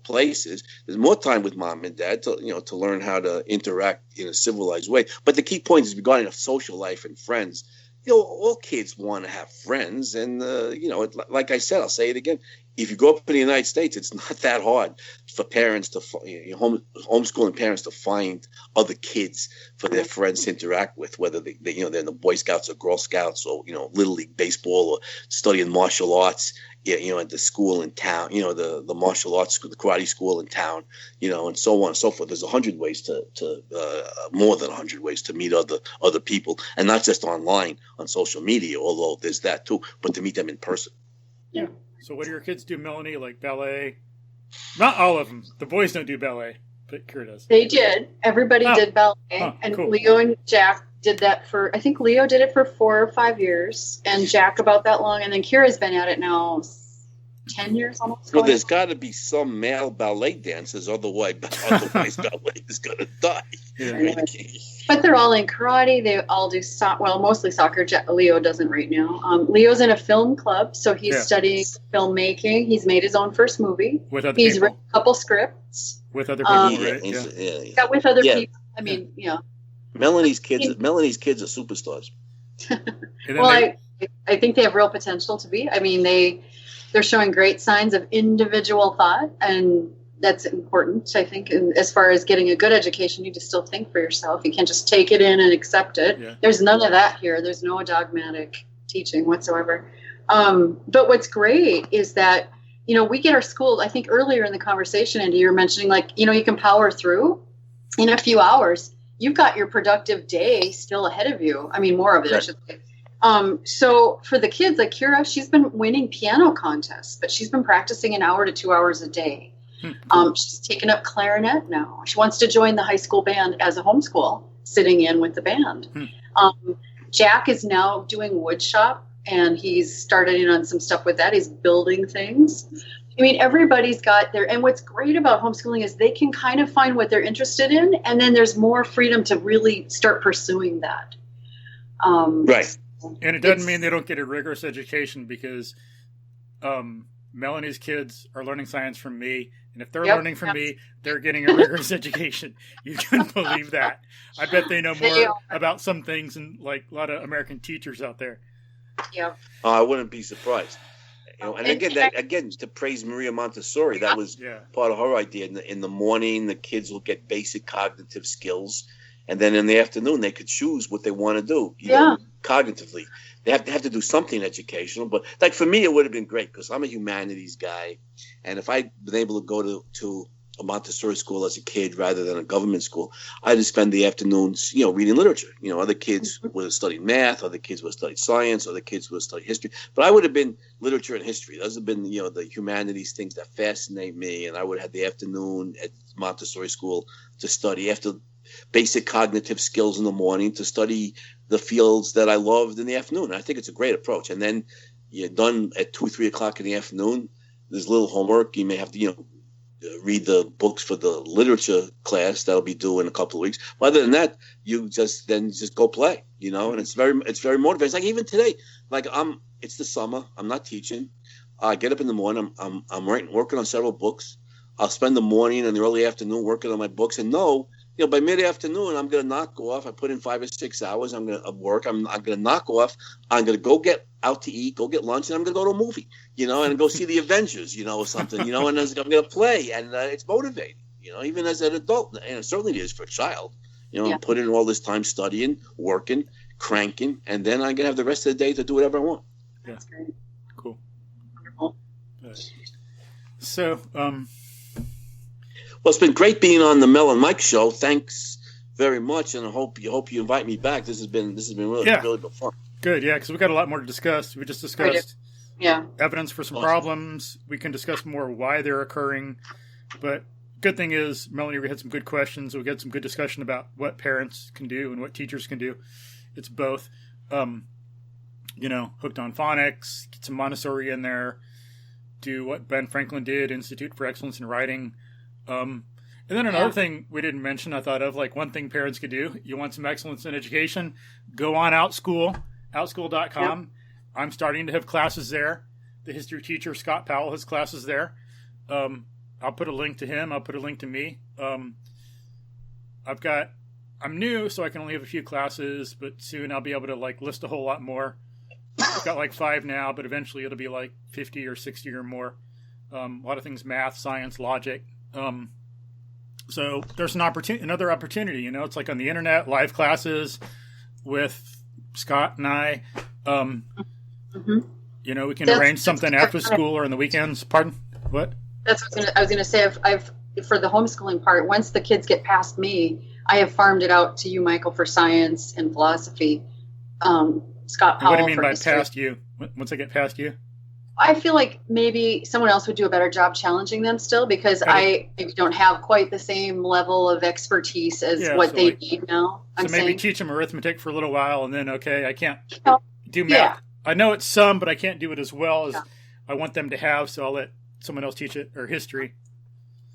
Speaker 4: places. There's more time with mom and dad to learn how to interact in a civilized way. But the key point is regarding social life and friends. All kids want to have friends, and like I said, I'll say it again. If you grow up in the United States, it's not that hard for parents to homeschooling parents to find other kids for their friends to interact with, whether they're in the Boy Scouts or Girl Scouts or Little League Baseball or studying martial arts. At the school in town, the martial arts school, the karate school in town, and so on and so forth. There's 100 ways to more than 100 ways to meet other people, and not just online on social media, although there's that too, but to meet them in person.
Speaker 1: Yeah. So what do your kids do, Melanie? Like ballet? Not all of them. The boys don't do ballet, but Kira does.
Speaker 2: They did. Everybody did ballet, and cool. Leo and Jack did that I think Leo did it for 4 or 5 years, and Jack about that long, and then Kira's been at it now 10 years almost.
Speaker 4: Well, there's got to be some male ballet dancers, otherwise ballet is going to die.
Speaker 1: Yeah.
Speaker 2: But they're all in karate. They all do mostly soccer. Leo doesn't right now. Leo's in a film club, so he's studying filmmaking. He's made his own first movie.
Speaker 1: With other
Speaker 2: he's
Speaker 1: people.
Speaker 2: written a couple scripts.
Speaker 1: With other people, right?
Speaker 2: Yeah, with other people. I mean,
Speaker 4: Melanie's kids are superstars.
Speaker 2: Well, I think they have real potential to be. I mean, they're showing great signs of individual thought, and that's important, I think. And as far as getting a good education, you need to still think for yourself. You can't just take it in and accept it. Yeah. There's none of that here. There's no dogmatic teaching whatsoever. But what's great is that, we get our school, I think earlier in the conversation, Andy, you were mentioning, you can power through in a few hours. You've got your productive day still ahead of you. I mean, more of it, right. I should say. So for the kids, like Kira, she's been winning piano contests, but she's been practicing 1 hour to 2 hours a day. She's taken up clarinet now. She wants to join the high school band as a homeschool, sitting in with the band. Jack is now doing wood shop, and he's started in on some stuff with that. He's building things. I mean, everybody's got their, and what's great about homeschooling is they can kind of find what they're interested in, and then there's more freedom to really start pursuing that.
Speaker 4: Right.
Speaker 1: And it doesn't mean they don't get a rigorous education, because Melanie's kids are learning science from me. And if they're learning from me, they're getting a rigorous education. You can believe that. I bet they know more about some things than a lot of American teachers out there.
Speaker 2: Yeah.
Speaker 4: I wouldn't be surprised. And again, to praise Maria Montessori, that was part of her idea. In the morning, the kids will get basic cognitive skills, and then in the afternoon, they could choose what they want to do. Cognitively, they have to do something educational. But for me, it would have been great, because I'm a humanities guy, and if I'd been able to go to a Montessori school as a kid rather than a government school, I'd have spent the afternoons, reading literature. Other kids would have studied math, other kids would have studied science, other kids would have studied history. But I would have been literature and history. Those have been, the humanities things that fascinate me. And I would have had the afternoon at Montessori school to study, after basic cognitive skills in the morning, to study the fields that I loved in the afternoon. And I think it's a great approach. And then you're done at 2, 3 o'clock in the afternoon. There's little homework. You may have to, read the books for the literature class that'll be due in a couple of weeks. But other than that, you just go play, and it's very motivating. It's like even today, it's the summer. I'm not teaching. I get up in the morning. I'm working on several books. I'll spend the morning and the early afternoon working on my books, and by mid-afternoon, I'm going to knock off. I put in 5 or 6 hours. I'm going to work. I'm going to knock off. I'm going to go get out to eat, go get lunch, and I'm going to go to a movie, and go see the Avengers, or something, and I'm going to play, and it's motivating, even as an adult, and it certainly is for a child, put in all this time studying, working, cranking, and then I'm going to have the rest of the day to do whatever I want.
Speaker 2: That's great.
Speaker 1: Cool.
Speaker 2: Wonderful.
Speaker 1: So,
Speaker 4: well, it's been great being on the Mel and Mike show. Thanks very much, and I hope you invite me back. This has been really good fun.
Speaker 1: Good, yeah, because we got a lot more to discuss. We just discussed evidence for some problems. We can discuss more why they're occurring. But good thing is, Melanie, we had some good questions. We had some good discussion about what parents can do and what teachers can do. It's both, hooked on phonics, get some Montessori in there, do what Ben Franklin did, Institute for Excellence in Writing. And then another thing we didn't mention, I thought of, one thing parents could do. You want some excellence in education? Go on outschool.com. Yep. I'm starting to have classes there. The history teacher, Scott Powell, has classes there. I'll put a link to him. I'll put a link to me. I'm new, so I can only have a few classes, but soon I'll be able to list a whole lot more. I've got 5 now, but eventually it'll be 50 or 60 or more. A lot of things, math, science, logic. So there's another opportunity, it's on the internet, live classes with Scott and I. We can arrange something after school or on the weekends. Pardon? What?
Speaker 2: That's what I was going to say. I've for the homeschooling part, once the kids get past me, I have farmed it out to you, Michael, for science and philosophy. Scott Powell.
Speaker 1: What do you mean by
Speaker 2: history.
Speaker 1: past you? Once I get past you?
Speaker 2: I feel like maybe someone else would do a better job challenging them still, because I maybe don't have quite the same level of expertise as what they need now.
Speaker 1: So maybe teach them arithmetic for a little while, and then, I can't do math. Yeah. I know it's some, but I can't do it as well as I want them to have, so I'll let someone else teach it, or history.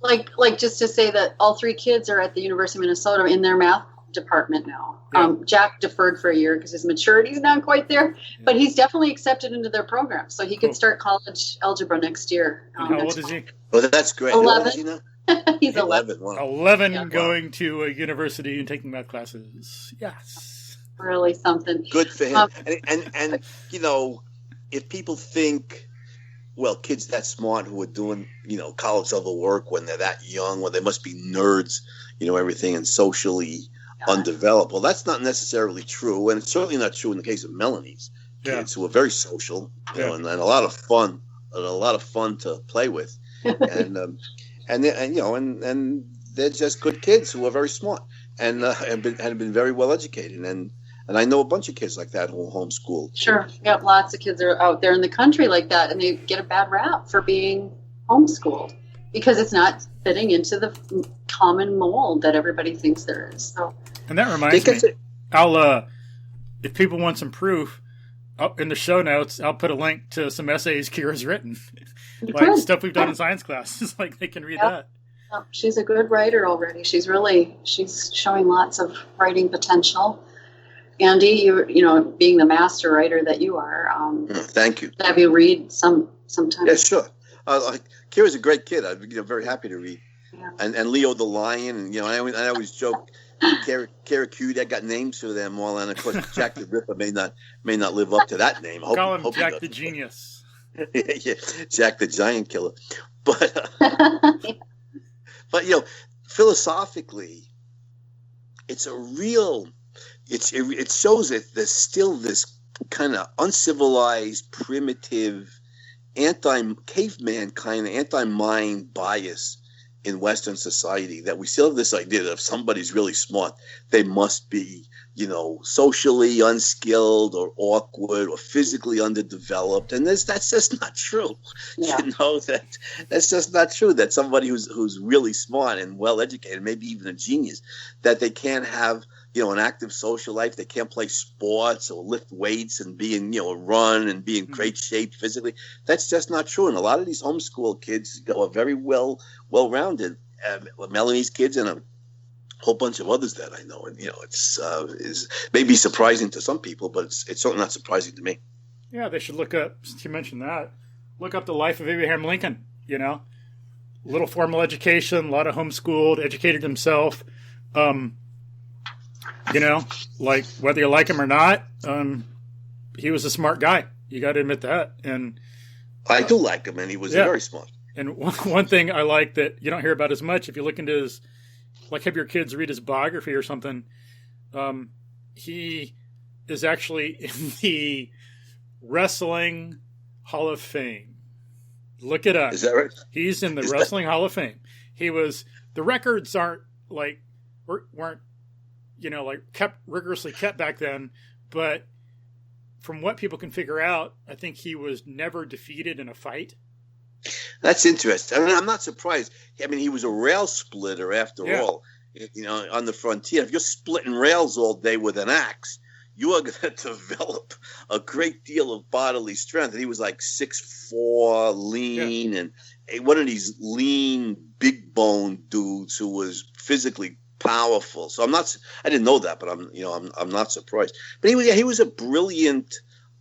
Speaker 2: Like just to say that all 3 kids are at the University of Minnesota in their math department now.
Speaker 1: Yeah.
Speaker 2: Jack deferred for a year because his maturity is not quite there, but he's definitely accepted into their program, so he could start college algebra next year.
Speaker 1: And how old is he?
Speaker 4: Well, that's great.
Speaker 2: 11.
Speaker 4: How old is he now?
Speaker 2: He's 11.
Speaker 4: Wow.
Speaker 1: 11, going to a university and taking math classes. Yes.
Speaker 2: Really something.
Speaker 4: Good for him. And you know, if people think, well, kids that smart who are doing, you know, college level work when they're that young, well, they must be nerds, you know, everything, and socially undeveloped. Well, that's not necessarily true, and it's certainly not true in the case of Melanie's kids, who are very social, you know, and a lot of fun, to play with, and you know, and they're just good kids who are very smart and have been very well educated, and I know a bunch of kids like that who are homeschooled.
Speaker 2: Sure, yeah, lots of kids are out there in the country like that, and they get a bad rap for being homeschooled because it's not fitting into the common mold that everybody thinks there is. So,
Speaker 1: and that reminds me, I'll if people want some proof, up in the show notes, I'll put a link to some essays Kira's written, like stuff we've done in science class. Like they can read that.
Speaker 2: Yep. She's a good writer already. She's showing lots of writing potential. Andy, you know, being the master writer that you are,
Speaker 4: thank you.
Speaker 2: Have you read sometime?
Speaker 4: Yeah, sure. Kira's a great kid. I'm very happy to read. Yeah. And Leo the Lion, and you know, I always joke, Kira Q, that got names for them all, and of course Jack the Ripper may not live up to that name.
Speaker 1: Call him Jack the Genius.
Speaker 4: Yeah, Jack the Giant Killer. But but you know, philosophically, it shows that there's still this kind of uncivilized, primitive, anti-caveman kind of anti-mind bias in Western society, that we still have this idea that if somebody's really smart, they must be, you know, socially unskilled or awkward or physically underdeveloped, and that's just not true. Yeah. You know, that's just not true. That somebody who's really smart and well educated, maybe even a genius, that they can't have, you know, an active social life. They can't play sports or lift weights and be in, you know, run and be in great shape physically. That's just not true. And a lot of these homeschool kids are very well-rounded. Melanie's kids and a whole bunch of others that I know. And, you know, is maybe surprising to some people, but it's certainly not surprising to me.
Speaker 1: Yeah, they should look up, since you mentioned that, look up the life of Abraham Lincoln, you know. Little formal education, a lot of homeschooled, educated himself. You know, like whether you like him or not, he was a smart guy. You got to admit that. And
Speaker 4: I do like him, and he was very smart.
Speaker 1: And one thing I like that you don't hear about as much, if you look into his, like have your kids read his biography or something, he is actually in the Wrestling Hall of Fame. Look it up.
Speaker 4: Is that right?
Speaker 1: He's in the Wrestling Hall of Fame. He was, the records weren't, you know, like rigorously kept back then, but from what people can figure out, I think he was never defeated in a fight.
Speaker 4: That's interesting. I mean, I'm not surprised. I mean, he was a rail splitter after all, you know, on the frontier. If you're splitting rails all day with an axe, you are going to develop a great deal of bodily strength. And he was like 6'4", lean, and one of these lean, big bone dudes who was physically powerful. So I didn't know that, but I'm not surprised. But he was a brilliant.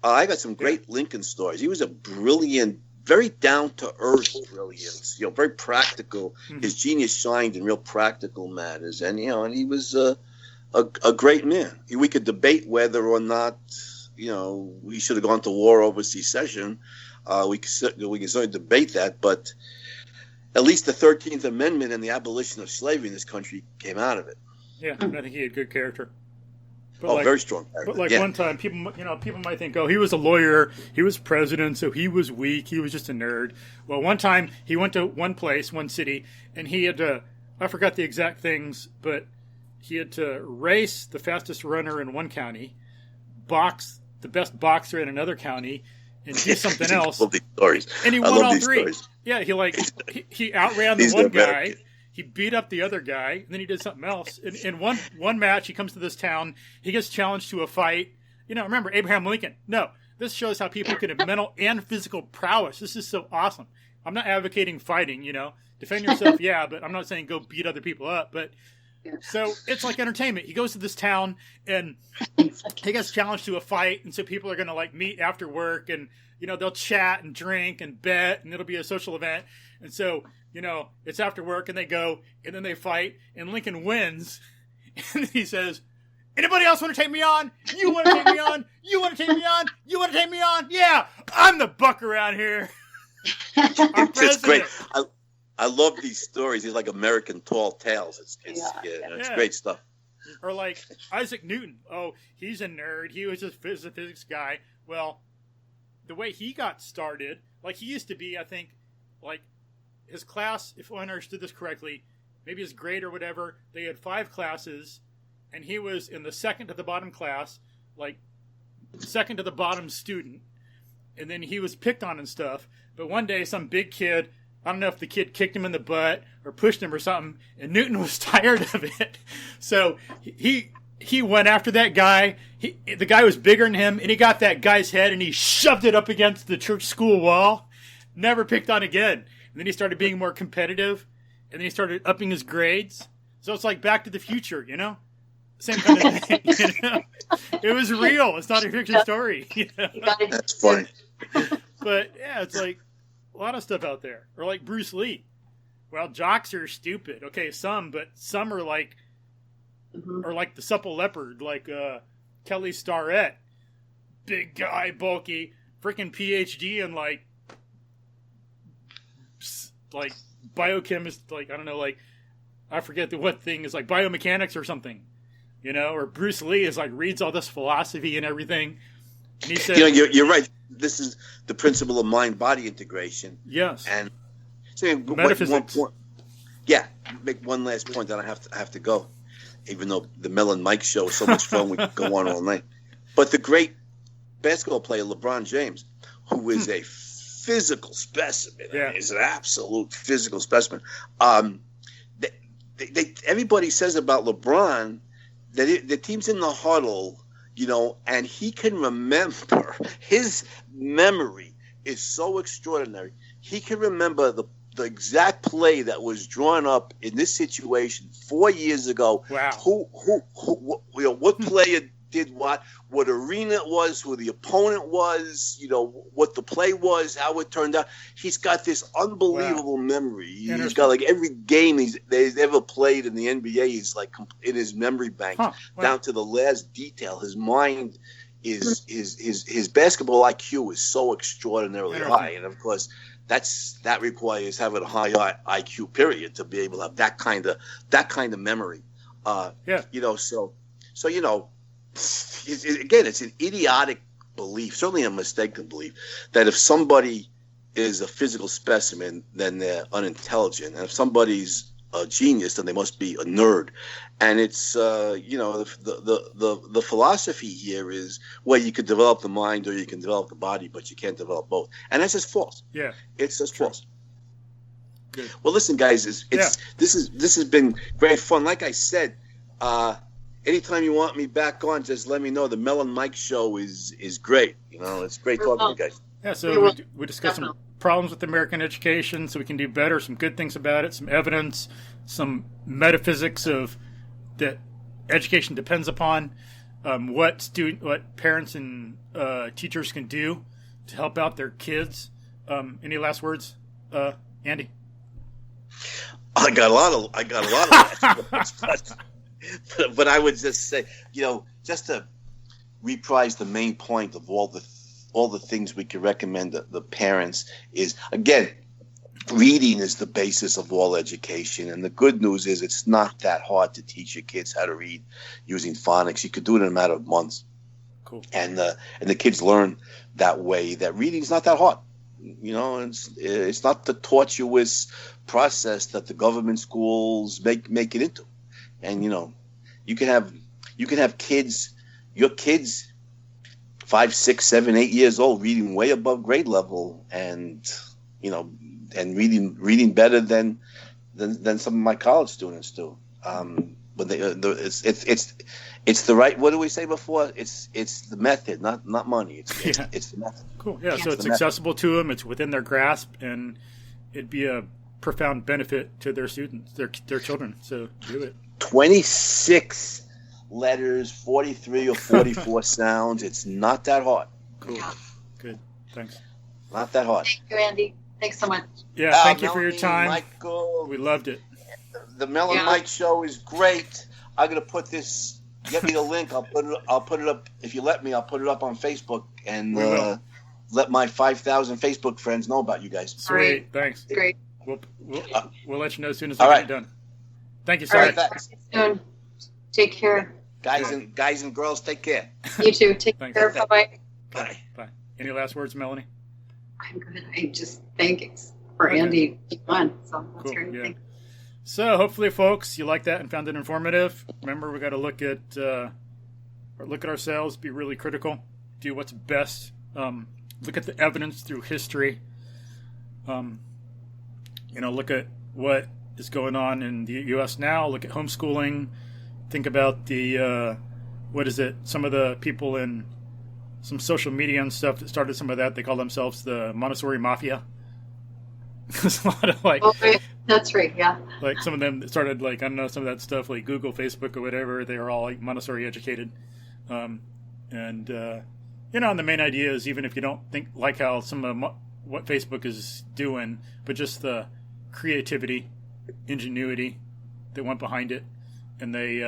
Speaker 4: I got some great Lincoln stories. He was a brilliant, very down to earth brilliance. You know, very practical. Mm-hmm. His genius shined in real practical matters, and you know, and he was a great man. We could debate whether or not, you know, we should have gone to war over secession. We can certainly debate that, but at least the 13th Amendment and the abolition of slavery in this country came out of it.
Speaker 1: Yeah, I think he had good character. But
Speaker 4: very strong character.
Speaker 1: But one time, people might think, oh, he was a lawyer, he was president, so he was weak, he was just a nerd. Well, one time he went to one city, and he had to, I forgot the exact things, but he had to race the fastest runner in one county, box the best boxer in another county, and do something else. And he won all three. Stories. Yeah, he outran the one guy. He beat up the other guy, and then he did something else. In one match, he comes to this town. He gets challenged to a fight. You know, remember Abraham Lincoln? No, this shows how people can have mental and physical prowess. This is so awesome. I'm not advocating fighting, defend yourself, yeah, but I'm not saying go beat other people up. But so it's like entertainment. He goes to this town and he gets challenged to a fight, and so people are going to like meet after work, and they'll chat and drink and bet, and it'll be a social event. And so it's after work, and they go, and then they fight, and Lincoln wins, and he says, "Anybody else want to take me on? You want to take me on? You want to take me on? You want to take me on? Yeah, I'm the buck around here."
Speaker 4: It's great. I love these stories. These like American tall tales. It's great stuff.
Speaker 1: Or like Isaac Newton. Oh, he's a nerd. He was just a physics guy. Well, the way he got started, like he used to be, I think, like his class, if I understood this correctly, maybe his grade or whatever, they had 5 classes, and he was in the second to the bottom class, like second to the bottom student, and then he was picked on and stuff. But one day, some big kid, I don't know if the kid kicked him in the butt or pushed him or something, and Newton was tired of it. So he went after that guy. The guy was bigger than him, and he got that guy's head, and he shoved it up against the church school wall. Never picked on again. And then he started being more competitive, and then he started upping his grades. So it's like Back to the Future, Same kind of thing. It was real. It's not a fiction story.
Speaker 4: That's funny.
Speaker 1: But yeah, it's like a lot of stuff out there. Or like Bruce Lee. Well, jocks are stupid. Okay, but some are like, or like the supple leopard, like Kelly Starrett, big guy, bulky, freaking PhD in like biochemist, like I don't know, like I forget what thing is like biomechanics or something, Or Bruce Lee is like reads all this philosophy and everything. And he said,
Speaker 4: you're right. This is the principle of mind-body integration.
Speaker 1: Yes.
Speaker 4: And so
Speaker 1: metaphysics.
Speaker 4: Make one last point, then I have to go. Even though the Mel and Mike show is so much fun, we could go on all night. But the great basketball player LeBron James, who is a physical specimen, is an absolute physical specimen. Everybody says about LeBron that the team's in the huddle, and he can remember. His memory is so extraordinary. He can remember the exact play that was drawn up in this situation 4 years ago.
Speaker 1: Wow.
Speaker 4: What player did what arena it was, who the opponent was, what the play was, how it turned out. He's got this unbelievable memory. He's got like every game he's ever played in the NBA is like in his memory bank, down to the last detail. His mind is his basketball IQ is so extraordinarily high, and of course that requires having a high IQ period to be able to have that kind of memory. Again, it's an idiotic belief, certainly a mistaken belief, that if somebody is a physical specimen, then they're unintelligent, and if somebody's a genius, then they must be a nerd. And it's the philosophy here is, well, you can develop the mind or you can develop the body, but you can't develop both, and that's just false.
Speaker 1: Yeah,
Speaker 4: it's just false.
Speaker 1: Good.
Speaker 4: Well, listen, guys, this has been great fun. Like I said, anytime you want me back on, just let me know. The Mel and Mike show is great. It's great talking to you guys.
Speaker 1: Yeah, so we discussed some problems with American education, so we can do better, some good things about it, some evidence, some metaphysics of that education depends upon, what parents and teachers can do to help out their kids. Any last words, Andy?
Speaker 4: I got a lot of last words. But I would just say, just to reprise the main point of all the things we could recommend the parents is, again, reading is the basis of all education. And the good news is it's not that hard to teach your kids how to read using phonics. You could do it in a matter of months.
Speaker 1: Cool.
Speaker 4: And the kids learn that way, that reading's not that hard. It's not the tortuous process that the government schools make it into. And you can have kids, your kids 5, 6, 7, 8 years old reading way above grade level, and reading better than some of my college students do. But it's the right. What did we say before? It's the method, not money. It's the method.
Speaker 1: Cool. Yeah. So it's accessible to them. It's within their grasp, and it'd be a profound benefit to their students, their children. So do it.
Speaker 4: 26 letters, 43 or 44 sounds. It's not that hard.
Speaker 1: Cool. Good. Thanks.
Speaker 4: Not that hard.
Speaker 2: Thank you, Andy. Thanks so much.
Speaker 1: Yeah. Thank you for your time.
Speaker 4: Michael,
Speaker 1: we loved it.
Speaker 4: The Mel and Mike show is great. I'm gonna put this. Get me the link. I'll put it up. If you let me, I'll put it up on Facebook and let my 5,000 Facebook friends know about you guys.
Speaker 1: Sweet. Thanks.
Speaker 2: Great.
Speaker 1: We'll let you know as soon as we get it done. Thank you, sir.
Speaker 2: All right. Thanks. Soon. Take care.
Speaker 4: Guys and girls, take care.
Speaker 2: You too. Take care. Bye-bye.
Speaker 4: Bye.
Speaker 1: Bye. Any last words, Melanie?
Speaker 2: I'm good. I just thanks for Andy being on. So that's great.
Speaker 1: Yeah. So hopefully, folks, you liked that and found it informative. Remember, we got to look at ourselves, be really critical, do what's best, look at the evidence through history. Look at what is going on in the U.S. now. Look at homeschooling. Think about some of the people in some social media and stuff that started some of that. They call themselves the Montessori Mafia. There's a lot of
Speaker 2: that's right, yeah.
Speaker 1: Like some of them that started some of that stuff like Google, Facebook, or whatever. They were all like Montessori educated, and the main idea is, even if you don't think like how some of what Facebook is doing, but just the creativity, ingenuity that went behind it, and they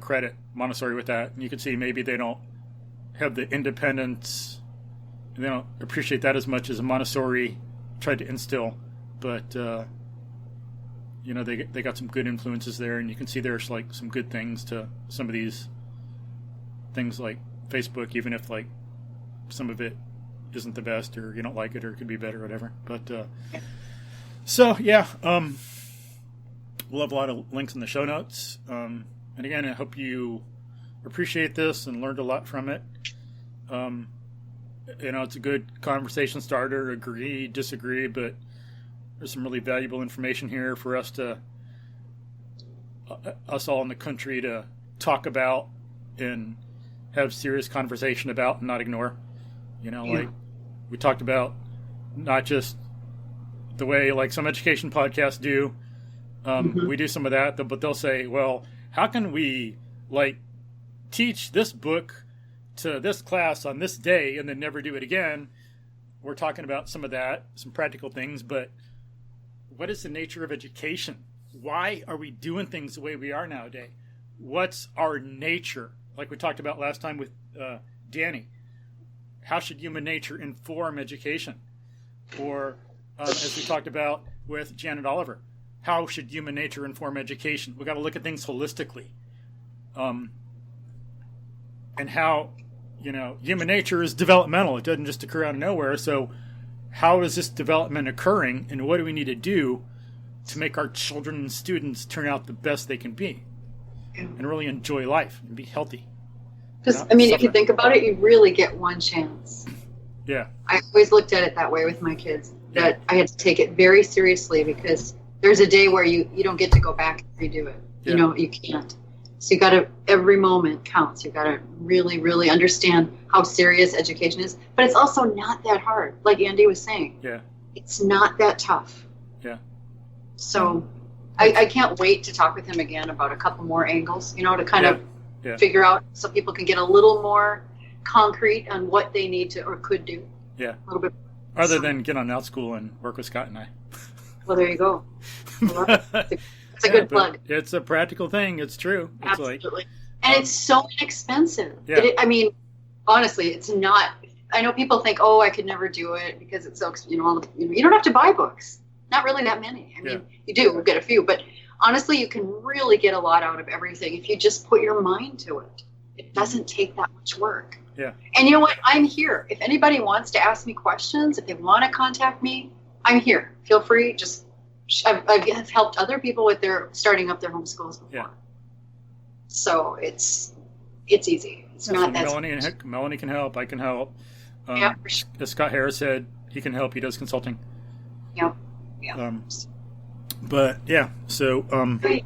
Speaker 1: credit Montessori with that. And you can see maybe they don't have the independence. They don't appreciate that as much as a Montessori tried to instill, but they got some good influences there, and you can see there's like some good things to some of these things like Facebook, even if like some of it isn't the best, or you don't like it, or it could be better, or whatever. But we'll have a lot of links in the show notes. And again, I hope you appreciate this and learned a lot from it. It's a good conversation starter. Agree, disagree, but there's some really valuable information here for us all in the country to talk about and have serious conversation about and not ignore. Like we talked about, not just the way like some education podcasts do. We do some of that, but they'll say, well, how can we like teach this book to this class on this day and then never do it again? We're talking about some of that, some practical things, but what is the nature of education? Why are we doing things the way we are nowadays? What's our nature? Like we talked about last time with Danny. How should human nature inform education? Or as we talked about with Janet Oliver, how should human nature inform education? We've got to look at things holistically. And how, human nature is developmental. It doesn't just occur out of nowhere. So how is this development occurring, and what do we need to do to make our children and students turn out the best they can be and really enjoy life and be healthy?
Speaker 2: Because, if you think about it, you really get one chance.
Speaker 1: Yeah.
Speaker 2: I always looked at it that way with my kids, that I had to take it very seriously, because there's a day where you don't get to go back and redo it.
Speaker 1: Yeah.
Speaker 2: You can't. So you got to, every moment counts. You got to really, really understand how serious education is. But it's also not that hard, like Andy was saying.
Speaker 1: Yeah.
Speaker 2: It's not that tough.
Speaker 1: Yeah.
Speaker 2: So I can't wait to talk with him again about a couple more angles, to kind of figure out, so people can get a little more concrete on what they need to or could do.
Speaker 1: Yeah.
Speaker 2: A little bit.
Speaker 1: Other than get on Outschool and work with Scott and I.
Speaker 2: Well, there you go. It's a good plug.
Speaker 1: It's a practical thing. It's true. It's
Speaker 2: absolutely. And it's so inexpensive.
Speaker 1: Yeah.
Speaker 2: Honestly, it's not. I know people think, I could never do it because it's so, you don't have to buy books. Not really that many. You do. We'll get a few. But honestly, you can really get a lot out of everything if you just put your mind to it. It doesn't take that much work.
Speaker 1: Yeah.
Speaker 2: And you know what? I'm here. If anybody wants to ask me questions, if they want to contact me, I'm here. Feel free. I've helped other people with starting up their homeschools before.
Speaker 1: Yeah.
Speaker 2: So it's easy. It's not that.
Speaker 1: Melanie can help. I can help.
Speaker 2: Yeah. For sure.
Speaker 1: As Scott Harris said, he can help. He does consulting.
Speaker 2: Yeah. Yeah.
Speaker 1: But yeah, so
Speaker 2: Great.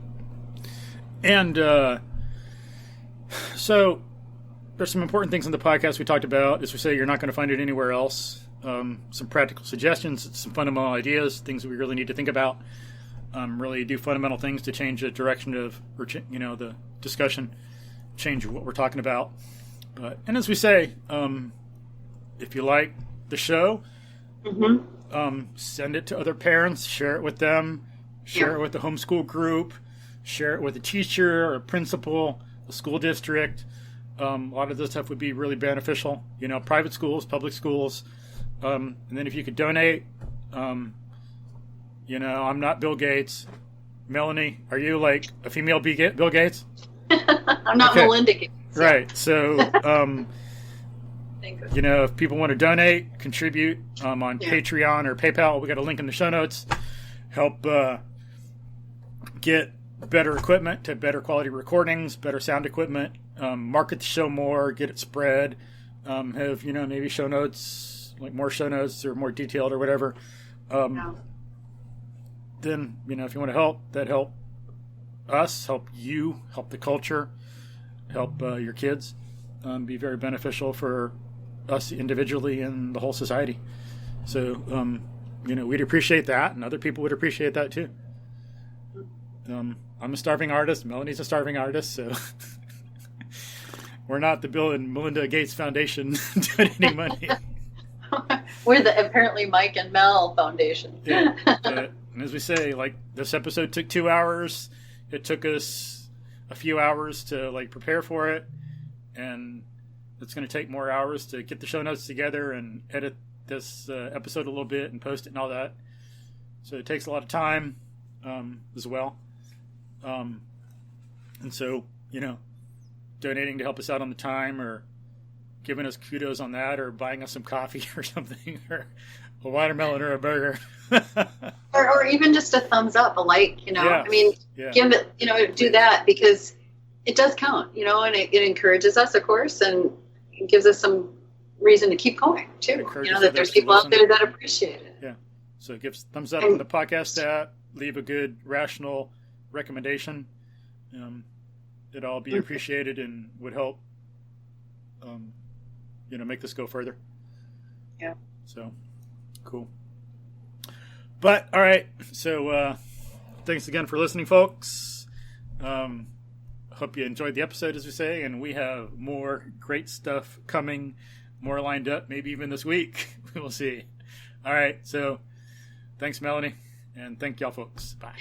Speaker 1: and so there's some important things in the podcast we talked about. As we say, you're not going to find it anywhere else. Some practical suggestions, some fundamental ideas, things that we really need to think about. Really do fundamental things to change the direction of, or the discussion, change what we're talking about. And as we say, if you like the show, send it to other parents, share it with them, share it with the homeschool group, share it with a teacher or a principal, a school district. A lot of this stuff would be really beneficial. Private schools, public schools. And then if you could donate, I'm not Bill Gates. Melanie, are you like a female Bill Gates?
Speaker 2: I'm not Melinda Gates.
Speaker 1: Right. So, if people want to donate, contribute on Patreon or PayPal, we got a link in the show notes. Help get better equipment to better quality recordings, better sound equipment, market the show more, get it spread, have, maybe show notes, like more show notes or more detailed or whatever. Then, if you want to help, that help us, help you, help the culture, help your kids, be very beneficial for us individually and the whole society. So, we'd appreciate that, and other people would appreciate that too. I'm a starving artist. Melanie's a starving artist, so we're not the Bill and Melinda Gates Foundation donating money.
Speaker 2: We're the apparently Mike and Mel Foundation.
Speaker 1: Yeah, and as we say, like, this episode took 2 hours. It took us a few hours to prepare for it, and it's going to take more hours to get the show notes together and edit this episode a little bit and post it and all that. So it takes a lot of time as well. And so, donating to help us out on the time, or giving us kudos on that, or buying us some coffee or something, or a watermelon or a burger.
Speaker 2: or even just a thumbs up, a like,
Speaker 1: Yeah.
Speaker 2: Give it, do that, because it does count, and it encourages us, of course, and it gives us some reason to keep going too. That there's people out there that appreciate it.
Speaker 1: Yeah. So give thumbs up on the podcast app, leave a good rational recommendation. It'd all be appreciated and would help, make this go further.
Speaker 2: Yeah.
Speaker 1: So, cool. But, all right. So, thanks again for listening, folks. Hope you enjoyed the episode, as we say, and we have more great stuff coming, more lined up, maybe even this week. We'll see. All right. So, thanks, Melanie, and thank y'all, folks. Bye.